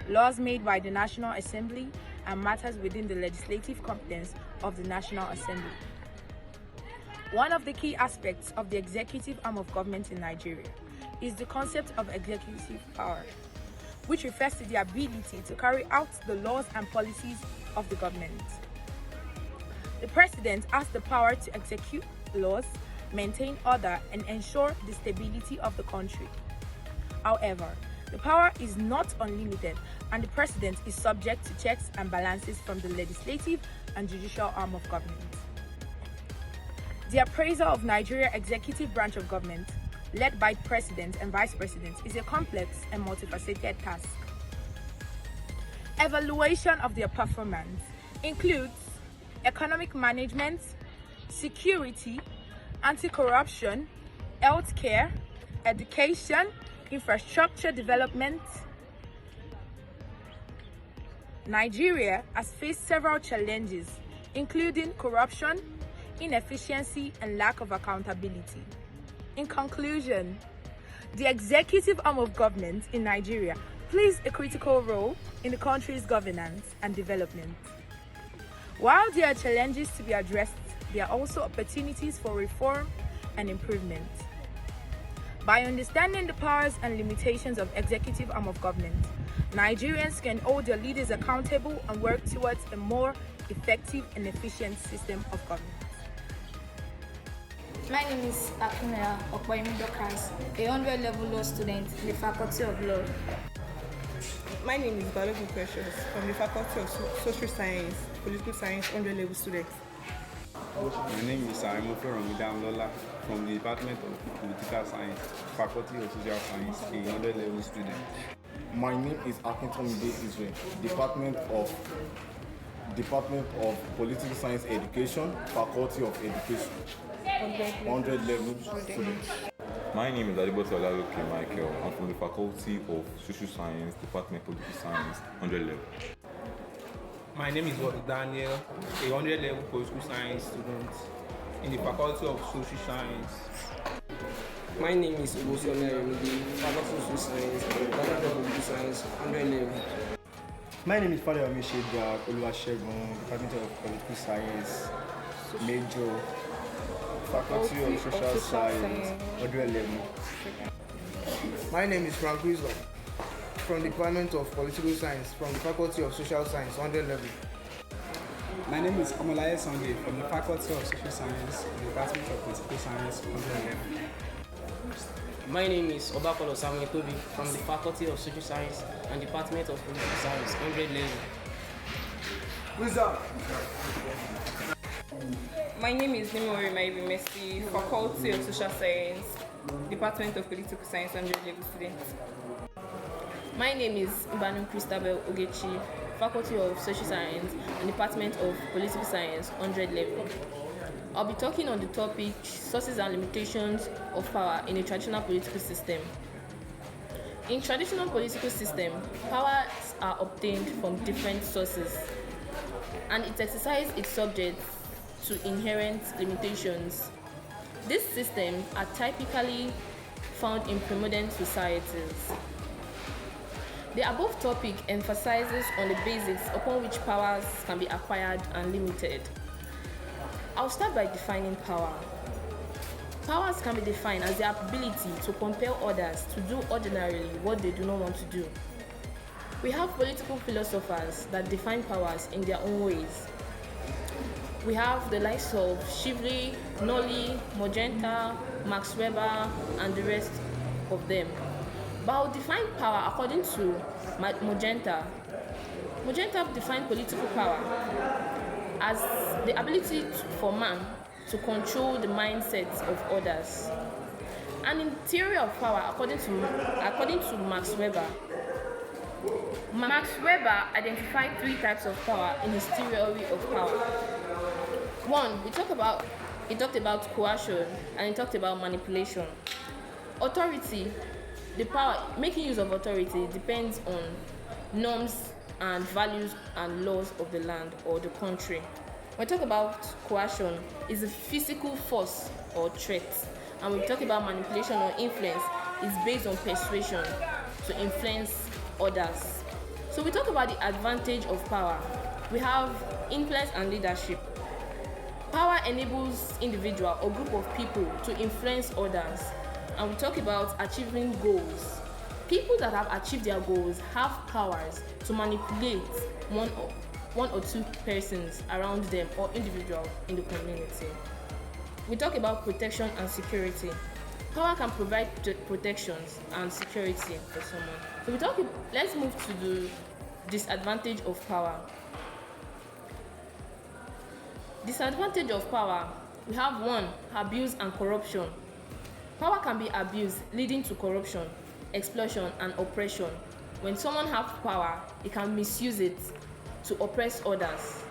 Speaker 2: laws made by the National Assembly, and matters within the legislative competence of the National Assembly. One of the key aspects of the executive arm of government in Nigeria is the concept of executive power, which refers to the ability to carry out the laws and policies of the government. The president has the power to execute laws, maintain order, and ensure the stability of the country. However, the power is not unlimited, and the president is subject to checks and balances from the legislative and judicial arm of government. The appraisal of Nigeria executive branch of government, led by president and vice president, is a complex and multifaceted task. Evaluation of their performance includes economic management, security, anti-corruption, healthcare, education, infrastructure development. Nigeria has faced several challenges, including corruption, inefficiency, and lack of accountability. In conclusion, the executive arm of government in Nigeria plays a critical role in the country's governance and development. While there are challenges to be addressed, there are also opportunities for reform and improvement. By understanding the powers and limitations of executive arm of government, Nigerians can hold their leaders accountable and work towards a more effective and efficient system of government.
Speaker 21: My name is Akunaya Okbayimidokas, a 100-level law student in the Faculty of Law.
Speaker 4: My name is Balogun Precious from the Faculty of Social Science, Political Science 100-level student.
Speaker 7: My name is Aimofe Lola from the Department of Political Science, Faculty of Social Science, a 100-level student.
Speaker 3: My name is Akintomide Israel, Department of Political Science Education, Faculty of Education, 100-level student.
Speaker 10: My name is Adiboto Olaloke Michael. I'm from the Faculty of Social Science, Department of Political Science, 100 level.
Speaker 13: My name is Daniel, a 100-level political science student in the Faculty of Social Science.
Speaker 14: My name is Obosola Remidi, Faculty of Social Science, Department of Political Science, 100 level.
Speaker 15: My name is Father Amishedra Oluwasegun, Department of Political Science, Major, Faculty of Social Science, 100 level.
Speaker 18: My name is Frank Rizzo, from the Department of Political Science, from the Faculty of Social Science, 100 level.
Speaker 24: My name is Omolaye Sunday, from the Faculty of Social Science, the Department of Political Science, 100 level.
Speaker 14: My name is Obakolo Samuel Tobi, from the Faculty of Social Science and Department of Political Science, 100 level.
Speaker 18: Wizard.
Speaker 27: My name is Nimori Maibi Messi, Faculty of Social Science, Department of Political Science, 100 level student.
Speaker 5: My name is Ibanu Christabel Ogechi, Faculty of Social Science and Department of Political Science, 100 level. I'll be talking on the topic sources and limitations of power in a traditional political system. In traditional political system, powers are obtained from different sources, and it exercises its subjects to inherent limitations. These systems are typically found in premodern societies. The above topic emphasizes on the basics upon which powers can be acquired and limited. I'll start by defining power. Powers can be defined as the ability to compel others to do ordinarily what they do not want to do. We have political philosophers that define powers in their own ways. We have the likes of Shively, Nolly, Magenta, Max Weber, and the rest of them. But I'll define power according to Magenta. Magenta defined political power as the ability for man to control the mindsets of others. And in theory of power, according to Max Weber, Max Weber identified three types of power in his theory of power. One, he talked about coercion, and he talked about manipulation. Authority, the power, making use of authority depends on norms and values and laws of the land or the country. When we talk about coercion, it's a physical force or threat. And when we talk about manipulation or influence, it's based on persuasion to influence others. So we talk about the advantage of power. We have influence and leadership. Power enables individual or group of people to influence others. And we talk about achieving goals. People that have achieved their goals have powers to manipulate one or two persons around them or individual in the community. We talk about protection and security. Power can provide protections and security for someone. So let's move to the disadvantage of power. Disadvantage of power, we have one, abuse and corruption. Power can be abused, leading to corruption, exploitation, and oppression. When someone has power, he can misuse it to oppress others.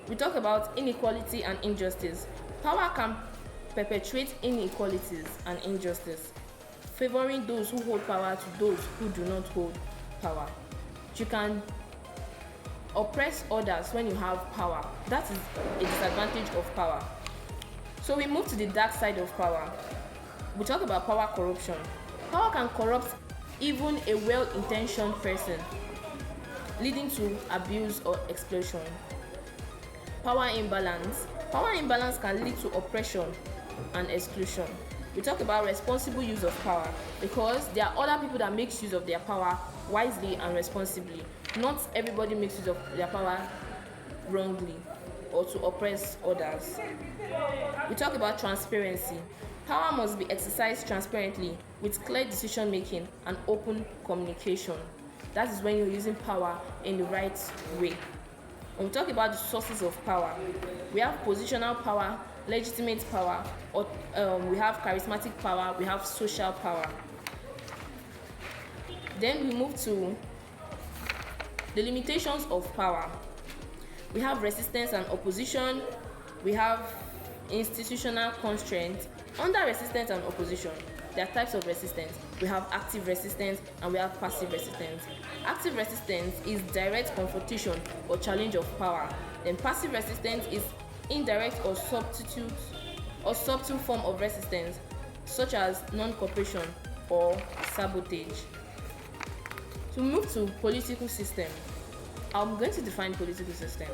Speaker 5: We talk about inequality and injustice. Power can perpetuate inequalities and injustice, favoring those who hold power to those who do not hold power. You can oppress others when you have power. That is a disadvantage of power. So we move to the dark side of power. We talk about power corruption. Power can corrupt even a well-intentioned person, leading to abuse or exploitation. Power imbalance. Power imbalance can lead to oppression and exclusion. We talk about responsible use of power, because there are other people that makes use of their power wisely and responsibly. Not everybody makes use of their power wrongly or to oppress others. We talk about transparency. Power must be exercised transparently with clear decision making and open communication. That is when you're using power in the right way. When we talk about the sources of power, we have positional power, legitimate power, or we have charismatic power, we have social power. Then we move to the limitations of power. We have resistance and opposition, we have institutional constraints. Under resistance and opposition, there are types of resistance. We have active resistance and we have passive resistance. Active resistance is direct confrontation or challenge of power. Then passive resistance is indirect or subtle form of resistance, such as non-cooperation or sabotage. To move to political system, I'm going to define political system.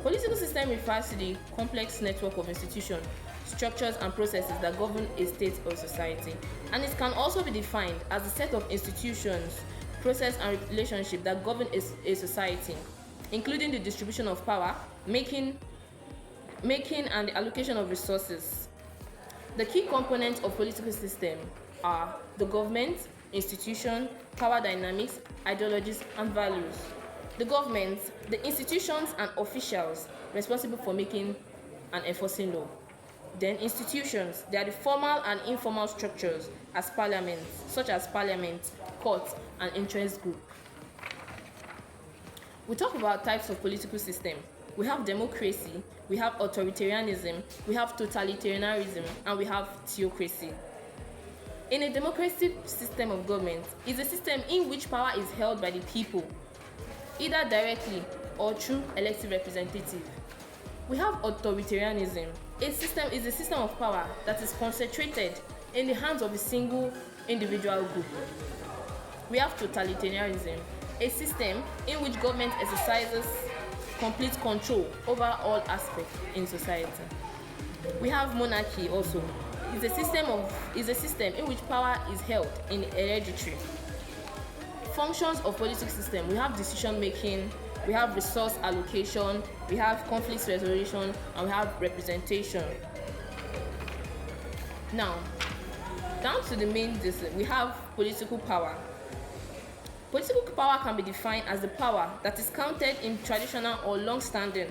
Speaker 5: Political system refers to the complex network of institutions, structures, and processes that govern a state or society. And it can also be defined as a set of institutions, process, and relationship that govern a society, including the distribution of power, making and the allocation of resources. The key components of political system are the government, institution, power dynamics, ideologies, and values. The government, the institutions and officials responsible for making and enforcing law. Then institutions, they are the formal and informal structures as parliaments, such as parliament, courts, and interest group. We talk about types of political system. We have democracy, we have authoritarianism, we have totalitarianism, and we have theocracy. In a democratic system of government, is a system in which power is held by the people, either directly or through elected representative. We have authoritarianism. A system is a system of power that is concentrated in the hands of a single individual group. We have totalitarianism, a system in which government exercises complete control over all aspects in society. We have monarchy also. It's a system in which power is held in hereditary. Functions of political system, we have decision making, we have resource allocation, we have conflict resolution, and we have representation. Now, down to the main discipline, we have political power. Political power can be defined as the power that is counted in traditional or long-standing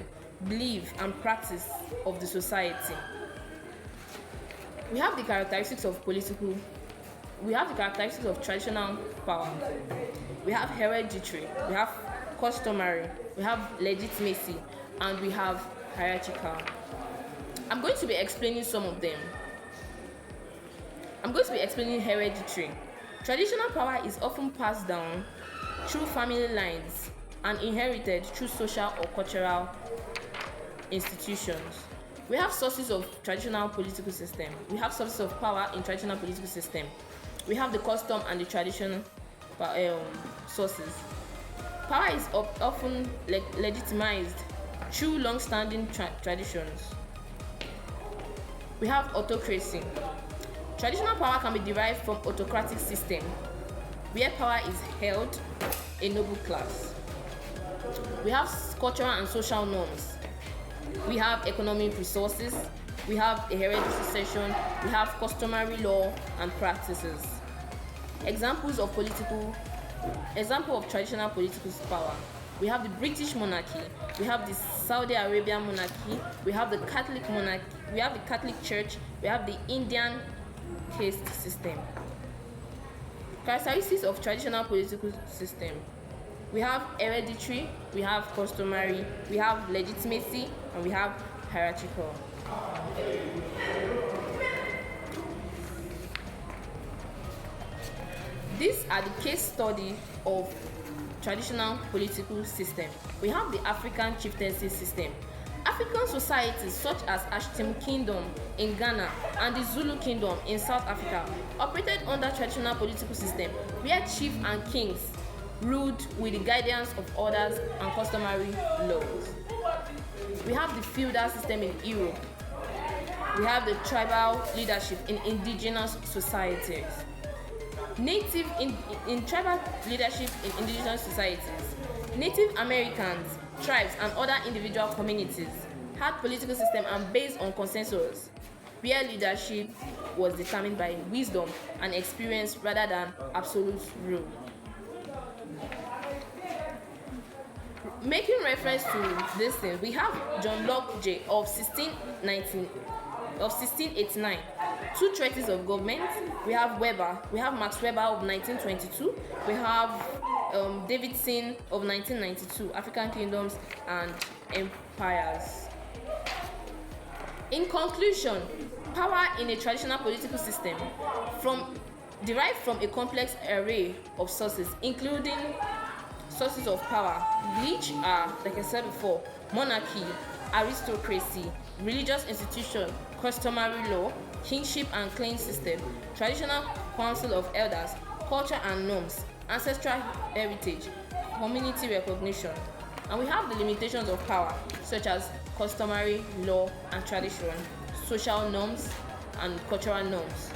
Speaker 5: belief and practice of the society. We have the characteristics of traditional power. We have hereditary, we have customary, we have legitimacy, and we have hierarchical. I'm going to be explaining some of them. I'm going to be explaining hereditary. Traditional power is often passed down through family lines and inherited through social or cultural institutions. We have sources of traditional political system. We have sources of power in traditional political system. We have the custom and the traditional sources. Power is often legitimized through long-standing traditions. We have autocracy. Traditional power can be derived from autocratic system, where power is held a noble class. We have cultural and social norms. We have economic resources. We have a hereditary succession. We have customary law and practices. Example of traditional political power. We have the British monarchy. We have the Saudi Arabian monarchy. We have the Catholic monarchy. We have the Catholic Church. We have the Indian caste system. Characteristics of traditional political system. We have hereditary, we have customary, we have legitimacy, and we have hierarchical. These are the case study of traditional political system. We have the African chieftaincy system. African societies such as Ashtem Kingdom in Ghana and the Zulu Kingdom in South Africa operated under traditional political system where chiefs and kings ruled with the guidance of orders and customary laws. We have the feudal system in Europe. we have the tribal leadership in indigenous societies. In tribal leadership in indigenous societies, Native Americans, tribes, and other individual communities had political system and based on consensus, where leadership was determined by wisdom and experience rather than absolute rule. Making reference to this thing, we have John Locke J of 1689, two treatises of government. We have Max Weber of 1922. We have Davidson of 1992, African Kingdoms and Empires. In conclusion, power in a traditional political system derived from a complex array of sources, including sources of power, which are, like I said before, monarchy, aristocracy, religious institution, customary law, kingship and claim system, traditional council of elders, culture and norms, ancestral heritage, community recognition. And we have the limitations of power, such as customary law and tradition, social norms and cultural norms,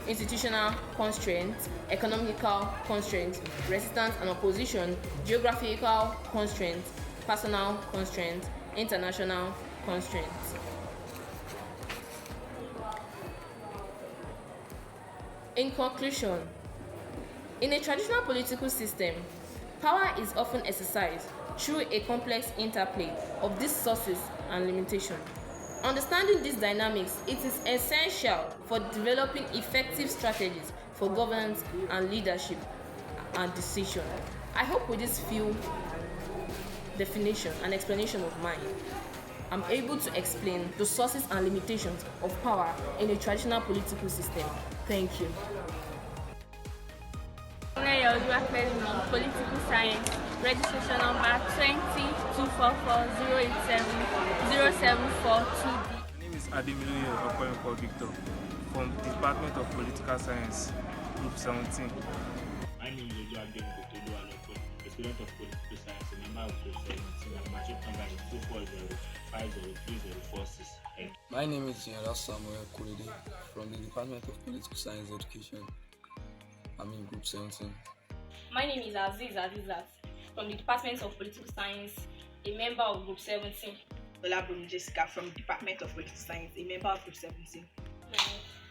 Speaker 5: institutional constraints, economical constraints, resistance and opposition, geographical constraints, personal constraints, international constraints. In conclusion, in a traditional political system, power is often exercised through a complex interplay of these sources and limitations. Understanding these dynamics, it is essential for developing effective strategies for governance and leadership and decision. I hope with this few definition and explanation of mine, I'm able to explain the sources and limitations of power in a traditional political system. Thank you.
Speaker 12: Political Science, registration number 202440870742D.
Speaker 16: My name is Ademiluye Okoyenko Victor from the Department of Political Science, Group 17.
Speaker 1: My name is Ojo Ademiluye, a student of Political Science, a member of Group 17, and my chip number is 240503046.
Speaker 6: My name is General Samuel Kurede from the Department of Political Science Education. I'm in Group 17.
Speaker 8: My name is Aziz Azizat from the Department of Political Science, a member of Group 17.
Speaker 9: Olabumi Jessica from the Department of Political Science, a member of Group 17.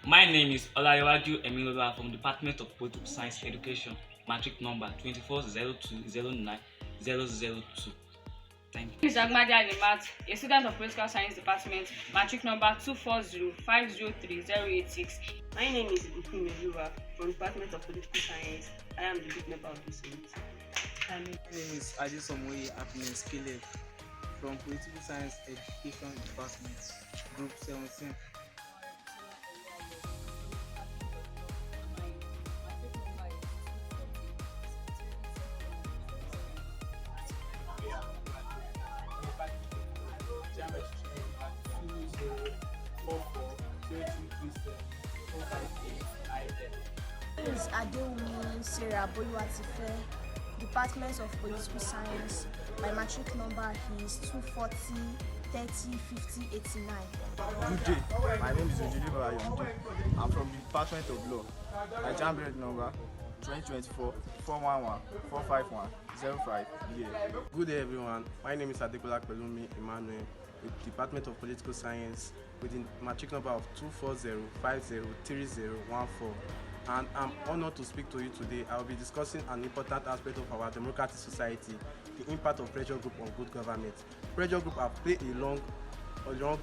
Speaker 17: My name is Olayewaju Emilola from the Department of Political Science Education, matric number 240209002. Thank you.
Speaker 27: My name is Agmadi Alimat, a student of Political Science Department, matric number 240503086.
Speaker 9: My name is Ibuku Mejuwa from the Department of Political Science. I am the group member of this unit.
Speaker 19: My name is Ajisomoye Apines Caleb from Political Science Education Department, Group 17.
Speaker 21: My name is Adewumi Sarah Boluwatife, Department of Political Science. My matric number is 240305089.
Speaker 3: Good day. My name is Ojelibo Ayomide. I'm from the Department of Law. My jam number 2024-411-451-05.
Speaker 11: Good day, everyone. My name is Adekola Pelumi Emmanuel with the Department of Political Science with the matric number of 240503014. And I'm honored to speak to you today. I will be discussing an important aspect of our democratic society, the impact of pressure group on good government. Pressure group have played a long role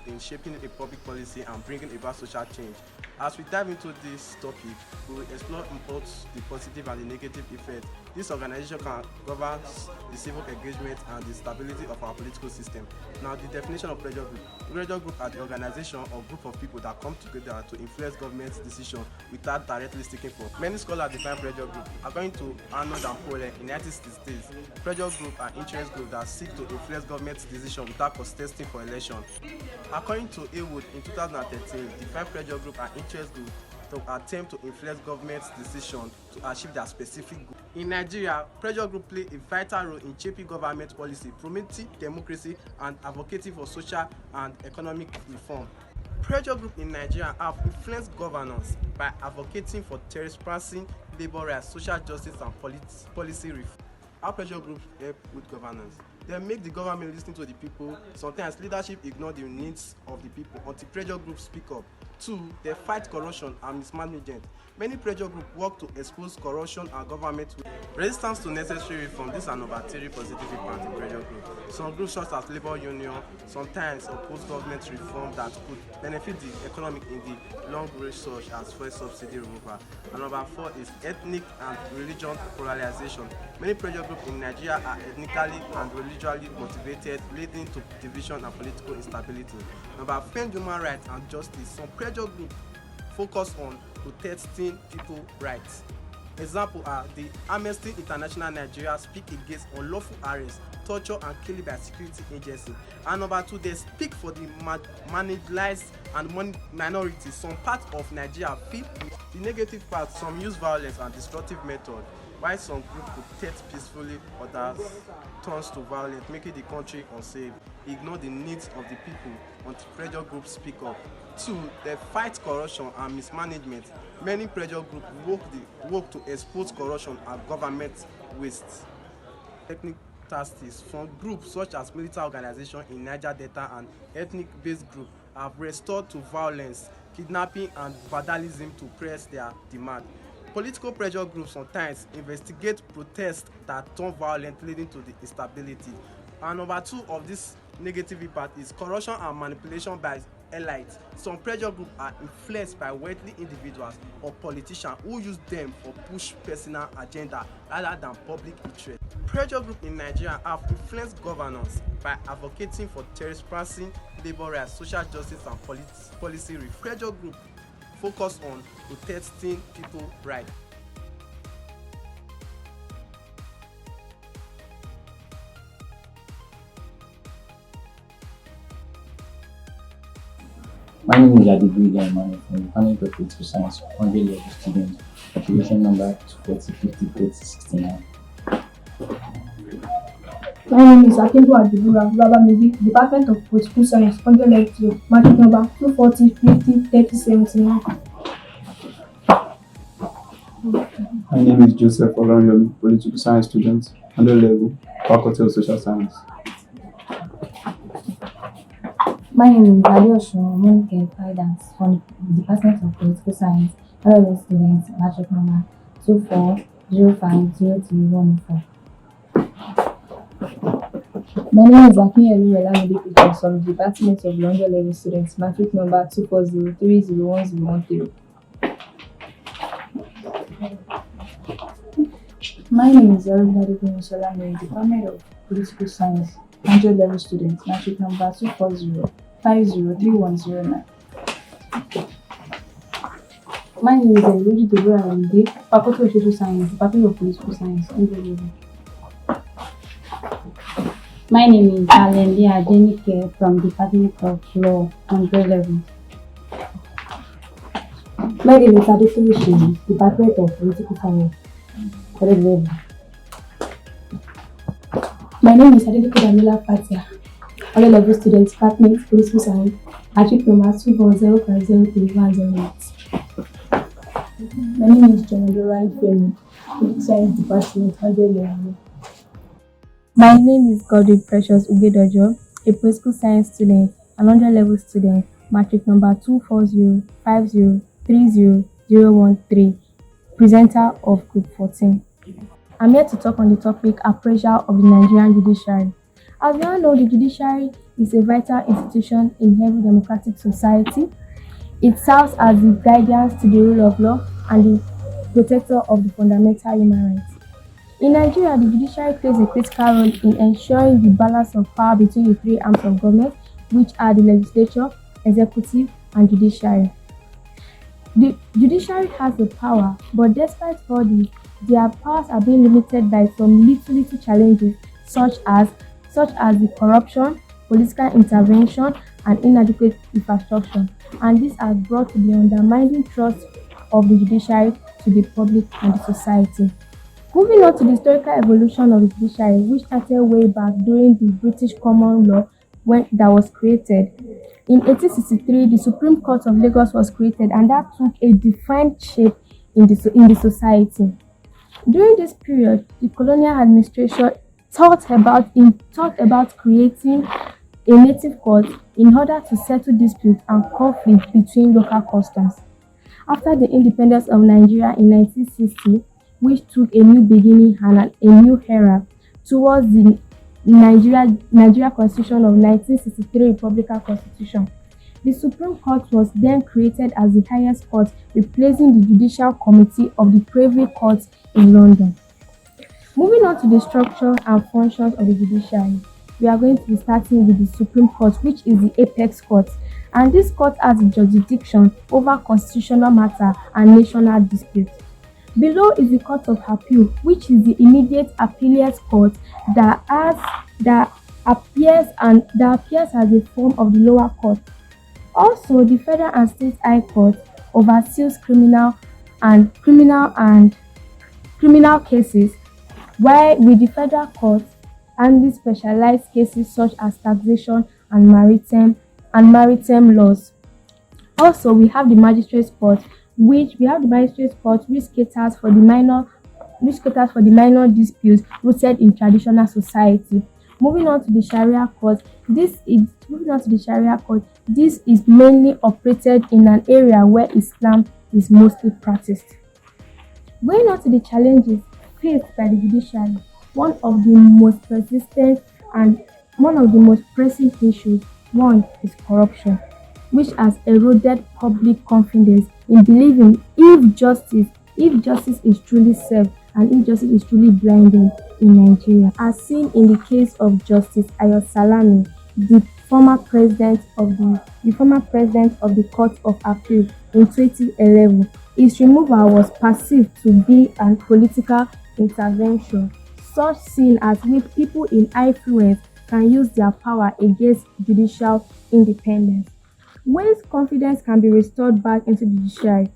Speaker 11: in shaping a public policy and bringing about social change. As we dive into this topic, we will explore both the positive and the negative effects this organization can govern the civil engagement and the stability of our political system. Now, the definition of pressure group. Pressure group are the organization or group of people that come together to influence government's decision without directly seeking for. Many scholars define pressure group. According to Arnold and Pole in the United States, pressure group are interest groups that seek to influence government's decision without contesting for election. According to Awood in 2013, define pressure group and interest group to attempt to influence government's decision to achieve their specific goal. In Nigeria, pressure group play a vital role in shaping government policy, promoting democracy, and advocating for social and economic reform. Pressure groups in Nigeria have influenced governance by advocating for transparency, labor rights, social justice, and policy reform. How pressure groups help with governance? They make the government listen to the people. Sometimes leadership ignore the needs of the people until pressure groups speak up. 2. They fight corruption and mismanagement. Many pressure groups work to expose corruption and government resistance to necessary reform. This is an number 3 positive impact in pressure groups. Some groups such as labor union sometimes oppose government reform that could benefit the economy in the long range, such as fuel subsidy removal. And number 4 is ethnic and religion polarization. Many pressure groups in Nigeria are ethnically and religiously motivated, leading to division and political instability. Number 5, human rights and justice. Some pressure groups focus on protecting people's rights. Examples are the Amnesty International Nigeria speak against unlawful arrest, torture, and killing by security agencies. And number 2, they speak for the marginalized and minorities. Some parts of Nigeria feel the negative part. Some use violence and destructive methods, while some groups protest peacefully, others turns to violence, making the country unsafe. Ignore the needs of the people until pressure groups speak up. 2, they fight corruption and mismanagement. Many pressure groups work to expose corruption and government waste. Ethnic tactics. Some groups such as military organizations in Niger Delta and ethnic-based groups have resorted to violence, kidnapping, and vandalism to press their demand. Political pressure groups sometimes investigate protests that turn violent, leading to the instability. And number 2 of this negative impact is corruption and manipulation by elites. Some pressure groups are influenced by wealthy individuals or politicians who use them for push personal agenda rather than public interest. Pressure groups in Nigeria have influenced governance by advocating for transparency, labor rights, social justice, and policy reform. Pressure groups focus on protecting people's rights.
Speaker 2: My name is Adibri Emmanuel from the Department of Political Science, 100 level student, application number 240
Speaker 4: My name is Akinbo Adibura Babamidi, Department of Political Science, 100 level student, matric number 240
Speaker 20: My name is Joseph Olonyomi, Political Science student, 100 level, Faculty of Social Science.
Speaker 22: My name is Adeosun Monke Guidance from the Department of Political Science, 100 level student, matric number 24050314.
Speaker 4: My name is Akinyelu Elamide Peters from the Department of London level students, matric number 240301013.
Speaker 12: My name is Arundade Solami, Department of Political Science, 100 level students, matric number 240503109.
Speaker 4: My name is Eloji Deborah Amide, Faculty of Social Science, Department of Political Science, 100 level.
Speaker 22: My name is Alembi Adenike from Department of Law, 100 level.
Speaker 4: My name is Adekunle Sheyi, Department of Political Science, 100 level.
Speaker 12: My name is Adekunle Damila Fatia, 100 level student, Department of Political Science, matric number 240503108.
Speaker 4: My name is John Doran Femi, Political Science Department, 100 level.
Speaker 23: My name is Godwin Precious Ugedojo, a political science student, an 100 level student, matric number 24050301013, presenter of Group 14. I'm here to talk on the topic Appraisal of the Nigerian judiciary. As we all know, the judiciary is a vital institution in every democratic society. It serves as the guardian to the rule of law and the protector of the fundamental human rights. In Nigeria, the judiciary plays a critical role in ensuring the balance of power between the three arms of government, which are the legislature, executive, and judiciary. The judiciary has the power, but despite all this, their powers are being limited by some little challenges such as the corruption, political intervention, and inadequate infrastructure, and this has brought to the undermining trust of the judiciary to the public and the society. Moving on to the historical evolution of the judiciary, which started way back during the British common law when that was created. In 1863, the Supreme Court of Lagos was created, and that took a defined shape in the society. During this period, the colonial administration thought about creating a native court in order to settle disputes and conflicts between local customs. After the independence of Nigeria in 1960, which took a new beginning and a new era towards the Nigeria Constitution of 1963 Republican Constitution, the Supreme Court was then created as the highest court, replacing the Judicial Committee of the Privy Court in London. Moving on to the structure and functions of the judiciary, we are going to be starting with the Supreme Court, which is the apex court, and this court has jurisdiction over constitutional matter and national disputes. Below is the Court of Appeal, which is the immediate appellate court that appears as a form of the lower court. Also, the Federal and State High Court oversees criminal cases, while with the Federal Court handling specialized cases such as taxation and maritime laws. Also, we have the Magistrates Court, which caters for the minor disputes rooted in traditional society. Moving on to the Sharia Court, this is mainly operated in an area where Islam is mostly practiced. Going on to the challenges faced by the judiciary, one of the most persistent and one of the most pressing issues, one is corruption, which has eroded public confidence in believing if justice is truly served and if justice is truly blinding in Nigeria, as seen in the case of Justice Ayo Salami, the former president of the Court of Appeal in 2011. His removal was perceived to be a political intervention, such seen as if people in influence can use their power against judicial independence. Ways confidence can be restored back into the judiciary.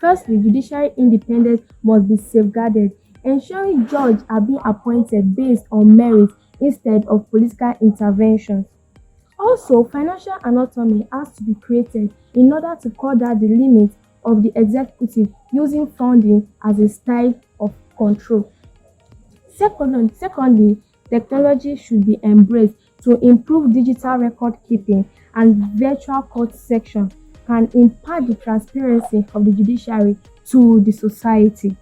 Speaker 23: Firstly, judiciary independence must be safeguarded, ensuring judges are being appointed based on merit instead of political interventions. Also, financial autonomy has to be created in order to cut down the limits of the executive using funding as a style of control. Secondly, technology should be embraced to improve digital record keeping, and virtual court section can impart the transparency of the judiciary to the society.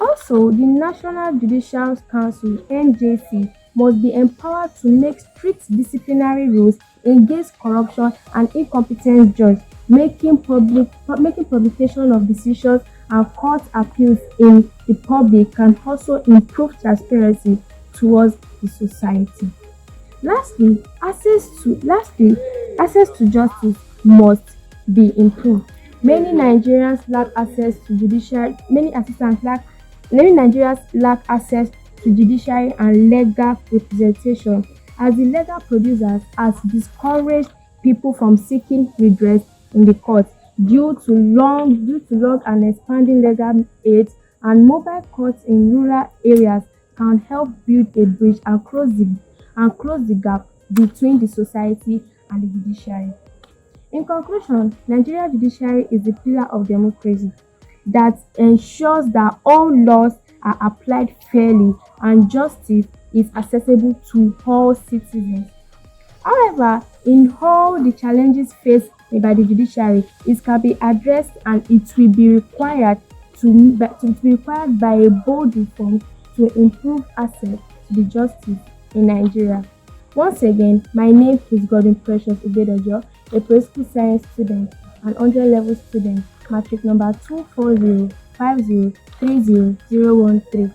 Speaker 23: Also, the National Judicial Council (NJC) must be empowered to make strict disciplinary rules against corruption and incompetent judges, making publication of decisions and court appeals in the public can also improve transparency towards the society. Lastly, access to justice must be improved. Many Nigerians lack access to judiciary. Many Nigerians lack access to judiciary and legal representation, as the legal producers has discouraged people from seeking redress in the court due to long and expanding legal aids, and mobile courts in rural areas can help build a bridge and close the gap between the society and the judiciary. In conclusion, Nigerian judiciary is the pillar of democracy that ensures that all laws are applied fairly and justice is accessible to all citizens. However, in all the challenges faced by the judiciary, it can be addressed, and it will be required by a bold reform to improve access to the justice in Nigeria. Once again, my name is Gordon Precious Ubedojo, a political science student and 100-level student, matric number 24050300013.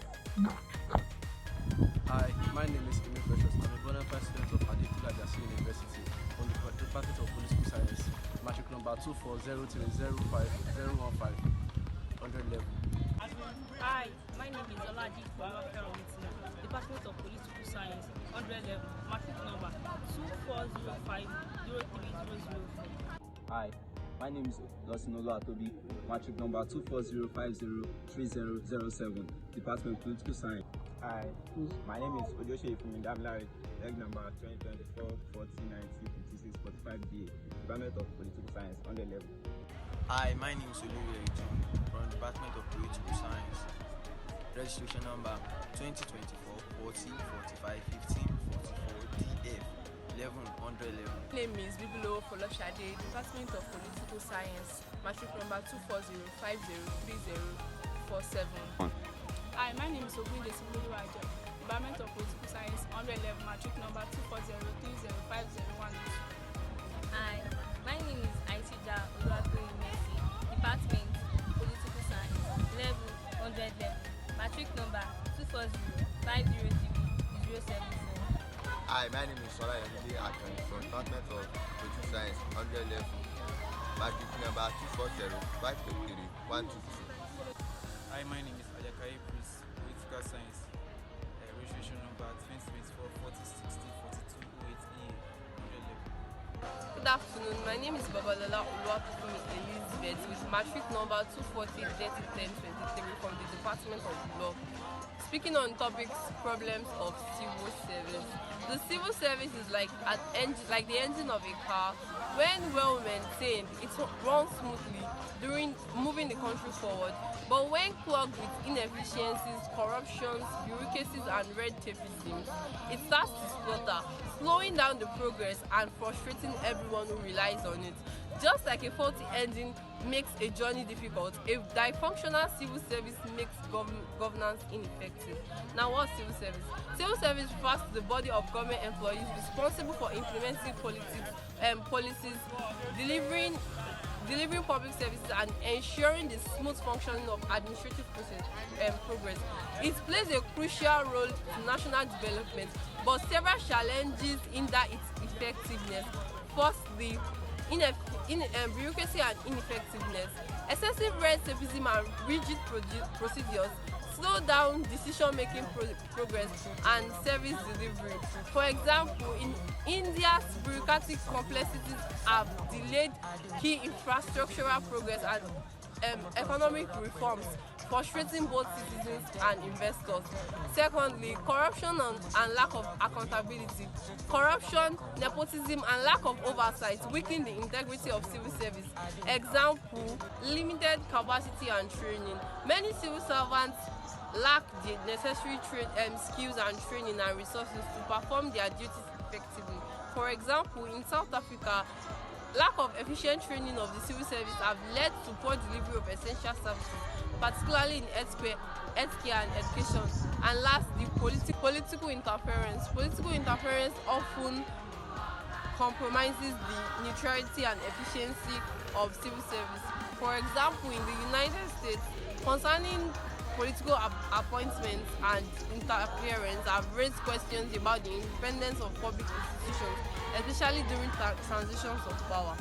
Speaker 11: Hi, my name is Emil Precious. I'm a bona fide student of Aditula University from the Department of Political Science, matric number 240305015, 100 level.
Speaker 8: Hi, my name is Olaji Bolaferomitina, Department of Political Science, 100 level, matric number 240503004.
Speaker 7: Hi, my name is Losinolo Atobi, matric number 240503007, Department of Political Science.
Speaker 10: Hi, my name is Ojoshe Ifumindamilare, leg number 2024-4090-56
Speaker 7: is 45BA, Department of Political Science, 100 level.
Speaker 10: Hi, my name is Olivia from the Department of Political Science. Registration number 2024 40 45 15 44 DF 11 100 level.
Speaker 13: My name is Bibulo Folashade, Department of Political Science, matric number 240503047.
Speaker 8: Hi, my name is Ogunde Simuluwaja, Department of Political Science, 100 level, matric number 240305051.
Speaker 14: Hi, my name is Aisha Oluwatoyinmesi, Department Political Science, level 100 level, matric number 240503074.
Speaker 15: Hi, my name is Sola Yemide Akani from Department of Political Science, 100 level, matric number 240533122.
Speaker 24: Hi, my name is Ajakai Prince, Political Science, registration number 2024 4060 4208 100 level.
Speaker 13: Good afternoon, my name is Babalola Oluwakumi Elizabeth with matric number 240301023 from the Department of Law. Speaking on topics, problems of civil service. The civil service is like the engine of a car. When well maintained, it runs smoothly during moving the country forward. But when clogged with inefficiencies, corruptions, bureaucracies, and red tapeism, it starts to splutter, slowing down the progress and frustrating everyone who relies on it. Just like a faulty engine makes a journey difficult, a dysfunctional civil service makes governance ineffective. Now, what's civil service? Civil service refers to the body of government employees responsible for implementing policies, delivering public services, and ensuring the smooth functioning of administrative progress. It plays a crucial role in national development, but several challenges hinder its effectiveness. Firstly, bureaucracy and ineffectiveness. Excessive red tapeism and rigid procedures slow down decision-making progress and service delivery. For example, in India's bureaucratic complexities have delayed key infrastructural progress and economic reforms, frustrating both citizens and investors. Secondly, corruption and lack of accountability. Corruption, nepotism, and lack of oversight weaken the integrity of civil service. Example, limited capacity and training. Many civil servants lack the necessary skills and training and resources to perform their duties effectively. For example, in South Africa, lack of efficient training of the civil service have led to poor delivery of essential services, particularly in healthcare and education. And lastly, political interference. Political interference often compromises the neutrality and efficiency of civil service. For example, in the United States, concerning political appointments and interference have raised questions about the independence of public institutions, especially during transitions of power.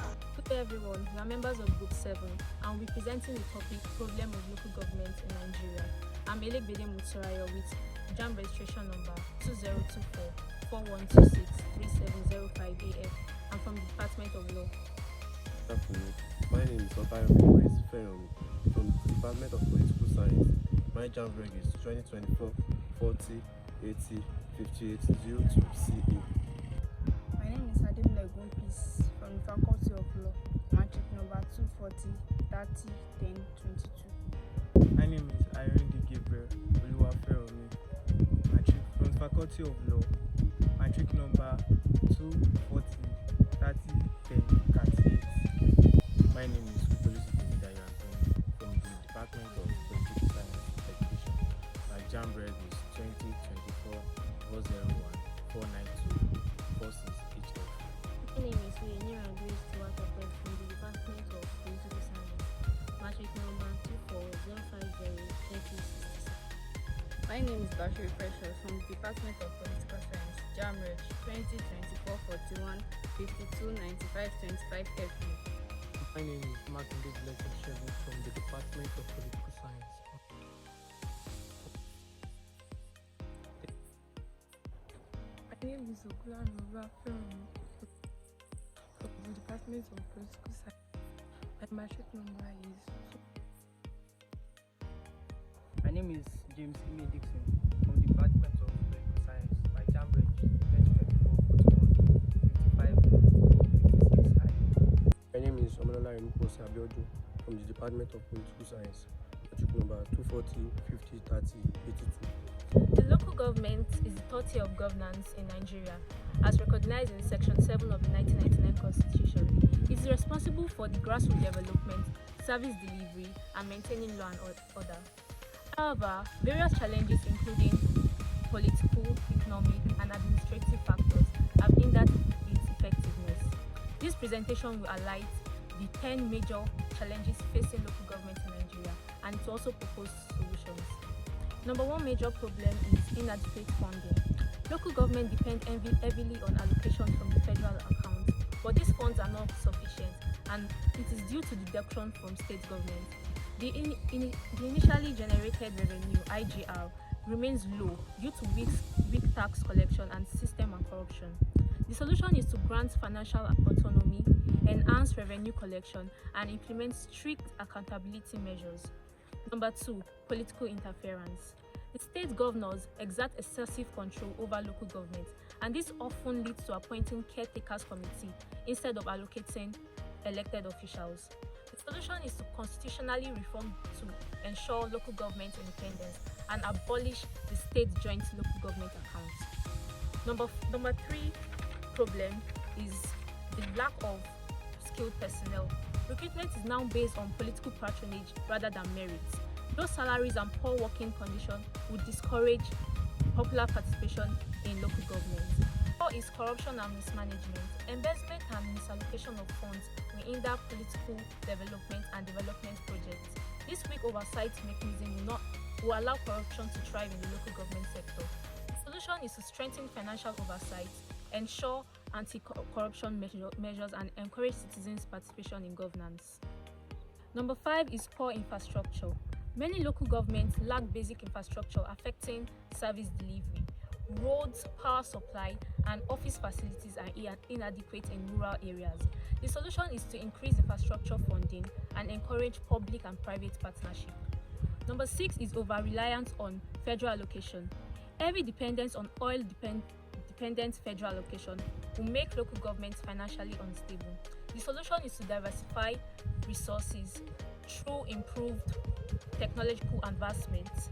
Speaker 25: Hello everyone, we are members of Group 7 and we'll be presenting the topic Problem of Local Government in Nigeria. I'm Elegbede Mutsuraya with JAM registration number 2024 4126 3705AF. I'm from the Department of Law.
Speaker 26: Good afternoon. My name is Obayo Grace Feyomi from the Department of Political Science. My JAM reg is 2024 40 80 58 02 CA.
Speaker 21: My name is Adem Legumpis from the Faculty of Law, matric number 240 30 10 22.
Speaker 28: My name is Irene Gabriel Oluwafeomi, matric from the Faculty of Law, matric number 240 30 10 38. My name is from the Department of Political Science Education. My JAM reg is 2024 401 492 46 HF.
Speaker 25: My name is Uyeniran Grace Tiwatope from the Department of Political Science, matric number 24050 3066.
Speaker 29: My name is Bashir Precious from the Department of Political Science, JAM reg 2024 41 52 95 25 FU.
Speaker 30: My name is Martin Blessed Shebu from the Department of Political Science.
Speaker 31: My name is Okula Nova from the Department of Political Science. My matric number is.
Speaker 32: My name is James Ime Dixon from the Department of Political Science. My JAM reg 2024 41 55
Speaker 26: is Omolola Emupose Abiodun from the Department of Political Science, matric number 240 50 30 82.
Speaker 25: The local government is the authority of governance in Nigeria, as recognized in Section 7 of the 1999 Constitution. It is responsible for the grassroots development, service delivery, and maintaining law and order. However, various challenges including political, economic, and administrative factors have hindered its effectiveness. This presentation will highlight the 10 major challenges facing local government in Nigeria and to also propose solutions. Number one major problem is inadequate funding. Local government depend heavily on allocations from the federal account, but these funds are not sufficient, and it is due to deduction from state government. The initially generated revenue (IGR) remains low due to weak tax collection and system and corruption. The solution is to grant financial autonomy, enhance revenue collection, and implement strict accountability measures. Number two, political interference. The state governors exert excessive control over local government, and this often leads to appointing caretakers committee instead of allocating elected officials. The solution is to constitutionally reform to ensure local government independence and abolish the state joint local government accounts. Number three problem is the lack of skilled personnel. Recruitment is now based on political patronage rather than merit. Low salaries and poor working conditions would discourage popular participation in local government. Four is corruption and mismanagement. Embezzlement and misallocation of funds will hinder political development and development projects. This weak oversight mechanism will allow corruption to thrive in the local government sector. The solution is to strengthen financial oversight, ensure anti-corruption measures, and encourage citizens' participation in governance. Number five is poor infrastructure. Many local governments lack basic infrastructure affecting service delivery. Roads, power supply, and office facilities are inadequate in rural areas. The solution is to increase infrastructure funding and encourage public and private partnership. Number six is over-reliance on federal allocation. Heavy dependence on oil-dependent federal allocation will make local governments financially unstable. The solution is to diversify resources through improved technological advancements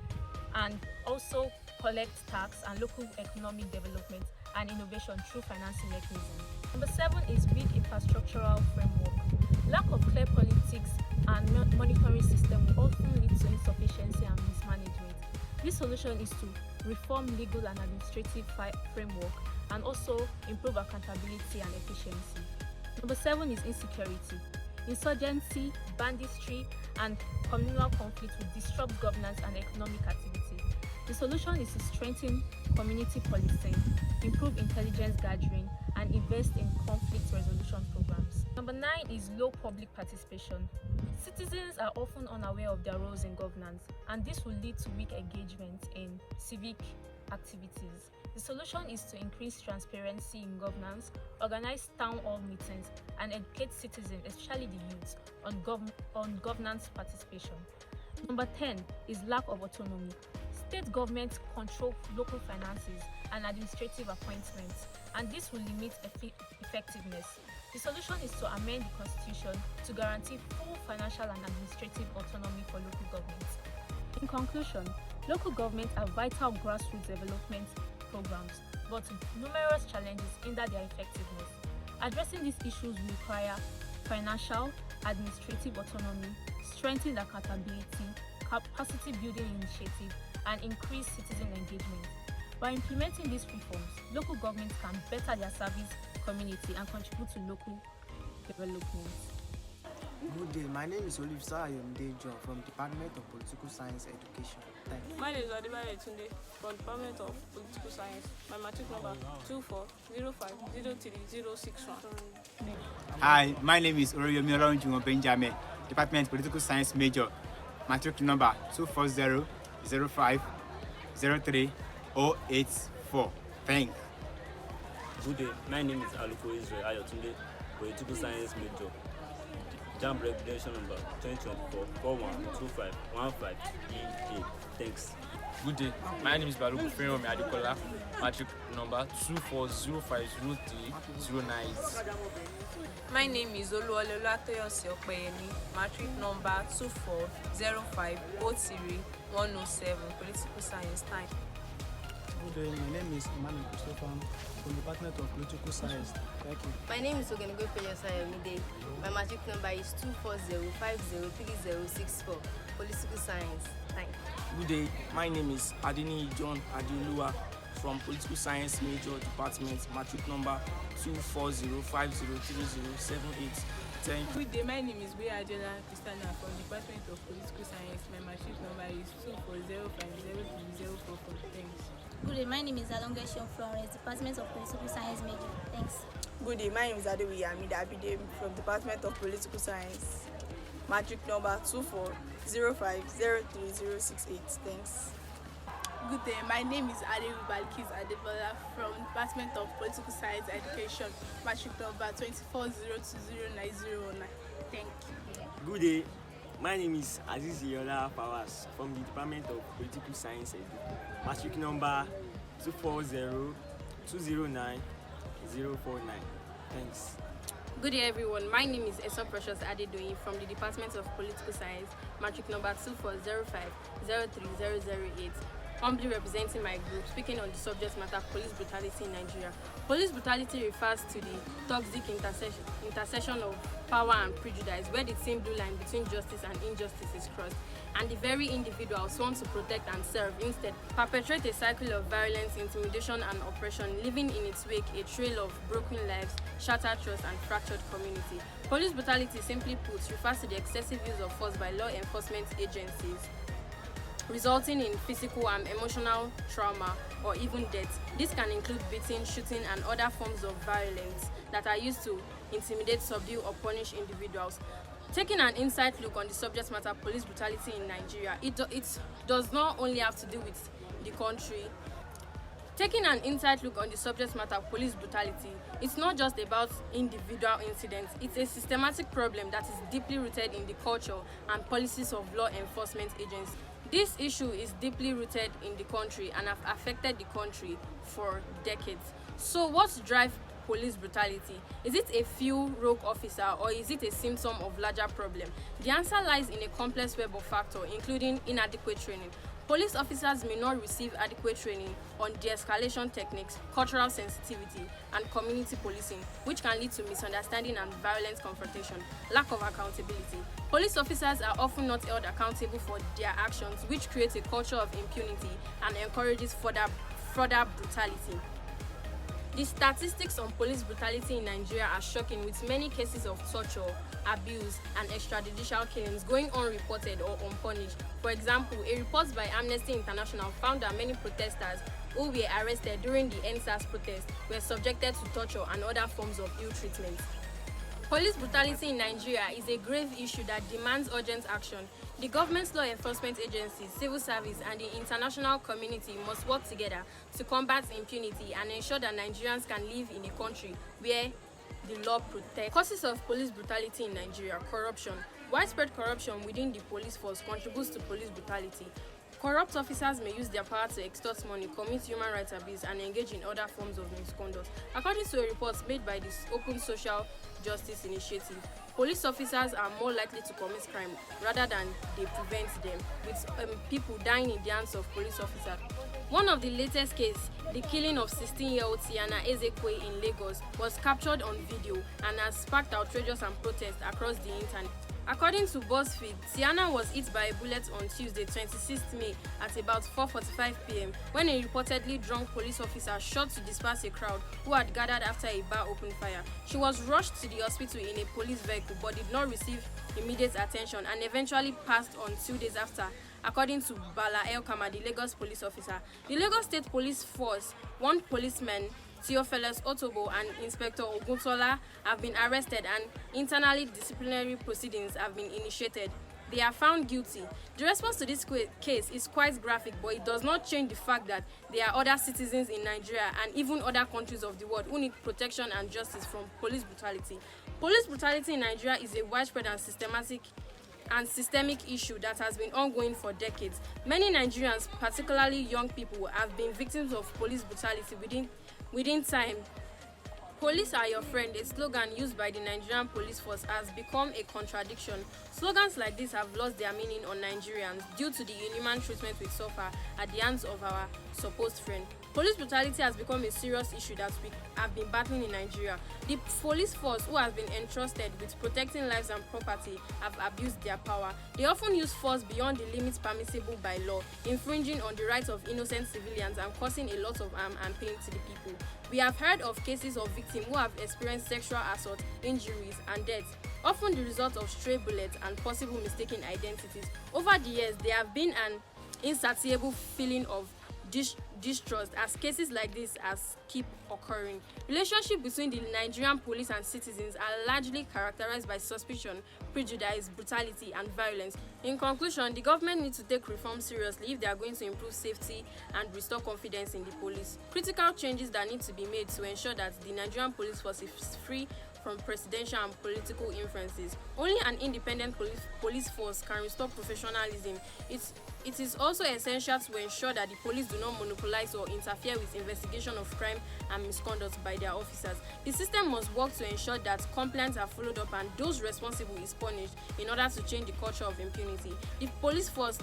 Speaker 25: and also collect tax and local economic development and innovation through financing mechanisms. Number seven is weak infrastructural framework. Lack of clear politics and monitoring system will often lead to insufficiency and mismanagement. This solution is to reform legal and administrative framework and also improve accountability and efficiency. Number seven is insecurity. Insurgency, banditry, and communal conflict will disrupt governance and economic activity. The solution is to strengthen community policing, improve intelligence gathering, and invest in conflict resolution programs. Number nine is low public participation. Citizens are often unaware of their roles in governance, and this will lead to weak engagement in civic activities. The solution is to increase transparency in governance, organize town hall meetings, and educate citizens, especially the youth, on governance participation. Number 10 is lack of autonomy. State governments control local finances and administrative appointments, and this will limit effectiveness. The solution is to amend the constitution to guarantee full financial and administrative autonomy for local governments. In conclusion, local governments are vital grassroots development programs, but numerous challenges hinder their effectiveness. Addressing these issues will require financial, administrative autonomy, strengthened accountability, capacity building initiative, and increased citizen engagement. By implementing these reforms, local governments can better their service community and contribute to local development.
Speaker 1: Good day, my name is Olivsa Ayomide John from Department of Political Science Education. Thank you.
Speaker 8: My name is Adebayo Tunde from Department of Political Science. My matric number 2405030061.
Speaker 2: Hi, my name is Oroyomi Olorunjuwon Benjamin, Department Political Science major. Matric number 24005030084. Thank you.
Speaker 3: Good day, my name is Aluko Israel Ayotunde, Political Science major. JAMB regulation number 2024-412515EA. Thanks.
Speaker 5: Good day. My name is Baruch Feromi Adekola, matric number 24050309.
Speaker 6: My name is Oluwalelu Atoyosi Opeyemi, matric number 2405031107, political science. Time.
Speaker 9: Good day, my name is Emmanuel Christopher from the Department of Political Science. Thank you.
Speaker 12: My name is Ogenegwe Peyosayomi. My matric number is 240503064, political science. Thank you.
Speaker 16: Good day, my name is Adini John Adioluwa from Political Science Major Department, matric number 240503078. Thank you.
Speaker 31: Good day, my name is Adela Christiana from the Department of Political Science. My matric number is 240503044. Thanks.
Speaker 17: Good day, my name is Alonga Shion Florence, Department of Political Science Major. Thanks.
Speaker 18: Good day, my name is Adewi Amida Abide from Department of Political Science. Matric number 2405030068. Thanks.
Speaker 19: Good day, my name is Adewi Balkis Adebola from Department of Political Science Education. Matric number 24020909. Thank you.
Speaker 20: Good day, my name is Aziz Yola Pawas from the Department of Political Science Education. Matric number 240209-049. Thanks.
Speaker 22: Good day, everyone. My name is Eso Precious Adedoyin from the Department of Political Science, matric number 2405-03008. Humbly representing my group, speaking on the subject matter police brutality in Nigeria. Police brutality refers to the toxic intersection of power and prejudice, where the thin blue line between justice and injustice is crossed, and the very individuals want to protect and serve instead perpetrate a cycle of violence, intimidation, and oppression, leaving in its wake a trail of broken lives, shattered trust, and fractured community. Police brutality, simply put, refers to the excessive use of force by law enforcement agencies, resulting in physical and emotional trauma or even death. This can include beating, shooting, and other forms of violence that are used to intimidate, subdue, or punish individuals. Taking an inside look on the subject matter police brutality in Nigeria, it does not only have to do with the country. Taking an inside look on the subject matter police brutality, it's not just about individual incidents. It's a systematic problem that is deeply rooted in the culture and policies of law enforcement agencies. This issue is deeply rooted in the country and have affected the country for decades. So what drives police brutality? Is it a few rogue officer, or is it a symptom of larger problem? The answer lies in a complex web of factors, including inadequate training. Police officers may not receive adequate training on de-escalation techniques, cultural sensitivity, and community policing, which can lead to misunderstanding and violent confrontation. Lack of accountability. Police officers are often not held accountable for their actions, which creates a culture of impunity and encourages further brutality. The statistics on police brutality in Nigeria are shocking, with many cases of torture, abuse, and extrajudicial killings going unreported or unpunished. For example, a report by Amnesty International found that many protesters who were arrested during the NSAS protest were subjected to torture and other forms of ill treatment. Police brutality in Nigeria is a grave issue that demands urgent action. The government's law enforcement agencies, civil service, and the international community must work together to combat impunity and ensure that Nigerians can live in a country where the law protects. Causes of police brutality in Nigeria: corruption. Widespread corruption within the police force contributes to police brutality. Corrupt officers may use their power to extort money, commit human rights abuse, and engage in other forms of misconduct. According to a report made by the Open Social Justice Initiative, police officers are more likely to commit crime rather than they prevent them, with people dying in the hands of police officers. One of the latest cases, the killing of 16-year-old Tiana Ezekwe in Lagos, was captured on video and has sparked outrageous and protests across the internet. According to BuzzFeed, Tiana was hit by a bullet on Tuesday, 26th May at about 4:45 p.m. when a reportedly drunk police officer shot to disperse a crowd who had gathered after a bar opened fire. She was rushed to the hospital in a police vehicle but did not receive immediate attention and eventually passed on 2 days after, according to Bala Elkama, the Lagos police officer. The Lagos State Police Force, one policeman, Theophilus Otobo, and Inspector Oguntola have been arrested and internally disciplinary proceedings have been initiated. They are found guilty. The response to this case is quite graphic, but it does not change the fact that there are other citizens in Nigeria and even other countries of the world who need protection and justice from police brutality. Police brutality in Nigeria is a widespread and systemic issue that has been ongoing for decades. Many Nigerians, particularly young people, have been victims of police brutality within time. Police are your friend, a slogan used by the Nigerian police force, has become a contradiction. Slogans like this have lost their meaning on Nigerians due to the inhuman treatment we suffer at the hands of our supposed friend. Police brutality has become a serious issue that we have been battling in Nigeria. The police force, who has been entrusted with protecting lives and property, have abused their power. They often use force beyond the limits permissible by law, infringing on the rights of innocent civilians and causing a lot of harm and pain to the people. We have heard of cases of victims who have experienced sexual assault, injuries, and deaths, often the result of stray bullets and possible mistaken identities. Over the years, there have been an insatiable feeling of distrust as cases like this keep occurring. Relationship between the Nigerian police and citizens are largely characterized by suspicion, prejudice, brutality, and violence. In conclusion, the government needs to take reform seriously if they are going to improve safety and restore confidence in the police. Critical changes that need to be made to ensure that the Nigerian police force is free from presidential and political influences. Only an independent police force can restore professionalism. It is also essential to ensure that the police do not monopolize or interfere with investigation of crime and misconduct by their officers. The system must work to ensure that complaints are followed up and those responsible is punished in order to change the culture of impunity. The police force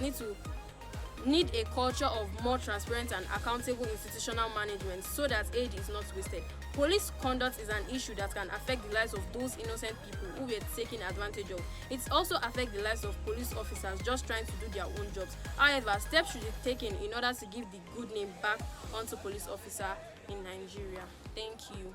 Speaker 22: need a culture of more transparent and accountable institutional management so that aid is not wasted. Police conduct is an issue that can affect the lives of those innocent people who were taken advantage of. It also affects the lives of police officers just trying to do their own jobs. However, steps should be taken in order to give the good name back onto police officer in Nigeria. Thank you.